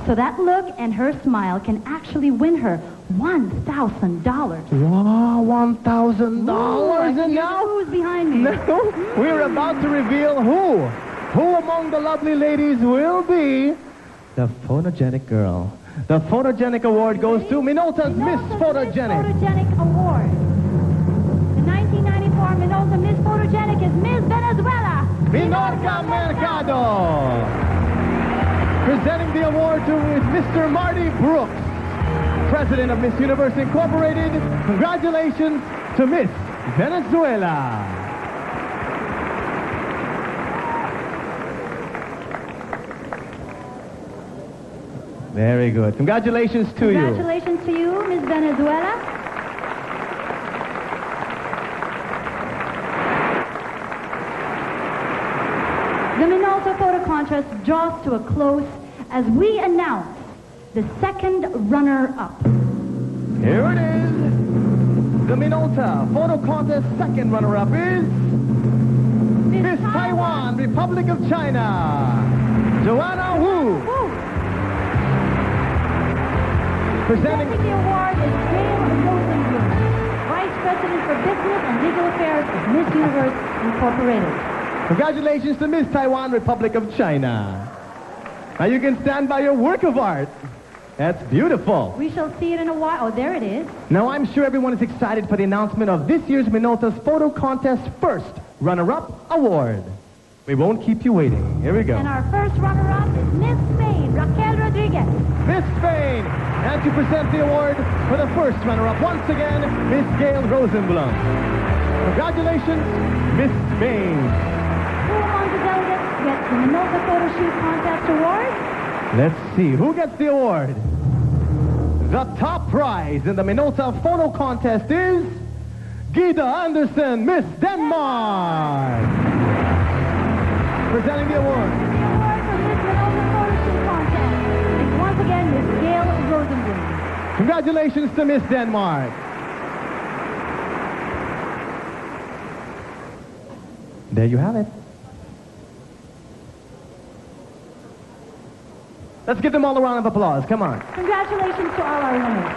So that look and her smile can actually win her $1,000. Wow, $1,000. And now, who's behind me? No, we're about to reveal who. Who among the lovely ladies will be the photogenic girl. The Photogenic Award goes to Minolta's Miss Photogenic. Miss Photogenic Award. The 1994 Minolta Miss Photogenic is Miss Venezuela. Minorca Mercado. Presenting the award to Mr. Marty Brooks, President of Miss Universe Incorporated. Congratulations to Miss Venezuela. Very good. Congratulations to you. Congratulations to you, Miss Venezuela. The Minolta Photo Contest draws to a close as we announce the second runner-up. Here it is. The Minolta Photo Contest second runner-up is Miss Taiwan, Republic of China, Joanna Wu. Presenting the award is Gail Rosenblum, Vice President for Business and Legal Affairs of Miss Universe Incorporated. Congratulations to Miss Taiwan, Republic of China. Now you can stand by your work of art. That's beautiful. We shall see it in a while. Oh, there it is. Now I'm sure everyone is excited for the announcement of this year's Minolta's Photo Contest first runner-up award. We won't keep you waiting. Here we go. And our first runner-up is Miss Spain, Raquel Rodriguez. Miss Spain, and to present the award for the first runner-up, once again, Miss Gail Rosenblum. Congratulations, Miss Spain. Who among the delegates gets the Minolta Photo Shoot Contest Award? Let's see, who gets the award? The top prize in the Minolta Photo Contest is Gita Anderson, Miss Denmark. Presenting the award. The award for Miss Minolta Photo Shoot Contest is once again Miss Gail Rosenblum. Congratulations to Miss Denmark. There you have it. Let's give them all a round of applause. Come on. Congratulations to all our winners.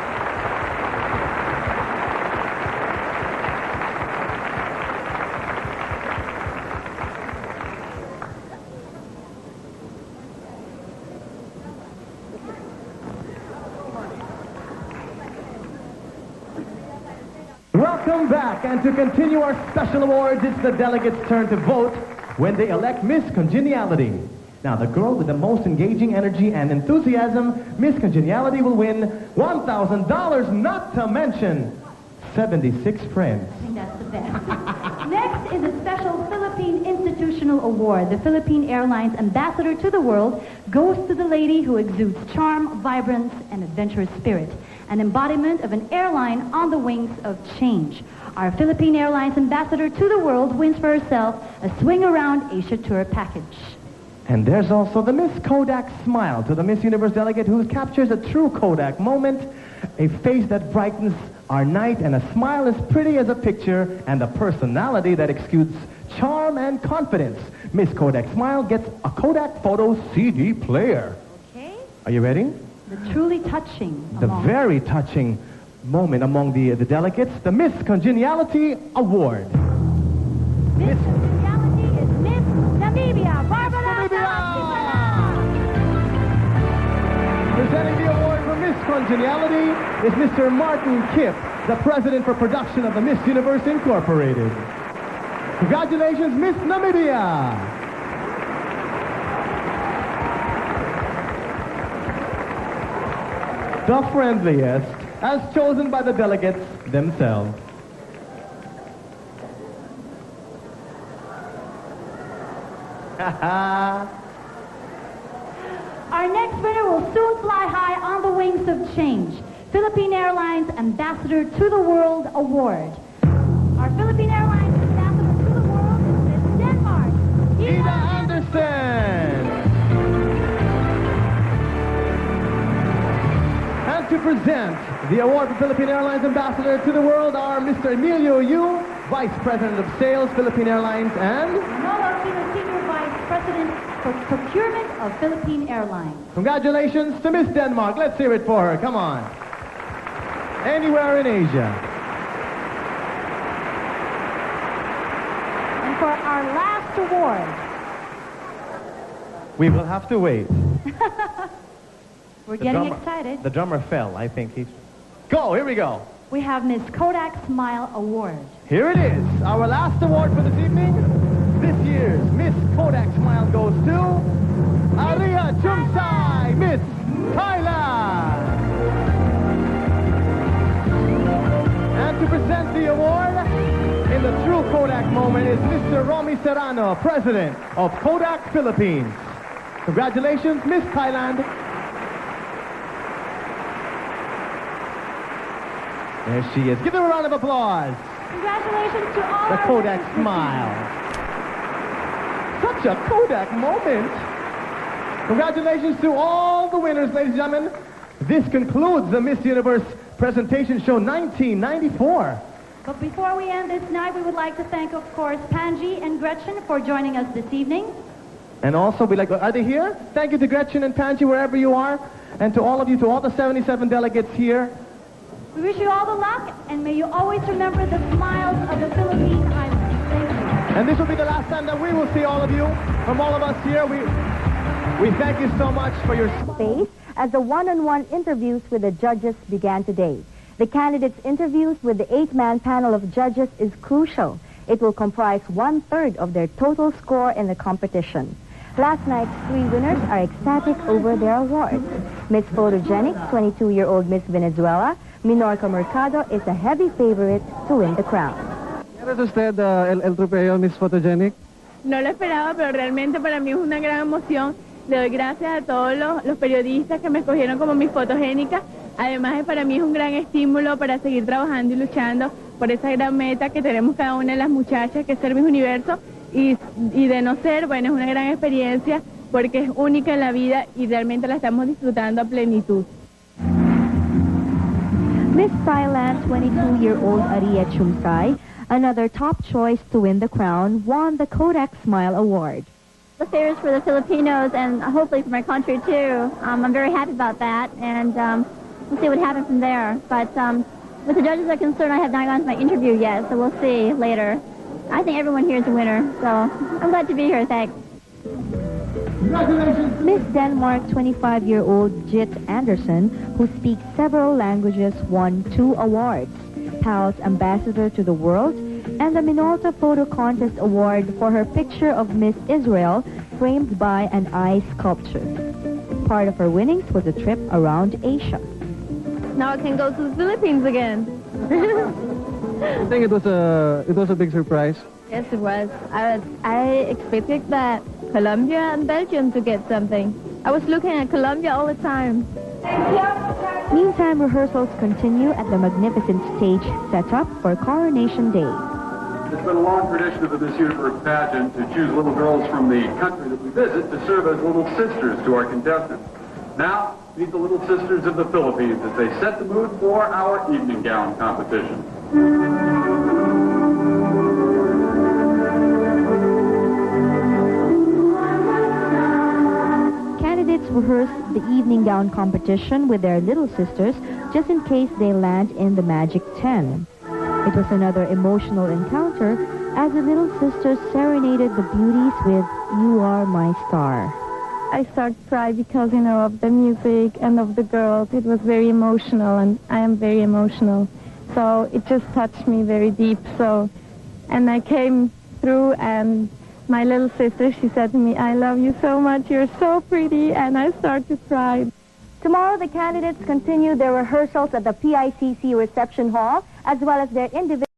Welcome back, and to continue our special awards, it's the delegates' turn to vote when they elect Miss Congeniality. Now, the girl with the most engaging energy and enthusiasm, Miss Congeniality, will win $1,000, not to mention 76 friends. I think that's the best. Next is a special Philippine Institutional Award. The Philippine Airlines Ambassador to the World goes to the lady who exudes charm, vibrance, and adventurous spirit. an embodiment of an airline on the wings of change. Our Philippine Airlines ambassador to the world wins for herself a Swing Around Asia Tour package. And there's also the Miss Kodak smile to the Miss Universe delegate who captures a true Kodak moment, a face that brightens our night, and a smile as pretty as a picture, and a personality that exudes charm and confidence. Miss Kodak Smile gets a Kodak Photo CD player. Okay. Are you ready? The truly touching. The very touching moment among the delegates, the Miss Congeniality Award. Miss Congeniality is Miss Namibia, Barbara. Presenting the award for Miss Congeniality is Mr. Martin Kip, the president for production of the Miss Universe Incorporated. Congratulations, Miss Namibia! The friendliest, as chosen by the delegates themselves. Our next winner will soon fly high on the wings of change. Philippine Airlines Ambassador to the World Award. Our Philippine Airlines Ambassador to the World is Miss Denmark, Ida Anderson. And to present the award for Philippine Airlines Ambassador to the World are Mr. Emilio Yu, Vice President of Sales, Philippine Airlines, and Manolo Aquino, Senior Vice President for Procurement of Philippine Airlines. Congratulations to Miss Denmark. Let's hear it for her. Come on. Anywhere in Asia. And for our last award, we will have to wait. we're getting excited. The drummer fell, I think. Go, here we go. We have Miss Kodak Smile Award. Here it is, our last award for this evening. This year's Miss Kodak Smile goes to Aria Chumsai, Miss Thailand. And to present the award in the true Kodak moment is Mr. Romy Serrano, President of Kodak Philippines. Congratulations, Miss Thailand. There she is. Give her a round of applause. Congratulations to all The our Kodak winners. smile. Such a Kodak moment. Congratulations to all the winners, ladies and gentlemen. This concludes the Miss Universe Presentation Show 1994. But before we end this night, we would like to thank, of course, Panji and Gretchen for joining us this evening. And also, are they here? Thank you to Gretchen and Panji, wherever you are. And to all of you, to all the 77 delegates here. We wish you all the luck, and may you always remember the smiles of the Philippine Islands. Thank you. And this will be the last time that we will see all of you. From all of us here, we thank you so much for your space as the one-on-one interviews with the judges began today. The candidates' interviews with the 8-man panel of judges is crucial. It will comprise 1/3 of their total score in the competition. Last night's 3 winners are ecstatic over their awards. Miss Photogenic, 22-year-old Miss Venezuela, Minorca Mercado is a heavy favorite to win the crown. ¿Eres usted el trofeo Miss Photogenic? No lo esperaba, pero realmente para mí es una gran emoción. Le doy gracias a todos los periodistas que me escogieron como Miss Photogénica. Además, para mí es un gran estímulo para seguir trabajando y luchando por esa gran meta que tenemos cada una de las muchachas, que es ser Miss Universo. Y de no ser, bueno, es una gran experiencia porque es única en la vida y realmente la estamos disfrutando a plenitud. Miss Thailand, 22-year-old Aria Chumsai, another top choice to win the crown, won the Kodak Smile Award. The favors for the Filipinos and hopefully for my country too. I'm very happy about that, and we'll see what happens from there. But with the judges are concerned, I have not gone to my interview yet, so we'll see later. I think everyone here is a winner, so I'm glad to be here. Thanks. Miss Denmark, 25-year-old Jit Anderson, who speaks several languages, won 2 awards: PAL's Ambassador to the World and the Minolta Photo Contest Award for her picture of Miss Israel framed by an eye sculpture. Part of her winnings was a trip around Asia. Now I can go to the Philippines again. I think it was a big surprise. Yes, it was. I expected that Colombia and Belgium to get something. I was looking at Columbia all the time. Meantime, rehearsals continue at the magnificent stage set up for Coronation Day. It's been a long tradition of the Miss Universe pageant to choose little girls from the country that we visit to serve as little sisters to our contestants. Now, meet the little sisters of the Philippines as they set the mood for our evening gown competition. Candidates rehearse the evening gown competition with their little sisters just in case they land in the Magic 10. It was another emotional encounter as the little sisters serenaded the beauties with You Are My Star. I started to cry because, you know, of the music and of the girls. It was very emotional, and I am very emotional. So it just touched me very deep. And I came through, and my little sister, she said to me, I love you so much. You're so pretty. And I started to cry. Tomorrow, the candidates continue their rehearsals at the PICC reception hall, as well as their individual